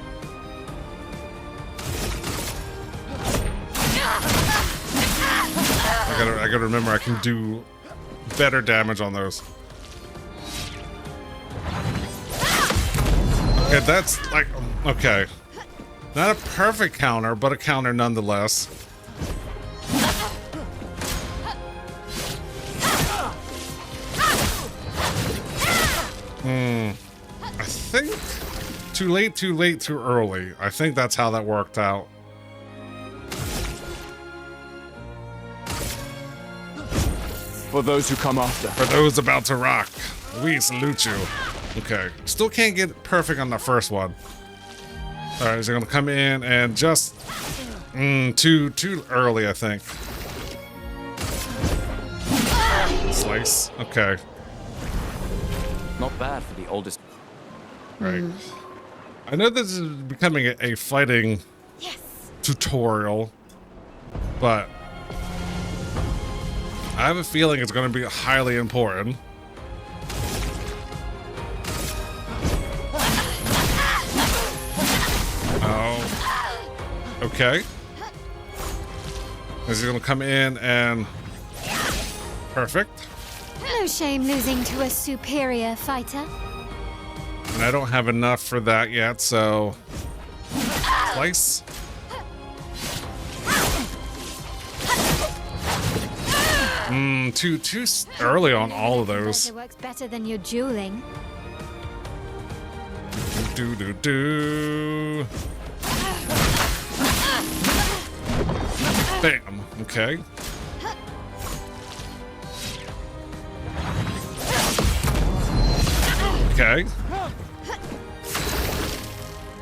I gotta remember I can do better damage on those. Okay, that's like, okay. Not a perfect counter, but a counter nonetheless. I think too late, too early. I think that's how that worked out. For those who come after. For those about to rock, we salute you. Okay, still can't get perfect on the first one. All right, so gonna come in and just too early, I think. Slice. Okay. Not bad for the oldest. Right. I know this is becoming a fighting tutorial, but I have a feeling it's going to be highly important. Oh. Okay. Is he going to come in and... Perfect. No shame losing to a superior fighter. And I don't have enough for that yet, so... Slice. Too early on all of those. It works better than your dueling. Do. Bam. Okay. Okay.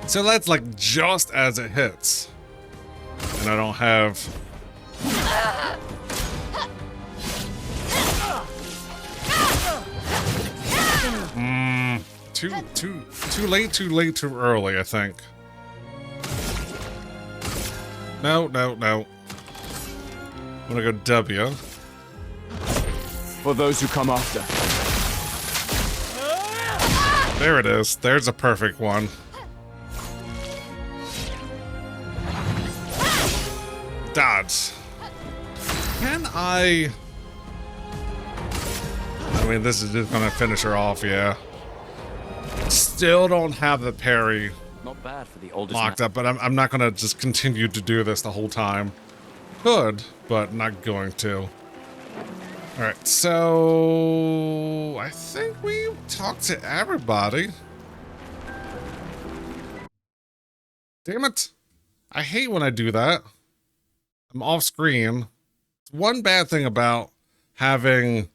So that's like just as it hits. And I don't have... Too late, too early, I think. No. I'm gonna go W. For those who come after. There it is. There's a perfect one. Dodge. Can I mean, this is just gonna finish her off, yeah. Still don't have the parry Not bad for the oldest locked up, but I'm not gonna just continue to do this the whole time. Could, but not going to. Alright, so I think we talked to everybody. Damn it. I hate when I do that. I'm off screen. One bad thing about having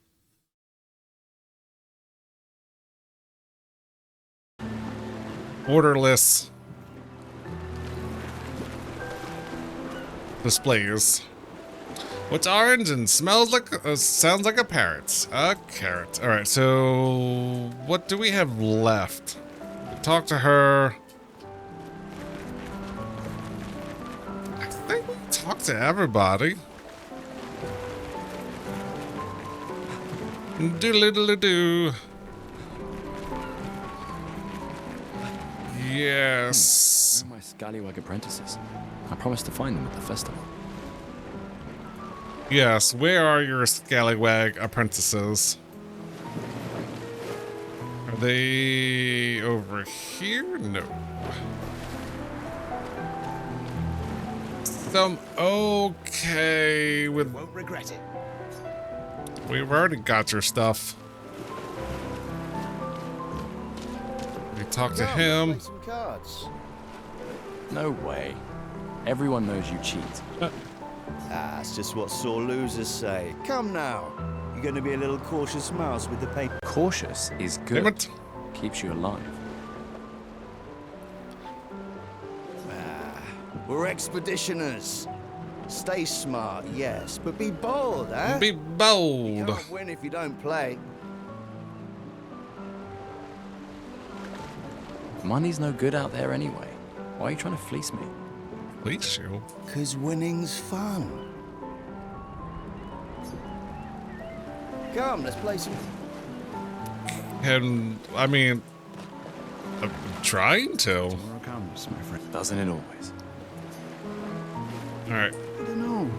orderless displays. What's orange and smells like, sounds like a parrot? A carrot. All right, so what do we have left? Talk to her. I think we talked to everybody. Doodle-doodle-doo. Yes. Where are my scallywag apprentices? I promised to find them at the festival. Yes, where are your scallywag apprentices? Are they over here? No. Some okay with. Won't regret it. We've already got your stuff. We talked to him. Some cards. No way. Everyone knows you cheat. That's just what sore losers say. Come now. You're going to be a little cautious mouse with the paint. Cautious is good. Keeps you alive. We're expeditioners. Stay smart, yes, but be bold, eh? Be bold. You can't win if you don't play. Money's no good out there anyway. Why are you trying to fleece me? Fleece you? 'Cause winning's fun. Come, let's play some. And I mean, I'm trying to. Tomorrow comes, my friend. Doesn't it always? All right. I don't know.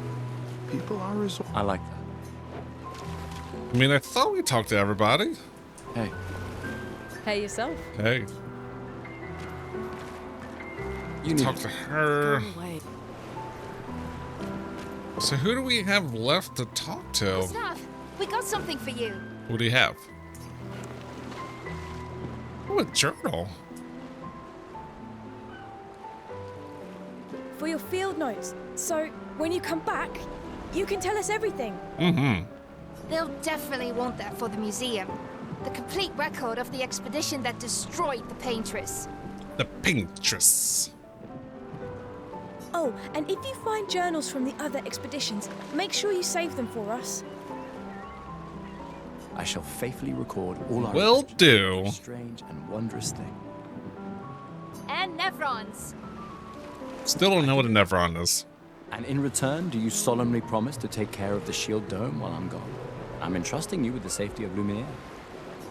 People are resourceful. I like that. I mean, I thought we talked to everybody. Hey. Hey yourself. Hey. You talk to her. So who do we have left to talk to? Gustav, we got something for you. What do you have? Oh, a journal. For your field notes. So, when you come back, you can tell us everything. Mm-hmm. They'll definitely want that for the museum. The complete record of the expedition that destroyed the Paintress. The Paintress. Oh, and if you find journals from the other expeditions, make sure you save them for us. I shall faithfully record all our Will do. strange and wondrous thing. And Nevrons. Still don't know what a Nevron is. And in return, do you solemnly promise to take care of the shield dome while I'm gone? I'm entrusting you with the safety of Lumiere.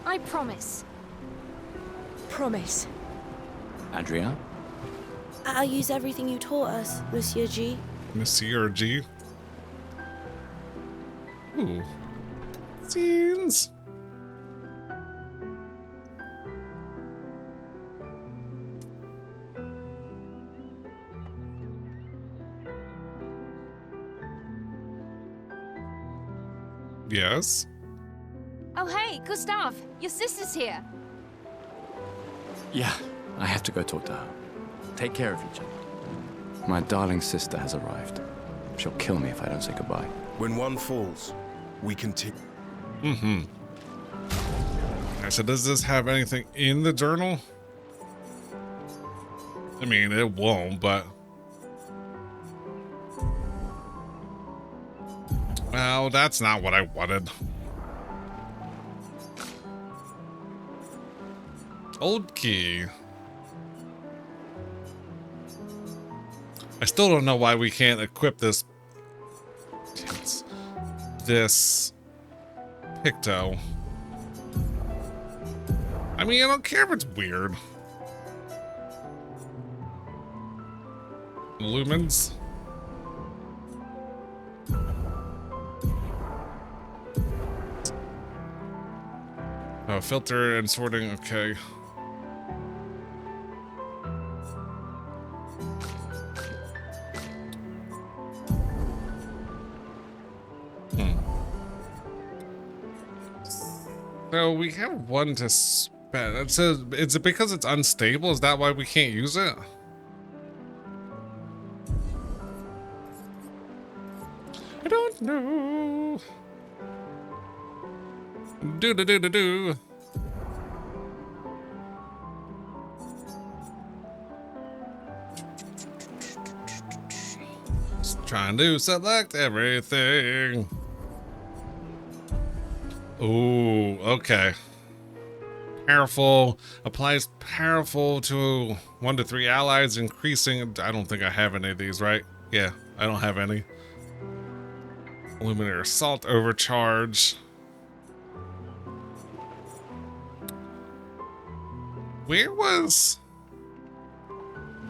I promise. Promise. Adrien? I'll use everything you taught us, Monsieur G. Monsieur G. Ooh. Scenes. Yes. Oh, hey, Gustav, your sister's here. Yeah, I have to go talk to her. Take care of each other. My darling sister has arrived. She'll kill me if I don't say goodbye. When one falls, we continue. Mm-hmm. Okay, so does this have anything in the journal? I mean, it won't, but... Well, that's not what I wanted. Old key. I still don't know why we can't equip this Picto. I mean, I don't care if it's weird. Lumens. Oh, filter and sorting, okay. So we have one to spend. It says, is it because it's unstable? Is that why we can't use it? I don't know. Do. Just trying to select everything. Ooh, okay. Powerful. Applies powerful to 1 to 3 allies, increasing. I don't think I have any of these, right? Yeah, I don't have any. Illuminator Assault Overcharge. Where was...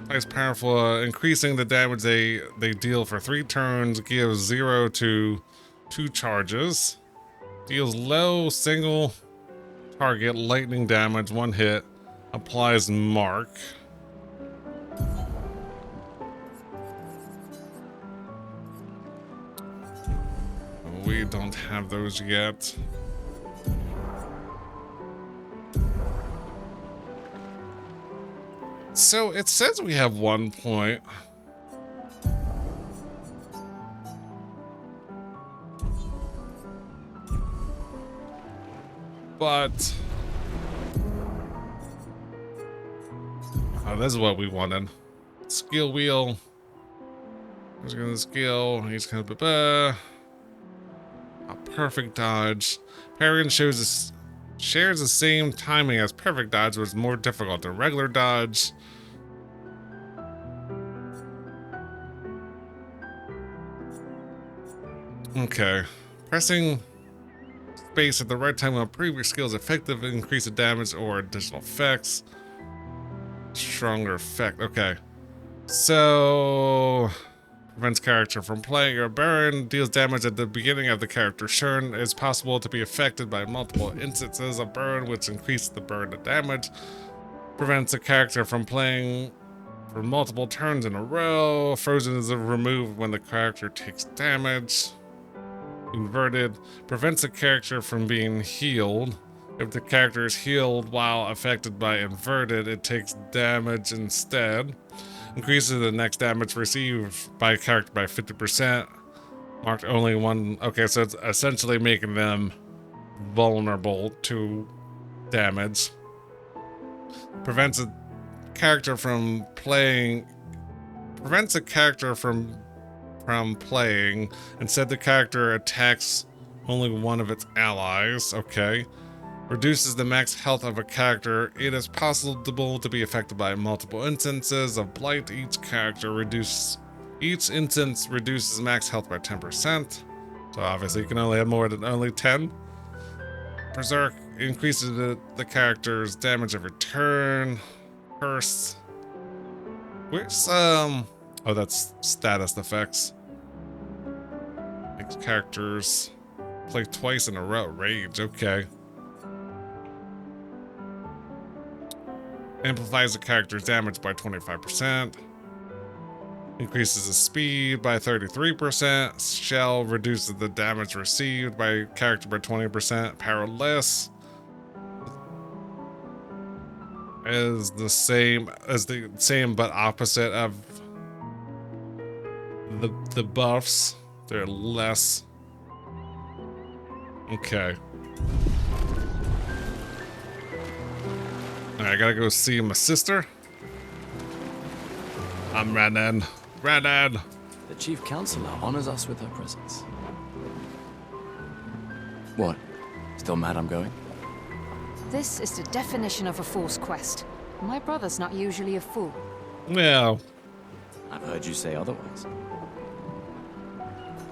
Applies powerful, increasing the damage they deal for 3 turns, gives 0 to 2 charges. Deals low single target lightning damage, 1 hit. Applies mark. We don't have those yet. So it says we have 1 point. But oh, this is what we wanted. Skill wheel. He's gonna skill. He's gonna a perfect dodge. Parrying shares the same timing as perfect dodge, but it's more difficult than regular dodge. Okay. Pressing space at the right time on previous skills effective increase the damage or additional effects. Stronger effect. Okay. So prevents character from playing or burn, deals damage at the beginning of the character's turn. It's possible to be affected by multiple instances of burn, which increase the burn to damage. Prevents a character from playing for multiple turns in a row. Frozen is removed when the character takes damage. Inverted prevents a character from being healed. If the character is healed while affected by inverted, it takes damage instead. Increases the next damage received by a character by 50%. Marked only one. Okay, so it's essentially making them vulnerable to damage. Prevents a character from playing. Prevents a character from playing. Instead, the character attacks only one of its allies. Okay. Reduces the max health of a character. It is possible to be affected by multiple instances of blight. Each instance reduces max health by 10%. So obviously you can only have more than only 10. Berserk increases the character's damage every turn. Curse. Where's oh, that's status effects. Makes characters play twice in a row. Rage. Okay. Amplifies the character's damage by 25%. Increases the speed by 33%. Shell reduces the damage received by character by 20%. Powerless is the same but opposite of the buffs. They're less. Okay. I gotta go see my sister. I'm running. Running. The Chief Counselor honors us with her presence. What? Still mad I'm going? This is the definition of a fool's quest. My brother's not usually a fool. Yeah. I've heard you say otherwise.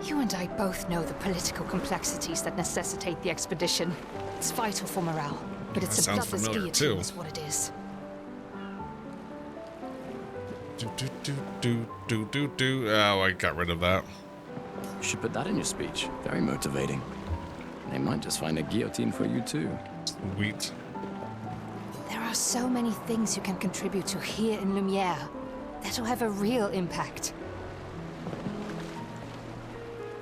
You and I both know the political complexities that necessitate the expedition. It's vital for morale, but it's a bloodless guillotine is what it is. Oh, I got rid of that. You should put that in your speech. Very motivating. They might just find a guillotine for you too. Sweet. There are so many things you can contribute to here in Lumiere that'll have a real impact.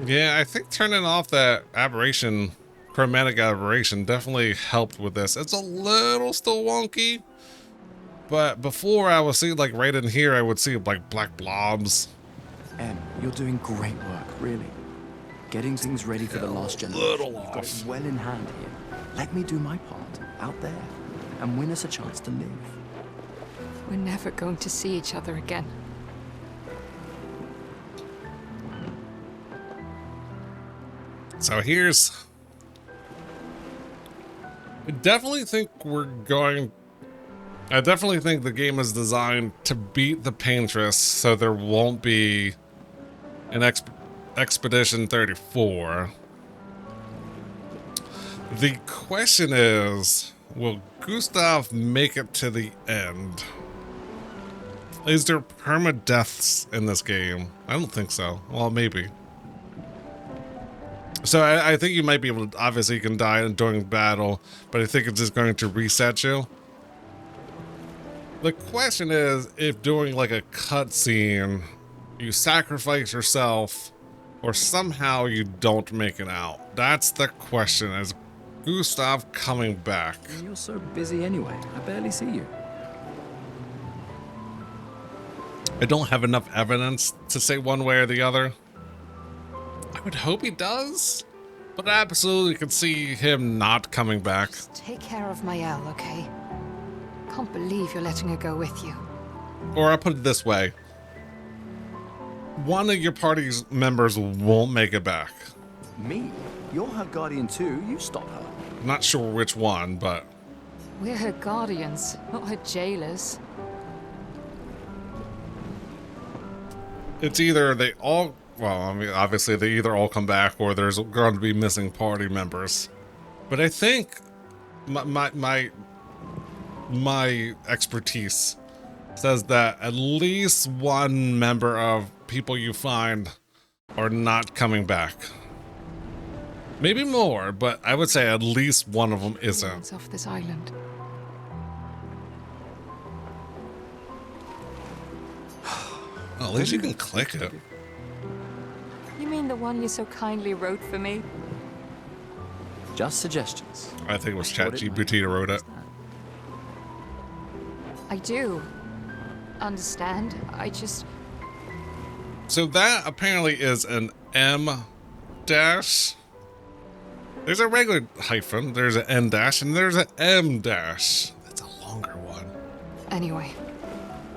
Yeah, I think turning off that aberration, chromatic aberration, definitely helped with this. It's a little still wonky, but before I would see, like right in here, I would see like black blobs. Em, you're doing great work, really. Getting things ready for the last generation. You've got it well in hand here. Let me do my part out there and win us a chance to live. We're never going to see each other again. So I definitely think the game is designed to beat the Paintress, so there won't be an Expedition 34. The question is, will Gustav make it to the end? Is there permadeaths in this game? I don't think so. Well, maybe. So I think you might be able to, obviously you can die during battle, but I think it's just going to reset you. The question is, if doing like a cutscene, you sacrifice yourself, or somehow you don't make it out. That's the question. Is Gustav coming back? You're so busy anyway. I barely see you. I don't have enough evidence to say one way or the other. I would hope he does, But I absolutely could see him not coming back. Take care of Mael, okay? Can't believe you're letting her go with you. Or I'll put it this way. One of your party's members won't make it back. Me? You're her guardian too. You stop her. I'm not sure which one, but... We're her guardians, not her jailers. It's either they all... Well, I mean, obviously they either all come back or there's going to be missing party members. But I think my expertise says that at least one member of people you find are not coming back. Maybe more, but I would say at least one of them isn't. It's off this island. Well, at least you can click it. You mean the one you so kindly wrote for me? Just suggestions. I think it was ChatGPT that wrote it. I do understand. I just... So that apparently is an M dash. There's a regular hyphen, there's an N dash, and there's an M dash. That's a longer one. Anyway.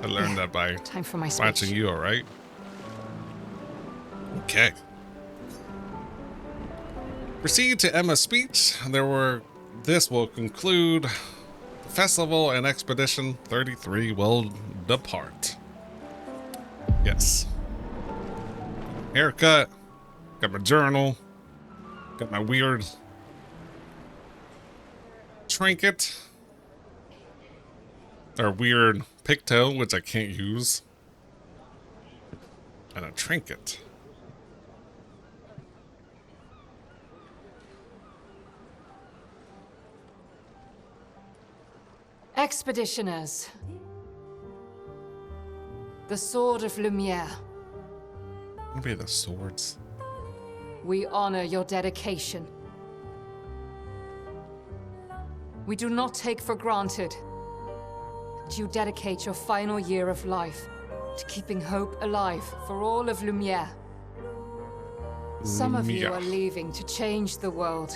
I learned that by time for my watching you, alright? Okay. Proceed to Emma's speech. This will conclude the festival and Expedition 33 will depart. Yes. Haircut. Got my journal. Got my weird trinket. Or weird pigtail, which I can't use. And a trinket. Expeditioners. The Sword of Lumiere. What be the swords? We honor your dedication. We do not take for granted that you dedicate your final year of life to keeping hope alive for all of Lumiere. Some of you are leaving to change the world.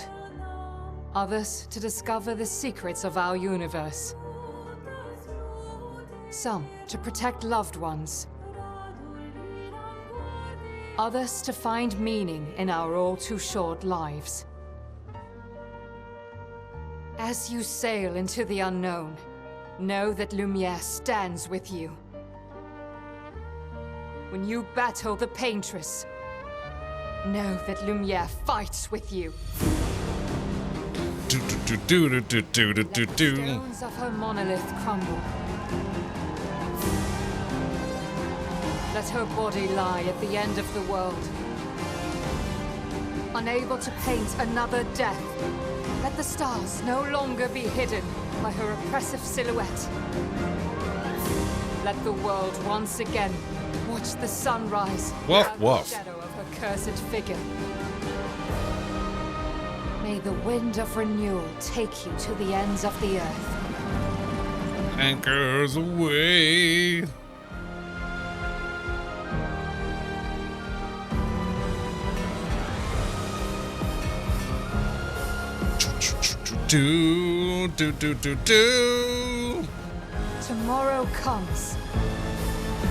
Others to discover the secrets of our universe. Some to protect loved ones. Others to find meaning in our all too short lives. As you sail into the unknown, know that Lumiere stands with you. When you battle the Paintress, know that Lumiere fights with you. Let the stones of her monolith crumble. Let her body lie at the end of the world. Unable to paint another death, let the stars no longer be hidden by her oppressive silhouette. Let the world once again watch the sunrise without the shadow of her cursed figure. May the wind of renewal take you to the ends of the earth. Anchors away. Do. Tomorrow comes.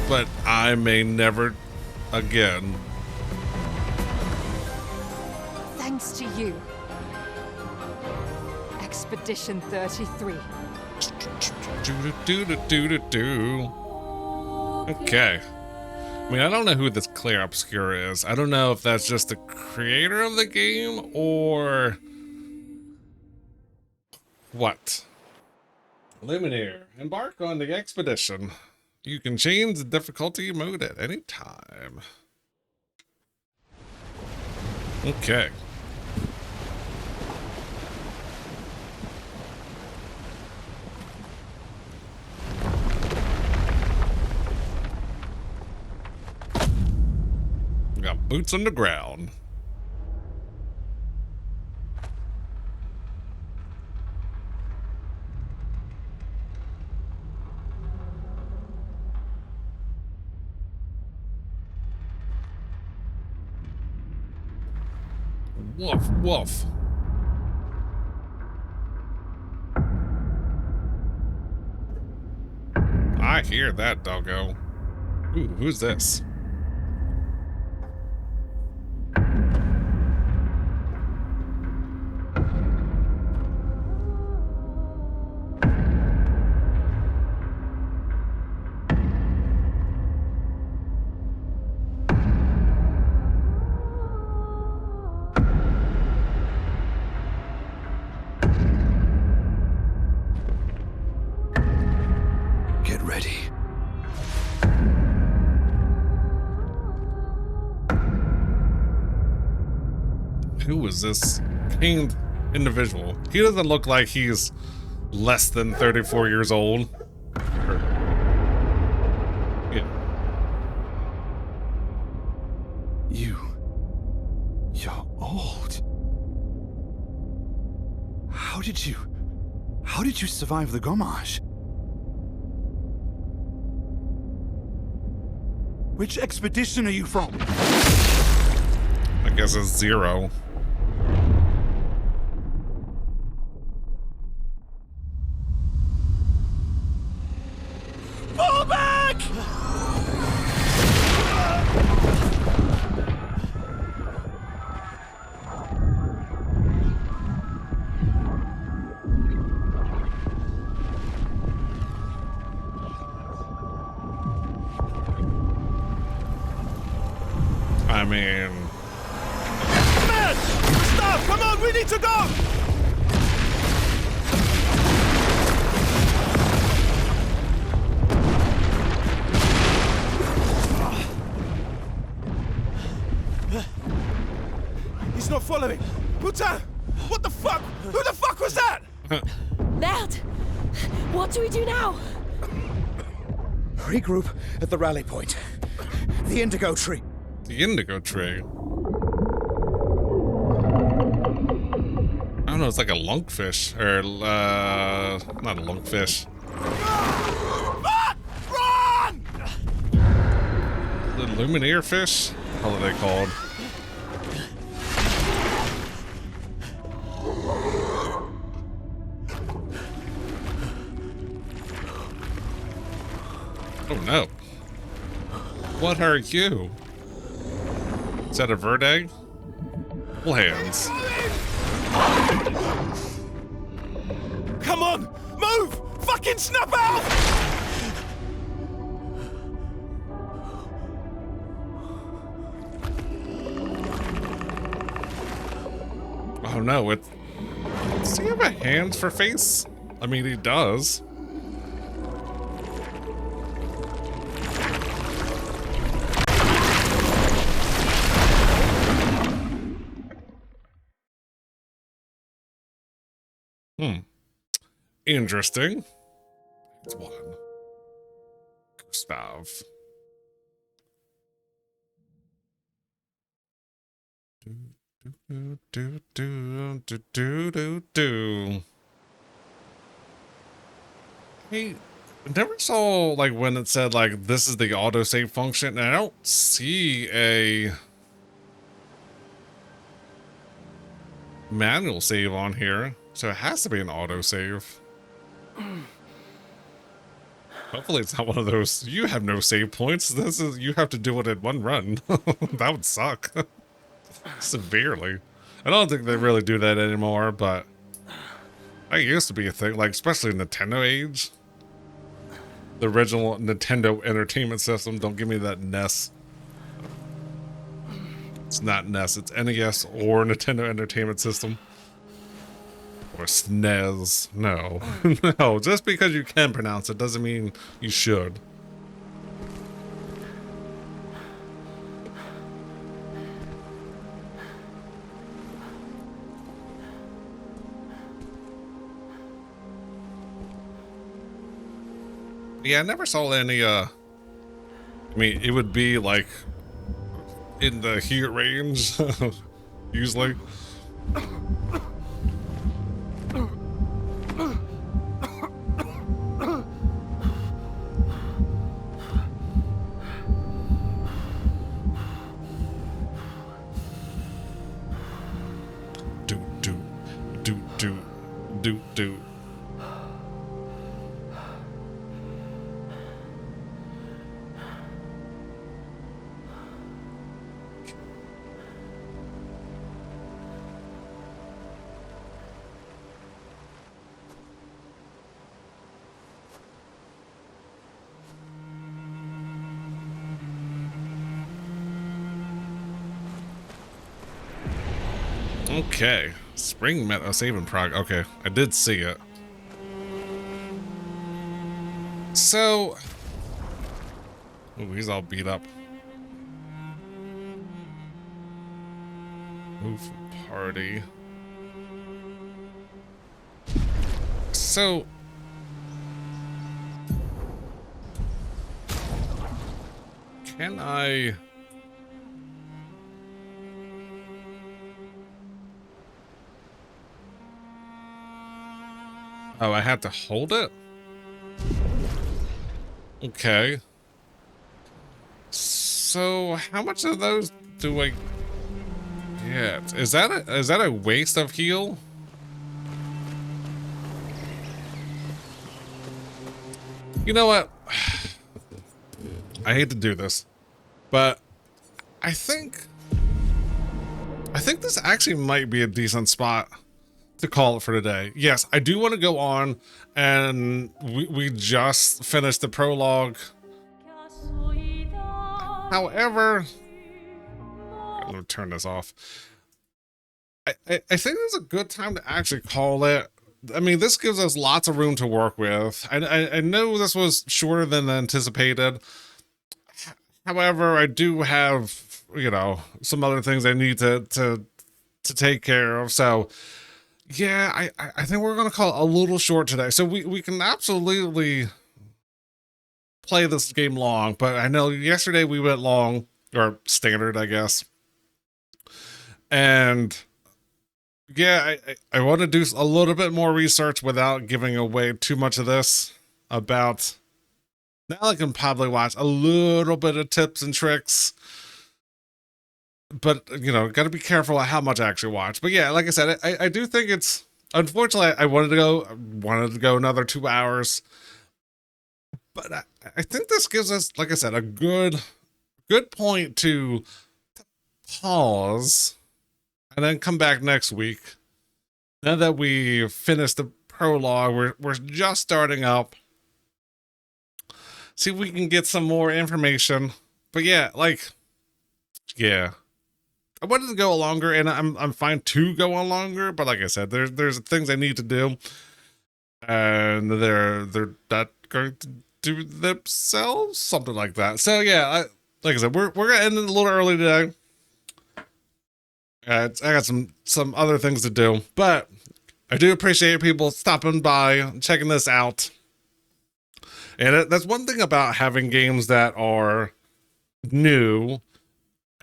But I may never again. Thanks to you. Expedition 33. Okay. I mean, I don't know who this Claire Obscura is. I don't know if that's just the creator of the game or what. Luminaire. Embark on the expedition. You can change the difficulty mode at any time. Okay. We got boots on the ground. Woof, woof. I hear that, doggo. Ooh, who's this? Get ready. Who is this pained individual? He doesn't look like he's less than 34 years old. Yeah. You're old. How did you survive the Gommage? Which expedition are you from? I guess it's 0. Pull back! I mean... Man! Stop! Come on, we need to go! He's not following. Putain! What the fuck? Who the fuck was that? Merde! What do we do now? Regroup at the rally point. The indigo tree. The indigo tree? I don't know, it's like a lunkfish. Or, not a lunkfish. Run! The luminaire fish? What are they called? Oh no. What are you? Is that a Verde? Full hands. Come on! Move! Fucking snap out! Oh no, it... Does he have a hands for face? I mean, he does. Interesting. It's one. Gustav. Hey, I never saw like when it said like this is the autosave function, and I don't see a manual save on here, so it has to be an autosave. Hopefully it's not one of those, you have no save points, this is, you have to do it in one run. That would suck. Severely. I don't think they really do that anymore, but that used to be a thing, like especially Nintendo age. The original Nintendo Entertainment System, don't give me that NES. It's not NES, it's NES or Nintendo Entertainment System. Or SNES. No. No, just because you can pronounce it doesn't mean you should. Yeah, I never saw any, I mean, it would be like in the heat range, usually. Doot. Okay, spring met a saving prog. Okay, I did see it. So, ooh, he's all beat up. Move party. So, can I? Oh, I had to hold it? Okay. So, how much of those do I get? Is that a waste of heal? You know what? I hate to do this, but I think this actually might be a decent spot to call it for today. Yes, I do want to go on, and we just finished the prologue. However, let me turn this off. I think it's a good time to actually call it. I mean, this gives us lots of room to work with. I know this was shorter than anticipated. However, I do have, you know, some other things I need to take care of. So, yeah, I think we're going to call it a little short today. So we can absolutely play this game long, but I know yesterday we went long, or standard, I guess. And yeah, I want to do a little bit more research without giving away too much of this about. Now I can probably watch a little bit of tips and tricks, but you know, got to be careful how much I actually watch. But yeah, like I said, I do think it's, unfortunately, I wanted to go another 2 hours, but I think this gives us, like I said, a good point to pause and then come back next week. Now that we finished the prologue, we're just starting up. See if we can get some more information. But yeah, yeah. I wanted to go longer, and I'm fine to go on longer, but like I said, there's things I need to do. And they're not going to do themselves, something like that. So yeah, like I said, we're gonna end it a little early today. I got some other things to do, but I do appreciate people stopping by, checking this out. And that's one thing about having games that are new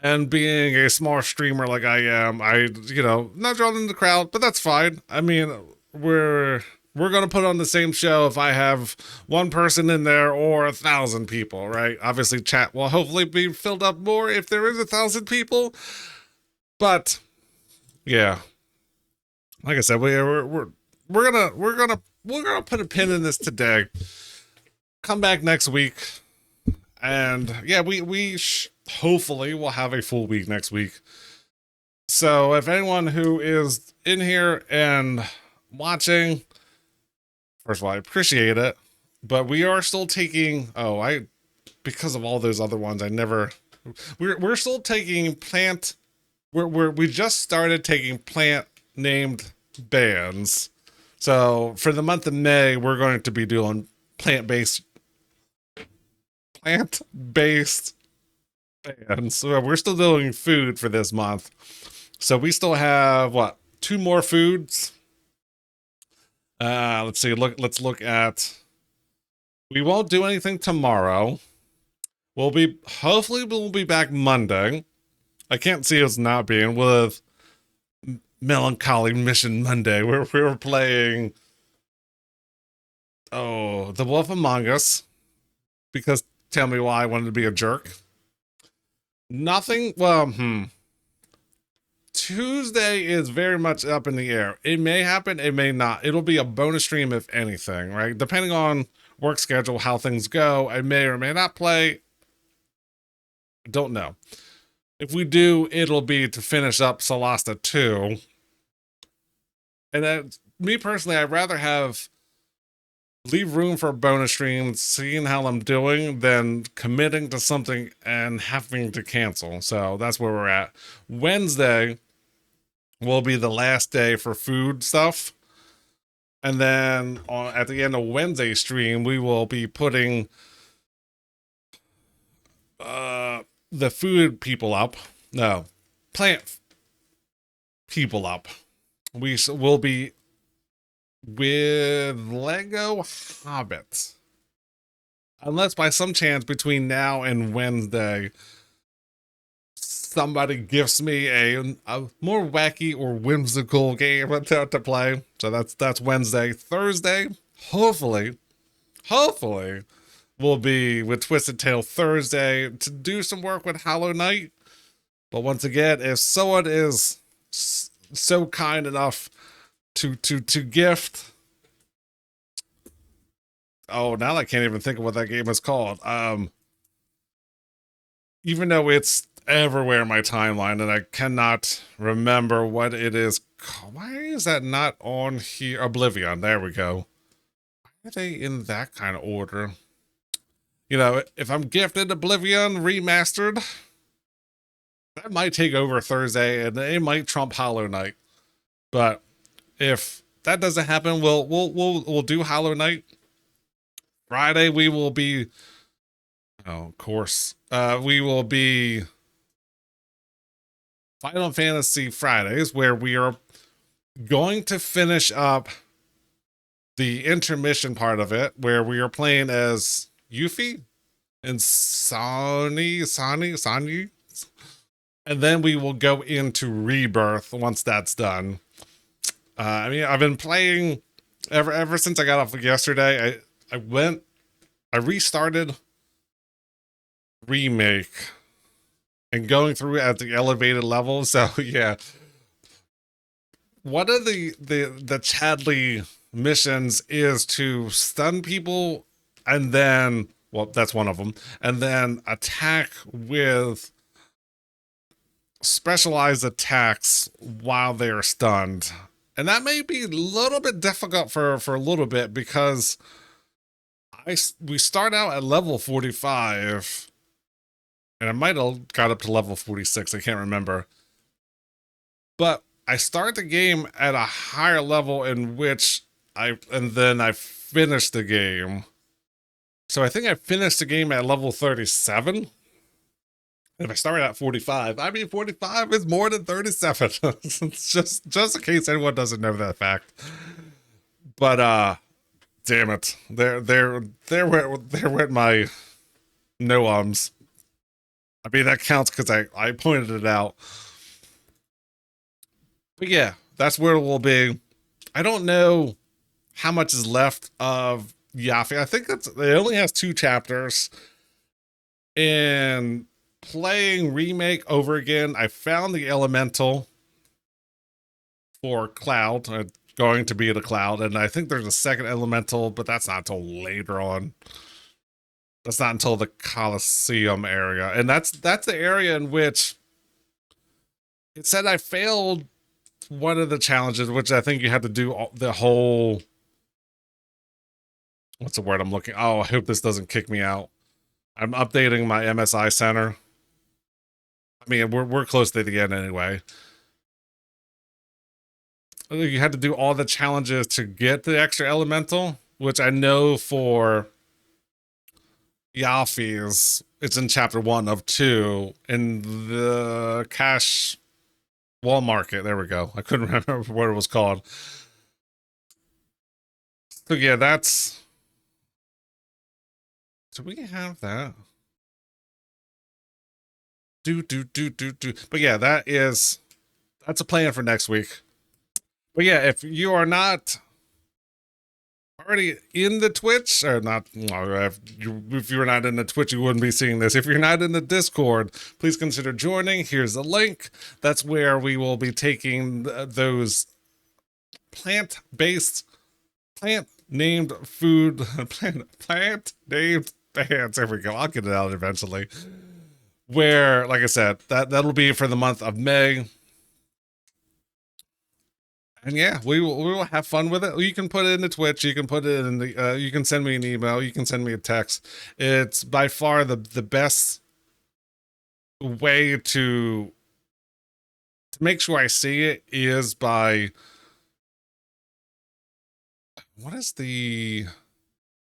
and being a small streamer like I am. You know, not drawing in the crowd, but that's fine. I mean, we're going to put on the same show if I have one person in there or 1,000 people, right? Obviously chat will hopefully be filled up more if there is 1,000 people. But yeah, like I said, we're gonna put a pin in this today. Come back next week, and yeah, we hopefully will have a full week next week. So if anyone who is in here and watching, first of all, I appreciate it, but we are still taking, because of all those other ones, we're still taking we just started taking plant named bands. So for the month of May, we're going to be doing plant-based bands. So we're still doing food for this month. So we still have 2 more foods. Let's see. Let's look at. We won't do anything tomorrow. Hopefully we'll be back Monday. I can't see us not being with Melancholy Mission Monday, where we were playing The Wolf Among Us. Because tell me why I wanted to be a jerk. Nothing. Well, Tuesday is very much up in the air. It may happen, it may not. It'll be a bonus stream if anything, right? Depending on work schedule, how things go, I may or may not play. Don't know. If we do, it'll be to finish up Solasta 2. And me personally, I'd rather leave room for bonus streams, seeing how I'm doing, than committing to something and having to cancel. So that's where we're at. Wednesday will be the last day for food stuff. And then at the end of Wednesday stream, we will be putting the food people up. No, plant people up. We will be with Lego Hobbits. Unless by some chance between now and Wednesday, somebody gives me a more wacky or whimsical game to play. So that's Wednesday. Thursday, hopefully, will be with Twisted Tail Thursday to do some work with Hollow Knight. But once again, if someone is so kind enough to gift, oh, now I can't even think of what that game is called. Even though it's everywhere in my timeline and I cannot remember what it is. Why is that not on here? Oblivion, there we go. Why are they in that kind of order? You know, if I'm gifted Oblivion Remastered, that might take over Thursday and it might trump Hollow Knight. But if that doesn't happen, we'll do Hollow Knight. Friday we will be, oh, of course, we will be Final Fantasy Fridays, where we are going to finish up the intermission part of it, where we are playing as Yuffie and Sani, and then we will go into Rebirth once that's done. I mean, I've been playing ever since I got off yesterday. I restarted Remake and going through at the elevated level. So yeah, one of the Chadley missions is to stun people and then, well, that's one of them, and then attack with specialized attacks while they are stunned. And that may be a little bit difficult for a little bit, because we start out at level 45, and I might have got up to level 46. I can't remember. But I start the game at a higher level in which then I finish the game. So I think I finished the game at level 37. If I start at 45, I mean, 45 is more than 37. It's just in case anyone doesn't know that fact. But damn it, there went my no-ums. I mean, that counts because I pointed it out. But yeah, that's where it will be. I don't know how much is left of Yafi. I think it only has 2 chapters. And playing Remake over again, I found the elemental for Cloud. Going to be the Cloud, and I think there's a second elemental, but that's not until later on. That's not until the Colosseum area, and that's the area in which it said I failed one of the challenges, which I think you had to do the whole, what's the word I'm looking? Oh, I hope this doesn't kick me out. I'm updating my MSI center. I mean, we're close to the end anyway. You had to do all the challenges to get the extra elemental, which I know for Yafi's, it's in chapter 1 of 2 in the cash wall market. There we go. I couldn't remember what it was called. So yeah, that's, do we have that? But yeah, that's a plan for next week. But yeah, if you are not already in the Twitch, or not, if you're not in the Twitch, you wouldn't be seeing this. If you're not in the Discord, please consider joining. Here's the link. That's where we will be taking those plant-based, plant-named food, plant-named bands. There we go. I'll get it out eventually. Where, like I said, that'll be for the month of May. And yeah, we will have fun with it. You can put it in the Twitch. You can put it in the. You can send me an email. You can send me a text. It's by far the best way to make sure I see it is by. What is the?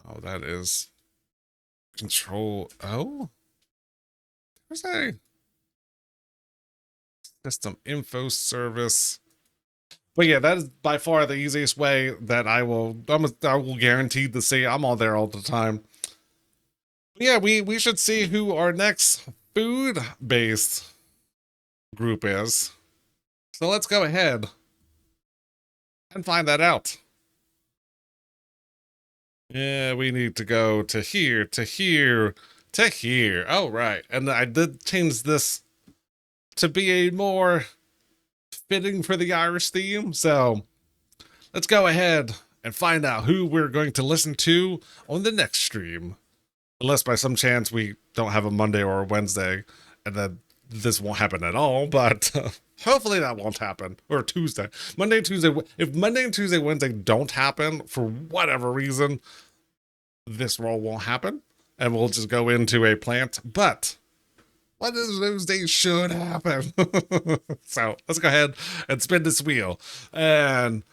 Oh, that is Control O. There's a system info service. But yeah, that is by far the easiest way that I will guarantee to see. I'm all there all the time. But yeah, we should see who our next food-based group is. So let's go ahead and find that out. Yeah, we need to go to here, to here, to here. Oh, right. And I did change this to be a more fitting for the Irish theme. So let's go ahead and find out who we're going to listen to on the next stream. Unless by some chance we don't have a Monday or a Wednesday, and then this won't happen at all. But hopefully that won't happen. Or Tuesday. Monday and Tuesday. If Monday and Tuesday, Wednesday don't happen for whatever reason, this roll won't happen. And we'll just go into a plant. But what is those days should happen? So let's go ahead and spin this wheel and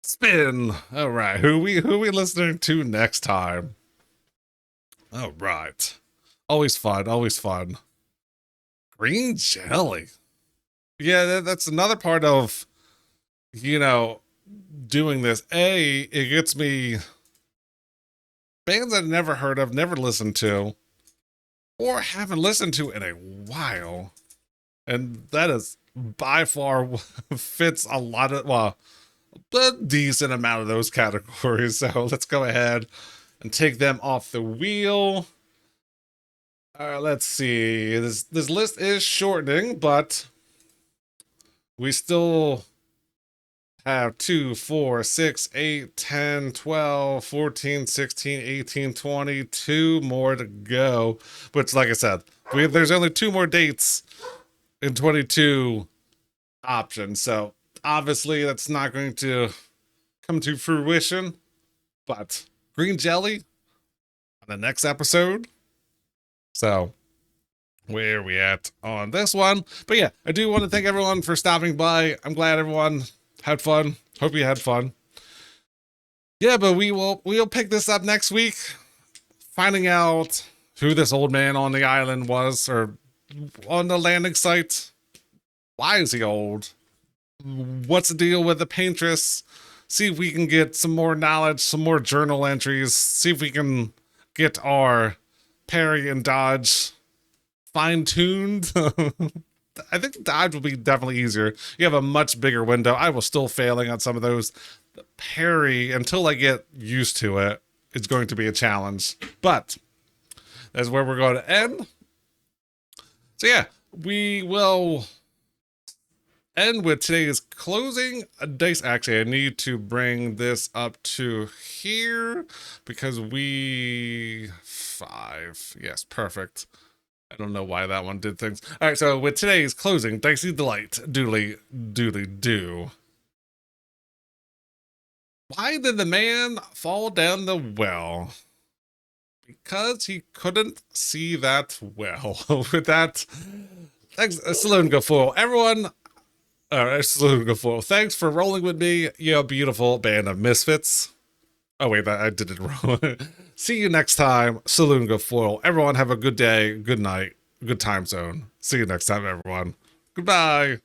spin. All right, who we listening to next time? All right, always fun, always fun. Green jelly. Yeah, that's another part of, you know, doing this. It gets me bands I've never heard of, never listened to, or haven't listened to in a while. And that is by far fits a lot of, well, a decent amount of those categories. So let's go ahead and take them off the wheel. Let's see. This list is shortening, but we still have 2, 4, 6, 8, 10, 12, 14, 16, 18, 22 more to go. Which, like I said, there's only 2 more dates in 22 options. So obviously that's not going to come to fruition. But green jelly on the next episode. So where are we at on this one? But yeah, I do want to thank everyone for stopping by. I'm glad everyone had fun. Hope you had fun. Yeah, but we'll pick this up next week, finding out who this old man on the island was, or on the landing site. Why is he old? What's the deal with the Paintress? See if we can get some more knowledge, some more journal entries. See if we can get our parry and dodge fine-tuned. I think dodge will be definitely easier. You have a much bigger window. I was still failing on some of those. The parry, until I get used to it, it's going to be a challenge. But that's where we're going to end. So yeah, we will end with today's closing dice. Actually, I need to bring this up to here because 5. Yes, perfect. I don't know why that one did things. All right, so with today's closing dicey delight, doodly do. Why did the man fall down the well? Because he couldn't see that well. With that, thanks, Saloon Gafoil. Everyone, Saloon Gafoil, thanks for rolling with me, you beautiful band of misfits. Oh wait, I did it wrong. See you next time, Saloon Gafoil. Everyone have a good day, good night, good time zone. See you next time, everyone. Goodbye.